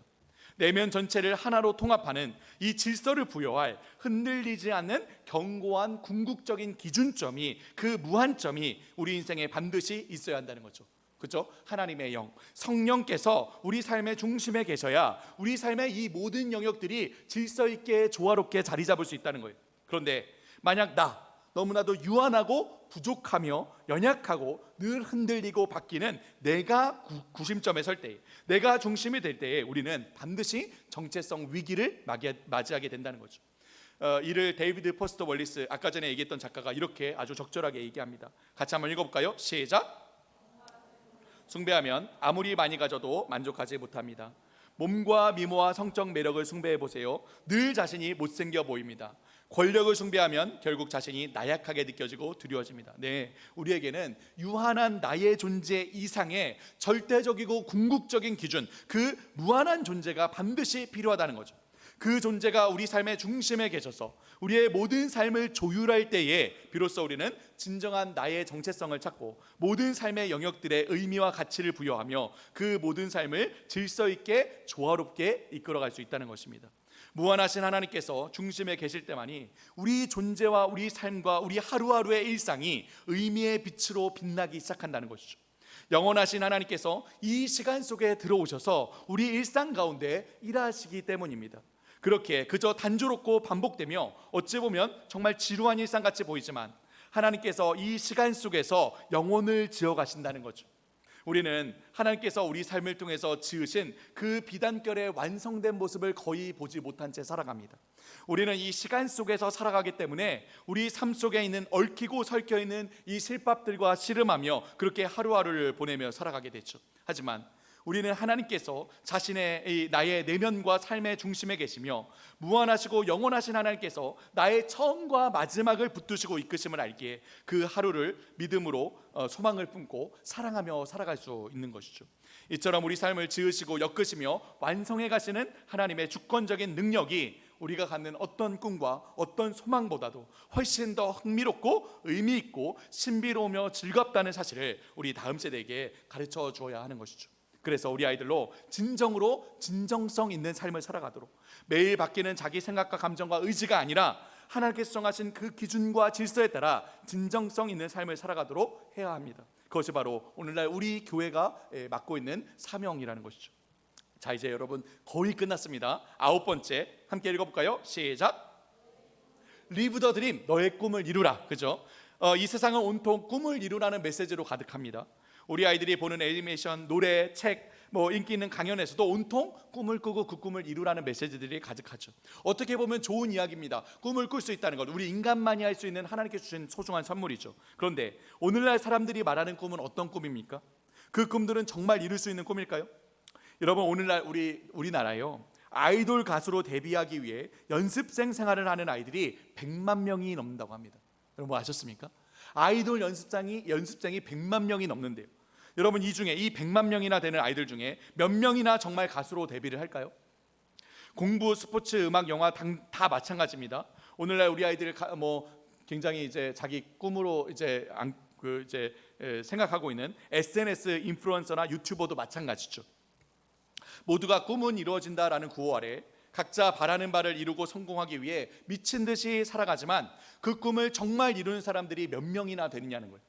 [SPEAKER 2] 내면 전체를 하나로 통합하는 이 질서를 부여할 흔들리지 않는 견고한 궁극적인 기준점이, 그 무한점이 우리 인생에 반드시 있어야 한다는 거죠. 그렇죠? 하나님의 영, 성령께서 우리 삶의 중심에 계셔야 우리 삶의 이 모든 영역들이 질서 있게 조화롭게 자리 잡을 수 있다는 거예요. 그런데 만약 너무나도 유한하고 부족하며 연약하고 늘 흔들리고 바뀌는 내가 구심점에 설 때, 내가 중심이 될 때에 우리는 반드시 정체성 위기를 맞이하게 된다는 거죠. 이를 데이비드 포스터 월리스, 아까 전에 얘기했던 작가가 이렇게 아주 적절하게 얘기합니다. 같이 한번 읽어볼까요? 시작. 숭배하면 아무리 많이 가져도 만족하지 못합니다. 몸과 미모와 성적 매력을 숭배해 보세요. 늘 자신이 못생겨 보입니다. 권력을 숭배하면 결국 자신이 나약하게 느껴지고 두려워집니다. 네, 우리에게는 유한한 나의 존재 이상의 절대적이고 궁극적인 기준, 그 무한한 존재가 반드시 필요하다는 거죠. 그 존재가 우리 삶의 중심에 계셔서 우리의 모든 삶을 조율할 때에 비로소 우리는 진정한 나의 정체성을 찾고 모든 삶의 영역들의 의미와 가치를 부여하며 그 모든 삶을 질서 있게 조화롭게 이끌어갈 수 있다는 것입니다. 무한하신 하나님께서 중심에 계실 때만이 우리 존재와 우리 삶과 우리 하루하루의 일상이 의미의 빛으로 빛나기 시작한다는 것이죠. 영원하신 하나님께서 이 시간 속에 들어오셔서 우리 일상 가운데 일하시기 때문입니다. 그렇게 그저 단조롭고 반복되며 어찌 보면 정말 지루한 일상같이 보이지만 하나님께서 이 시간 속에서 영혼을 지어가신다는 거죠. 우리는 하나님께서 우리 삶을 통해서 지으신 그 비단결의 완성된 모습을 거의 보지 못한 채 살아갑니다. 우리는 이 시간 속에서 살아가기 때문에 우리 삶 속에 있는 얽히고 설켜 있는 이 실밥들과 씨름하며 그렇게 하루하루를 보내며 살아가게 되죠. 하지만 우리는 하나님께서 자신의 나의 내면과 삶의 중심에 계시며 무한하시고 영원하신 하나님께서 나의 처음과 마지막을 붙드시고 이끄심을 알기에 그 하루를 믿음으로 소망을 품고 사랑하며 살아갈 수 있는 것이죠. 이처럼 우리 삶을 지으시고 엮으시며 완성해 가시는 하나님의 주권적인 능력이 우리가 갖는 어떤 꿈과 어떤 소망보다도 훨씬 더 흥미롭고 의미 있고 신비로우며 즐겁다는 사실을 우리 다음 세대에게 가르쳐 주어야 하는 것이죠. 그래서 우리 아이들로 진정으로 진정성 있는 삶을 살아가도록 매일 바뀌는 자기 생각과 감정과 의지가 아니라 하나님께서 정하신 그 기준과 질서에 따라 진정성 있는 삶을 살아가도록 해야 합니다. 그것이 바로 오늘날 우리 교회가 맡고 있는 사명이라는 것이죠. 자, 이제 여러분 거의 끝났습니다. 9번째 함께 읽어볼까요? 시작. Live the dream, 너의 꿈을 이루라. 그죠? 이 세상은 온통 꿈을 이루라는 메시지로 가득합니다. 우리 아이들이 보는 애니메이션, 노래, 책, 인기 있는 강연에서도 온통 꿈을 꾸고 그 꿈을 이루라는 메시지들이 가득하죠. 어떻게 보면 좋은 이야기입니다. 꿈을 꿀 수 있다는 것, 우리 인간만이 할 수 있는 하나님께 주신 소중한 선물이죠. 그런데 오늘날 사람들이 말하는 꿈은 어떤 꿈입니까? 그 꿈들은 정말 이룰 수 있는 꿈일까요? 여러분, 오늘날 우리나라요, 아이돌 가수로 데뷔하기 위해 연습생 생활을 하는 아이들이 100만 명이 넘는다고 합니다. 여러분 아셨습니까? 아이돌 연습생이 100만 명이 넘는데요. 여러분, 이 중에 이 100만 명이나 되는 아이들 중에 몇 명이나 정말 가수로 데뷔를 할까요? 공부, 스포츠, 음악, 영화 다 마찬가지입니다. 오늘날 우리 아이들 굉장히 이제 자기 꿈으로 생각하고 있는 SNS 인플루언서나 유튜버도 마찬가지죠. 모두가 꿈은 이루어진다라는 구호 아래 각자 바라는 바를 이루고 성공하기 위해 미친 듯이 살아가지만 그 꿈을 정말 이루는 사람들이 몇 명이나 되느냐는 거예요.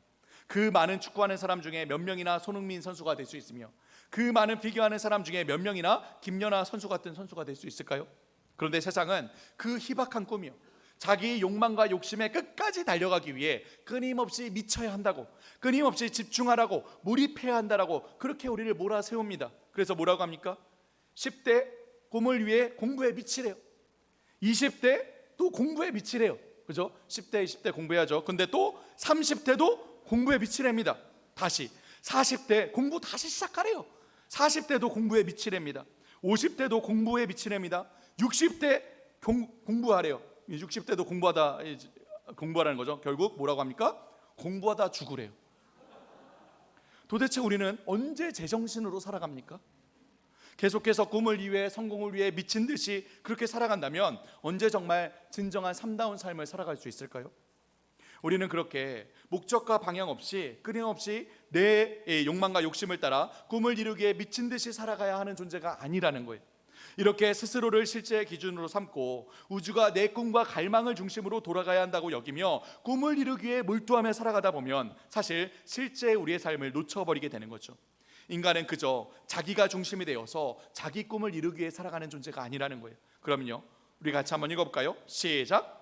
[SPEAKER 2] 그 많은 축구하는 사람 중에 몇 명이나 손흥민 선수가 될 수 있으며 그 많은 피겨하는 사람 중에 몇 명이나 김연아 선수 같은 선수가 될 수 있을까요? 그런데 세상은 그 희박한 꿈이요, 자기 욕망과 욕심에 끝까지 달려가기 위해 끊임없이 미쳐야 한다고, 끊임없이 집중하라고, 몰입해야 한다라고 그렇게 우리를 몰아세웁니다. 그래서 뭐라고 합니까? 10대 꿈을 위해 공부에 미치래요. 20대 또 공부에 미치래요. 그죠? 10대, 20대 공부해야죠. 근데 또 30대도 공부에 미치랍니다. 다시 40대 공부 다시 시작하래요. 40대도 공부에 미치랍니다. 50대도 공부에 미치랍니다. 60대 공부하래요. 60대도 공부하라는 거죠. 결국 뭐라고 합니까? 공부하다 죽으래요. 도대체 우리는 언제 제정신으로 살아갑니까? 계속해서 꿈을 위해, 성공을 위해 미친 듯이 그렇게 살아간다면 언제 정말 진정한 참다운 삶을 살아갈 수 있을까요? 우리는 그렇게 목적과 방향 없이 끊임없이 내 욕망과 욕심을 따라 꿈을 이루기에 미친 듯이 살아가야 하는 존재가 아니라는 거예요. 이렇게 스스로를 실제 기준으로 삼고 우주가 내 꿈과 갈망을 중심으로 돌아가야 한다고 여기며 꿈을 이루기에 몰두하며 살아가다 보면 사실 실제 우리의 삶을 놓쳐버리게 되는 거죠. 인간은 그저 자기가 중심이 되어서 자기 꿈을 이루기 위해 살아가는 존재가 아니라는 거예요. 그럼요, 우리 같이 한번 읽어볼까요? 시작.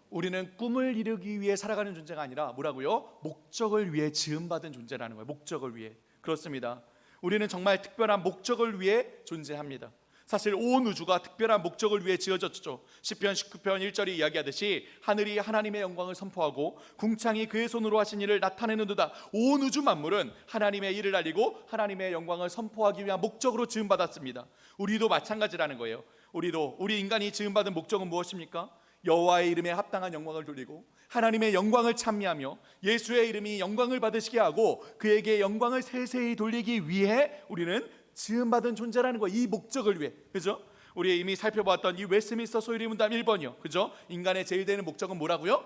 [SPEAKER 2] 우리는 꿈을 이루기 위해 살아가는 존재가 아니라 뭐라고요? 목적을 위해 지음받은 존재라는 거예요. 목적을 위해. 그렇습니다. 우리는 정말 특별한 목적을 위해 존재합니다. 사실 온 우주가 특별한 목적을 위해 지어졌죠. 시편 19편 1절이 이야기하듯이 하늘이 하나님의 영광을 선포하고 궁창이 그의 손으로 하신 일을 나타내는도다. 온 우주 만물은 하나님의 일을 알리고 하나님의 영광을 선포하기 위한 목적으로 지음받았습니다. 우리도 마찬가지라는 거예요. 우리 인간이 지음받은 목적은 무엇입니까? 여호와의 이름에 합당한 영광을 돌리고 하나님의 영광을 찬미하며 예수의 이름이 영광을 받으시게 하고 그에게 영광을 세세히 돌리기 위해 우리는 지음받은 존재라는 거예요. 이 목적을 위해. 그죠? 우리 이미 살펴보았던 이 웨스트민스터 소유리 문답 1번이요. 그죠? 인간의 제일 되는 목적은 뭐라고요?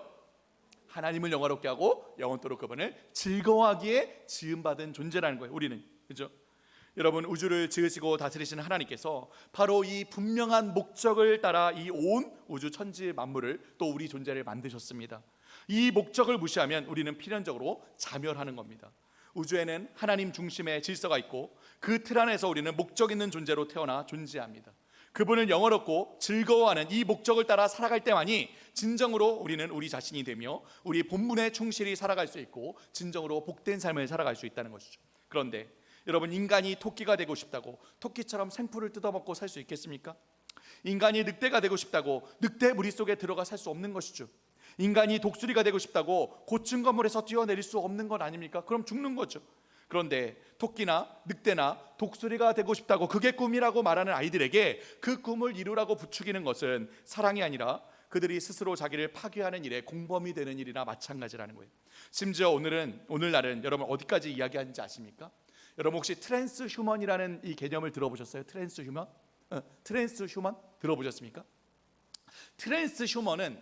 [SPEAKER 2] 하나님을 영화롭게 하고 영원토록 그분을 즐거워하기에 지음받은 존재라는 거예요. 우리는. 그죠? 여러분, 우주를 지으시고 다스리시는 하나님께서 바로 이 분명한 목적을 따라 이 온 우주 천지 만물을 또 우리 존재를 만드셨습니다. 이 목적을 무시하면 우리는 필연적으로 자멸하는 겁니다. 우주에는 하나님 중심의 질서가 있고 그 틀 안에서 우리는 목적 있는 존재로 태어나 존재합니다. 그분을 영화롭고 즐거워하는 이 목적을 따라 살아갈 때만이 진정으로 우리는 우리 자신이 되며 우리 본분에 충실히 살아갈 수 있고 진정으로 복된 삶을 살아갈 수 있다는 것이죠. 그런데 여러분, 인간이 토끼가 되고 싶다고 토끼처럼 생풀을 뜯어먹고 살 수 있겠습니까? 인간이 늑대가 되고 싶다고 늑대 무리 속에 들어가 살 수 없는 것이죠. 인간이 독수리가 되고 싶다고 고층 건물에서 뛰어내릴 수 없는 것 아닙니까? 그럼 죽는 거죠. 그런데 토끼나 늑대나 독수리가 되고 싶다고 그게 꿈이라고 말하는 아이들에게 그 꿈을 이루라고 부추기는 것은 사랑이 아니라 그들이 스스로 자기를 파괴하는 일에 공범이 되는 일이나 마찬가지라는 거예요. 심지어 오늘날은 여러분 어디까지 이야기하는지 아십니까? 여러분 혹시 트랜스 휴먼이라는 이 개념을 들어보셨어요? 트랜스 휴먼? 트랜스 휴먼 들어보셨습니까? 트랜스 휴먼은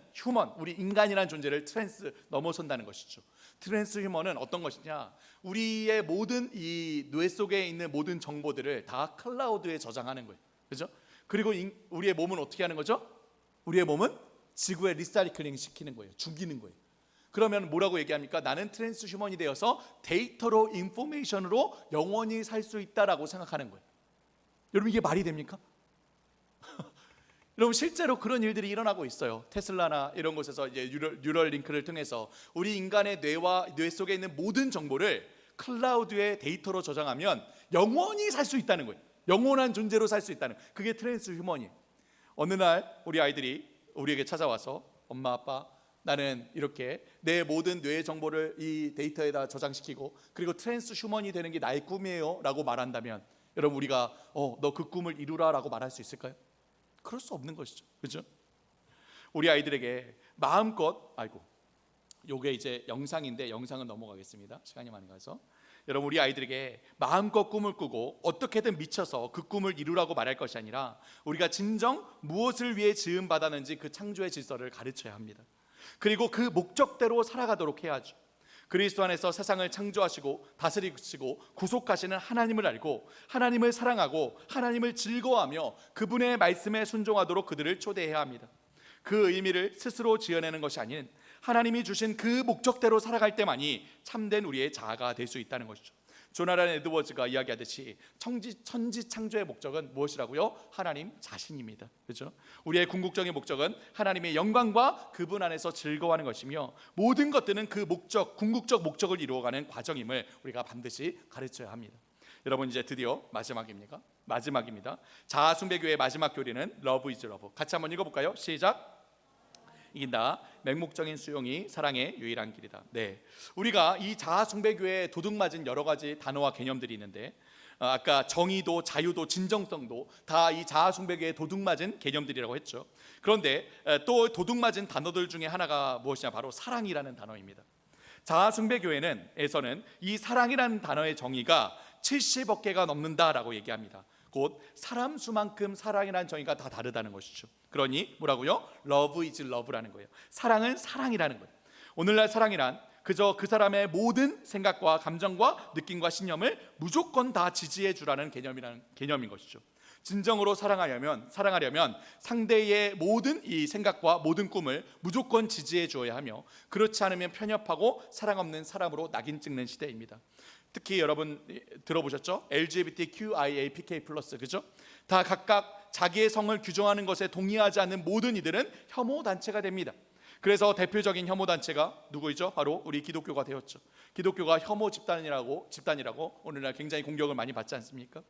[SPEAKER 2] 우리 인간이라는 존재를 트랜스 넘어선다는 것이죠. 트랜스 휴먼은 어떤 것이냐? 우리의 모든 이 뇌 속에 있는 모든 정보들을 다 클라우드에 저장하는 거예요. 그렇죠? 그리고 우리의 몸은 어떻게 하는 거죠? 우리의 몸은 지구에 리사이클링 시키는 거예요. 죽이는 거예요. 그러면 뭐라고 얘기합니까? 나는 트랜스 휴먼이 되어서 데이터로 인포메이션으로 영원히 살 수 있다라고 생각하는 거예요. 여러분 이게 말이 됩니까? 여러분 실제로 그런 일들이 일어나고 있어요. 테슬라나 이런 곳에서 이제 뉴럴 링크를 통해서 우리 인간의 뇌 속에 있는 모든 정보를 클라우드에 데이터로 저장하면 영원히 살 수 있다는 거예요. 영원한 존재로 살 수 있다는 거예요. 그게 트랜스 휴먼이에요. 어느 날 우리 아이들이 우리에게 찾아와서 엄마 아빠 나는 이렇게 내 모든 뇌 정보를 이 데이터에다 저장시키고 그리고 트랜스 휴먼이 되는 게 나의 꿈이에요 라고 말한다면 여러분 우리가 너 그 꿈을 이루라 라고 말할 수 있을까요? 그럴 수 없는 것이죠. 그렇죠? 우리 아이들에게 마음껏 요게 이제 영상인데 영상은 넘어가겠습니다. 시간이 많이 가서 여러분 우리 아이들에게 마음껏 꿈을 꾸고 어떻게든 미쳐서 그 꿈을 이루라고 말할 것이 아니라 우리가 진정 무엇을 위해 지음받았는지 그 창조의 질서를 가르쳐야 합니다. 그리고 그 목적대로 살아가도록 해야죠. 그리스도 안에서 세상을 창조하시고 다스리시고 구속하시는 하나님을 알고 하나님을 사랑하고 하나님을 즐거워하며 그분의 말씀에 순종하도록 그들을 초대해야 합니다. 그 의미를 스스로 지어내는 것이 아닌 하나님이 주신 그 목적대로 살아갈 때만이 참된 우리의 자아가 될 수 있다는 것이죠. 조나단 에드워즈가 이야기하듯이 천지 창조의 목적은 무엇이라고요? 하나님 자신입니다. 그렇죠? 우리의 궁극적인 목적은 하나님의 영광과 그분 안에서 즐거워하는 것이며 모든 것들은 그 궁극적 목적을 이루어가는 과정임을 우리가 반드시 가르쳐야 합니다. 여러분 이제 드디어 마지막입니다. 자아숭배교회의 마지막 교리는 Love is Love. 같이 한번 읽어볼까요? 시작. 이긴다. 맹목적인 수용이 사랑의 유일한 길이다. 네, 우리가 이 자아숭배교회에 도둑맞은 여러 가지 단어와 개념들이 있는데 아까 정의도 자유도 진정성도 다 이 자아숭배교회에 도둑맞은 개념들이라고 했죠. 그런데 또 도둑맞은 단어들 중에 하나가 무엇이냐? 바로 사랑이라는 단어입니다. 자아숭배교회에서는 이 사랑이라는 단어의 정의가 70억 개가 넘는다라고 얘기합니다. 곧 사람 수만큼 사랑이라는 정의가 다 다르다는 것이죠. 그러니 뭐라고요? Love is love라는 거예요. 사랑은 사랑이라는 거예요. 오늘날 사랑이란 그저 그 사람의 모든 생각과 감정과 느낌과 신념을 무조건 다 지지해 주라는 개념인 것이죠. 진정으로 사랑하려면 상대의 모든 이 생각과 모든 꿈을 무조건 지지해 주어야 하며 그렇지 않으면 편협하고 사랑 없는 사람으로 낙인 찍는 시대입니다. 특히 여러분 들어보셨죠? LGBTQIA PK+, 그죠? 다 각각 자기의 성을 규정하는 것에 동의하지 않는 모든 이들은 혐오 단체가 됩니다. 그래서 대표적인 혐오 단체가 누구이죠? 바로 우리 기독교가 되었죠. 기독교가 혐오 집단이라고 오늘날 굉장히 공격을 많이 받지 않습니까?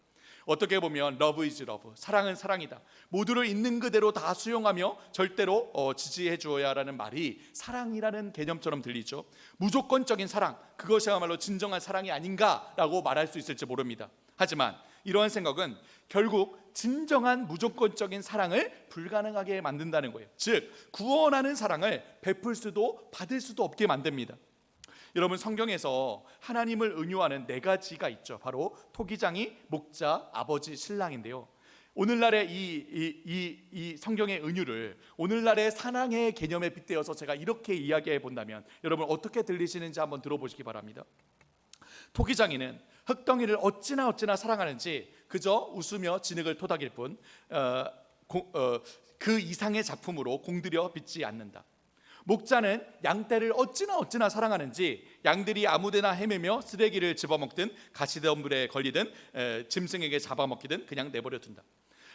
[SPEAKER 2] 어떻게 보면 Love is love, 사랑은 사랑이다. 모두를 있는 그대로 다 수용하며 절대로 지지해 주어야 하라는 말이 사랑이라는 개념처럼 들리죠. 무조건적인 사랑, 그것이야말로 진정한 사랑이 아닌가라고 말할 수 있을지 모릅니다. 하지만 이러한 생각은 결국 진정한 무조건적인 사랑을 불가능하게 만든다는 거예요. 즉 구원하는 사랑을 베풀 수도 받을 수도 없게 만듭니다. 여러분, 성경에서 하나님을 은유하는 네 가지가 있죠. 바로 토기장이, 목자, 아버지, 신랑인데요. 오늘날의 이 성경의 은유를 오늘날의 사랑의 개념에 빗대어서 제가 이렇게 이야기해 본다면 여러분 어떻게 들리시는지 한번 들어보시기 바랍니다. 토기장이는 흙덩이를 어찌나 사랑하는지 그저 웃으며 진흙을 토닥일 뿐 그 이상의 작품으로 공들여 빚지 않는다. 목자는 양떼를 어찌나 사랑하는지 양들이 아무데나 헤매며 쓰레기를 집어먹든 가시덤불에 걸리든 짐승에게 잡아먹히든 그냥 내버려 둔다.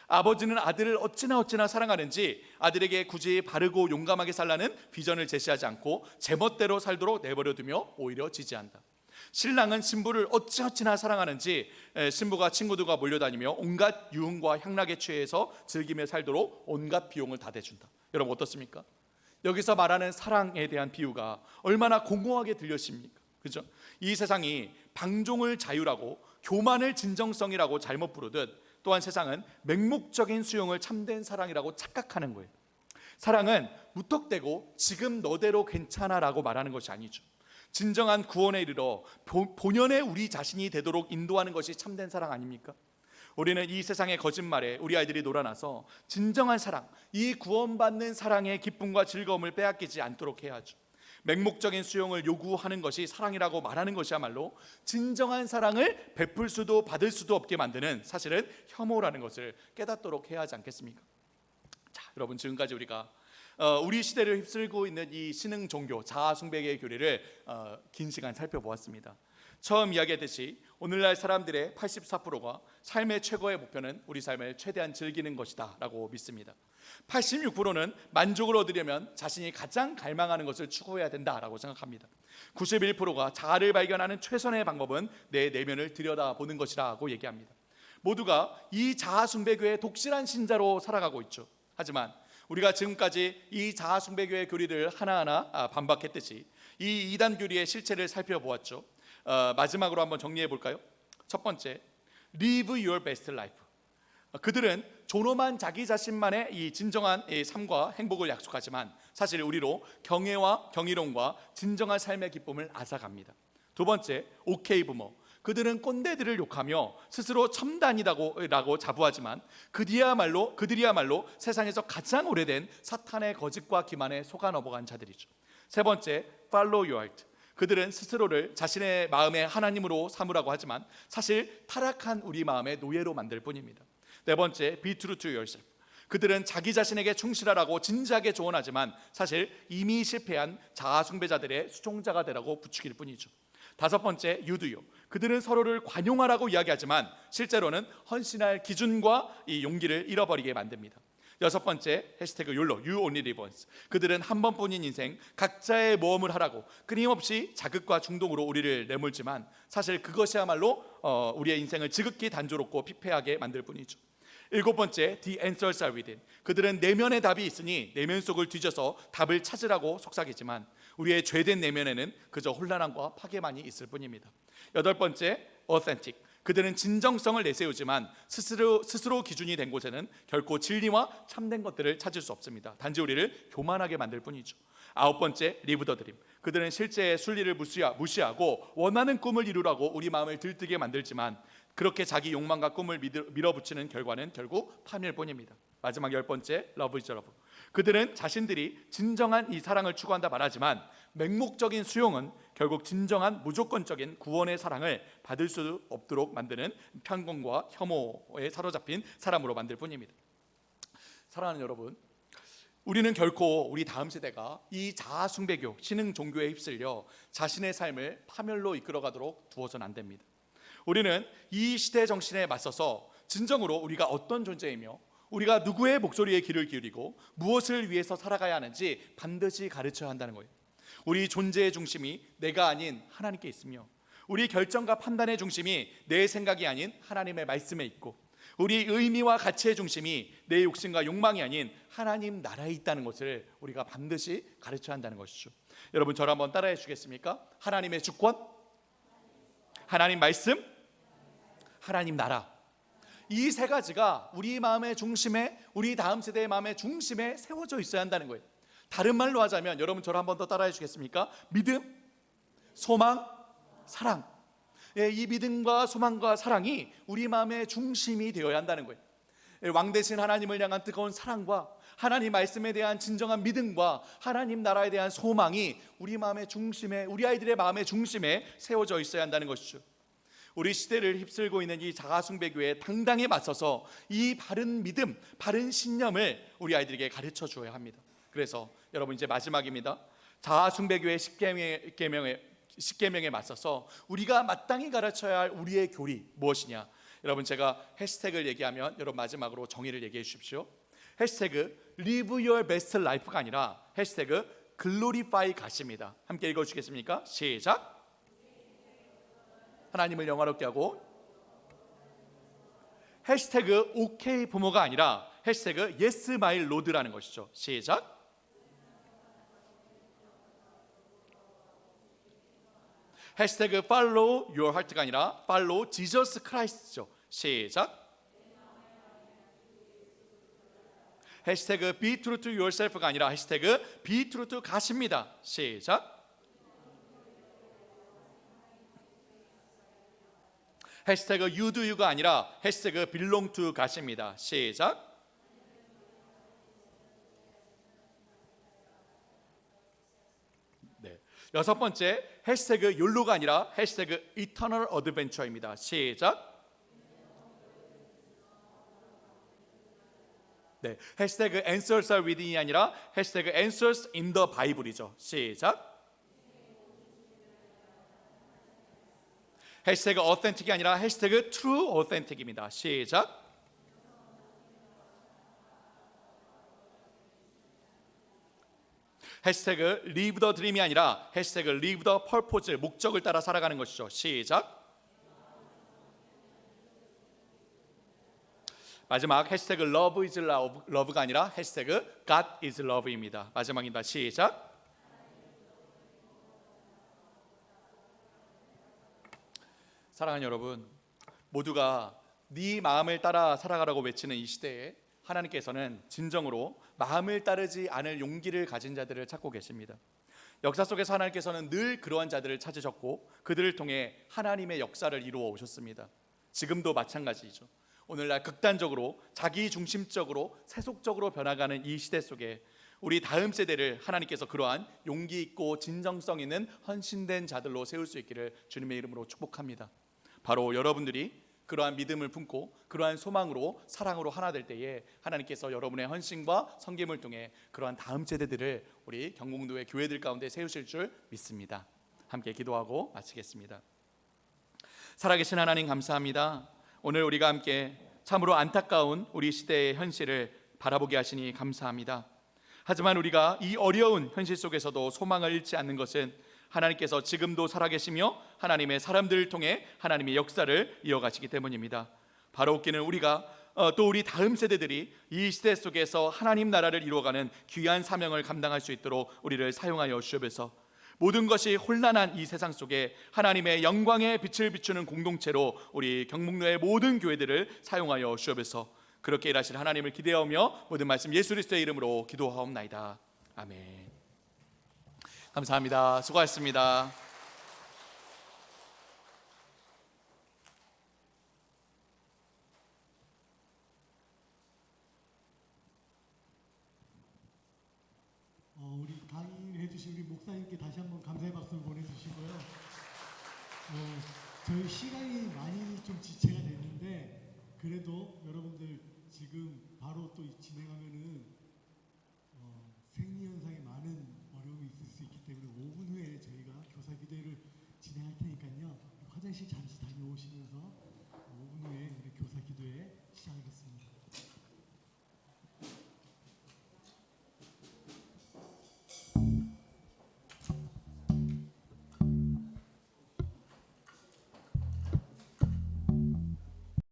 [SPEAKER 2] 아버지는 아들을 어찌나 사랑하는지 아들에게 굳이 바르고 용감하게 살라는 비전을 제시하지 않고 제멋대로 살도록 내버려 두며 오히려 지지한다. 신랑은 신부를 어찌나 사랑하는지 신부가 친구들과 몰려다니며 온갖 유흥과 향락에 취해서 즐기며 살도록 온갖 비용을 다 대준다. 여러분 어떻습니까? 여기서 말하는 사랑에 대한 비유가 얼마나 공허하게 들려집니까? 그죠? 이 세상이 방종을 자유라고 교만을 진정성이라고 잘못 부르듯 또한 세상은 맹목적인 수용을 참된 사랑이라고 착각하는 거예요. 사랑은 무턱대고 지금 너대로 괜찮아라고 말하는 것이 아니죠. 진정한 구원에 이르러 본연의 우리 자신이 되도록 인도하는 것이 참된 사랑 아닙니까? 우리는 이 세상의 거짓말에 우리 아이들이 놀아나서 진정한 사랑, 이 구원받는 사랑의 기쁨과 즐거움을 빼앗기지 않도록 해야죠. 맹목적인 수용을 요구하는 것이 사랑이라고 말하는 것이야말로 진정한 사랑을 베풀 수도 받을 수도 없게 만드는 사실은 혐오라는 것을 깨닫도록 해야 하지 않겠습니까? 자, 여러분 지금까지 우리가 우리 시대를 휩쓸고 있는 이 신흥 종교 자아 숭배의 교리를 긴 시간 살펴보았습니다. 처음 이야기했듯이 오늘날 사람들의 84%가 삶의 최고의 목표는 우리 삶을 최대한 즐기는 것이다 라고 믿습니다. 86%는 만족을 얻으려면 자신이 가장 갈망하는 것을 추구해야 된다라고 생각합니다. 91%가 자아를 발견하는 최선의 방법은 내 내면을 들여다보는 것이라고 얘기합니다. 모두가 이 자아 숭배교의 독실한 신자로 살아가고 있죠. 하지만 우리가 지금까지 이 자아 숭배교의 교리를 하나하나 반박했듯이 이 이단 교리의 실체를 살펴보았죠. 마지막으로 한번 정리해 볼까요? 첫 번째, Live your best life. 그들은 존엄한 자기 자신만의 이 진정한 삶과 행복을 약속하지만 사실 우리로 경애와 경이로움과 진정한 삶의 기쁨을 앗아갑니다. 두 번째, 오케이 부모. 그들은 꼰대들을 욕하며 스스로 첨단이라고 자부하지만 그들이야말로 세상에서 가장 오래된 사탄의 거짓과 기만에 속아 넘어간 자들이죠. 세 번째, Follow your heart. 그들은 스스로를 자신의 마음의 하나님으로 삼으라고 하지만 사실 타락한 우리 마음의 노예로 만들 뿐입니다. 네 번째, Be true to yourself. 그들은 자기 자신에게 충실하라고 진지하게 조언하지만 사실 이미 실패한 자아 숭배자들의 수종자가 되라고 부추길 뿐이죠. 다섯 번째, 유두요. 그들은 서로를 관용하라고 이야기하지만 실제로는 헌신할 기준과 이 용기를 잃어버리게 만듭니다. 여섯 번째, 해시태그 욜로, You only live once. 그들은 한 번뿐인 인생 각자의 모험을 하라고 끊임없이 자극과 중독으로 우리를 내몰지만 사실 그것이야말로 우리의 인생을 지극히 단조롭고 피폐하게 만들 뿐이죠. 일곱 번째, The answers are within. 그들은 내면의 답이 있으니 내면 속을 뒤져서 답을 찾으라고 속삭이지만 우리의 죄된 내면에는 그저 혼란함과 파괴만이 있을 뿐입니다. 여덟 번째, Authentic. 그들은 진정성을 내세우지만 스스로 기준이 된 곳에는 결코 진리와 참된 것들을 찾을 수 없습니다. 단지 우리를 교만하게 만들 뿐이죠. 아홉 번째, Live the dream. 그들은 실제의 순리를 무시하고 원하는 꿈을 이루라고 우리 마음을 들뜨게 만들지만 그렇게 자기 욕망과 꿈을 밀어붙이는 결과는 결국 파멸 뿐입니다. 마지막 열 번째, Love is love. 그들은 자신들이 진정한 이 사랑을 추구한다 말하지만 맹목적인 수용은 결국 진정한 무조건적인 구원의 사랑을 받을 수 없도록 만드는 편견과 혐오에 사로잡힌 사람으로 만들 뿐입니다. 사랑하는 여러분, 우리는 결코 우리 다음 세대가 이 자아 숭배교, 신흥 종교에 휩쓸려 자신의 삶을 파멸로 이끌어가도록 두어서는 안 됩니다. 우리는 이 시대 정신에 맞서서 진정으로 우리가 어떤 존재이며 우리가 누구의 목소리에 귀를 기울이고 무엇을 위해서 살아가야 하는지 반드시 가르쳐야 한다는 거예요. 우리 존재의 중심이 내가 아닌 하나님께 있으며 우리 결정과 판단의 중심이 내 생각이 아닌 하나님의 말씀에 있고 우리 의미와 가치의 중심이 내 욕심과 욕망이 아닌 하나님 나라에 있다는 것을 우리가 반드시 가르쳐야 한다는 것이죠. 여러분 저를 한번 따라해 주겠습니까? 하나님의 주권, 하나님 말씀, 하나님 나라. 이 세 가지가 우리 마음의 중심에, 우리 다음 세대의 마음의 중심에 세워져 있어야 한다는 거예요. 다른 말로 하자면, 여러분 저를 한 번 더 따라해 주겠습니까? 믿음, 소망, 사랑. 예, 이 믿음과 소망과 사랑이 우리 마음의 중심이 되어야 한다는 거예요. 예, 왕 대신 하나님을 향한 뜨거운 사랑과 하나님 말씀에 대한 진정한 믿음과 하나님 나라에 대한 소망이 우리 마음의 중심에, 우리 아이들의 마음의 중심에 세워져 있어야 한다는 것이죠. 우리 시대를 휩쓸고 있는 이 자아숭배교회에 당당히 맞서서 이 바른 믿음, 바른 신념을 우리 아이들에게 가르쳐 주어야 합니다. 그래서 여러분, 이제 마지막입니다. 자아숭배교회 10계명에 맞서서 우리가 마땅히 가르쳐야 할 우리의 교리 무엇이냐? 여러분, 제가 해시태그를 얘기하면 여러분 마지막으로 정의를 얘기해 주십시오. 해시태그 Live Your Best Life가 아니라 해시태그 Glorify God입니다. 함께 읽어주시겠습니까? 시작. 하나님을 영화롭게 하고, 해시태그 OK 부모가 아니라 해시태그 Yes My Lord라는 것이죠. 시작. 해시태그 Follow Your Heart가 아니라 Follow Jesus Christ죠. 시작. 해시태그 Be True to Yourself가 아니라 해시태그 Be True to God입니다. 시작. 해시태그 You Do You가 아니라 해시태그 Belong to God입니다. 시작. 네. 여섯 번째, 해시태그 YOLO가 아니라 해시태그 Eternal Adventure입니다. 시작. 네, 해시태그 Answers are within이 아니라 해시태그 Answers in the Bible이죠. 시작. 해시태그 Authentic이 아니라 해시태그 True Authentic입니다. 시작. 해시태그 Live the Dream이 아니라 해시태그 Live the Purpose, 목적을 따라 살아가는 것이죠. 시작. 마지막, 해시태그 Love is Love가 아니라 해시태그 God is Love입니다. 마지막입니다. 시작. 사랑하는 여러분, 모두가 네 마음을 따라 살아가라고 외치는 이 시대에 하나님께서는 진정으로 마음을 따르지 않을 용기를 가진 자들을 찾고 계십니다. 역사 속에서 하나님께서는 늘 그러한 자들을 찾으셨고 그들을 통해 하나님의 역사를 이루어 오셨습니다. 지금도 마찬가지죠. 오늘날 극단적으로 자기 중심적으로 세속적으로 변화가는 이 시대 속에 우리 다음 세대를 하나님께서 그러한 용기 있고 진정성 있는 헌신된 자들로 세울 수 있기를 주님의 이름으로 축복합니다. 바로 여러분들이 그러한 믿음을 품고 그러한 소망으로 사랑으로 하나 될 때에 하나님께서 여러분의 헌신과 섬김을 통해 그러한 다음 세대들을 우리 경북도의 교회들 가운데 세우실 줄 믿습니다. 함께 기도하고 마치겠습니다. 살아계신 하나님, 감사합니다. 오늘 우리가 함께 참으로 안타까운 우리 시대의 현실을 바라보게 하시니 감사합니다. 하지만 우리가 이 어려운 현실 속에서도 소망을 잃지 않는 것은 하나님께서 지금도 살아계시며 하나님의 사람들을 통해 하나님의 역사를 이어가시기 때문입니다. 바로 웃기는 우리가 또 우리 다음 세대들이 이 시대 속에서 하나님 나라를 이루어가는 귀한 사명을 감당할 수 있도록 우리를 사용하여 주옵소서. 모든 것이 혼란한 이 세상 속에 하나님의 영광의 빛을 비추는 공동체로 우리 경북로의 모든 교회들을 사용하여 주옵소서. 그렇게 일하실 하나님을 기대하며 모든 말씀 예수 그리스도의 이름으로 기도하옵나이다. 아멘. 감사합니다. 수고하셨습니다.
[SPEAKER 3] 우리 강의를 해주신 우리 목사님께 다시 한번 감사의 박수를 보내주시고요. 저희 시간이 많이 좀 지체가 됐는데 그래도 여러분들 지금 바로 또 진행하면은 생리현상에 많은 어려움이 있을 수 있기 때문에 5분 후에 저희가 교사 기도회를 진행할 테니까요. 화장실 잠시 다녀오시면서 5분 후에 우리 교사 기도회 시작하겠습니다.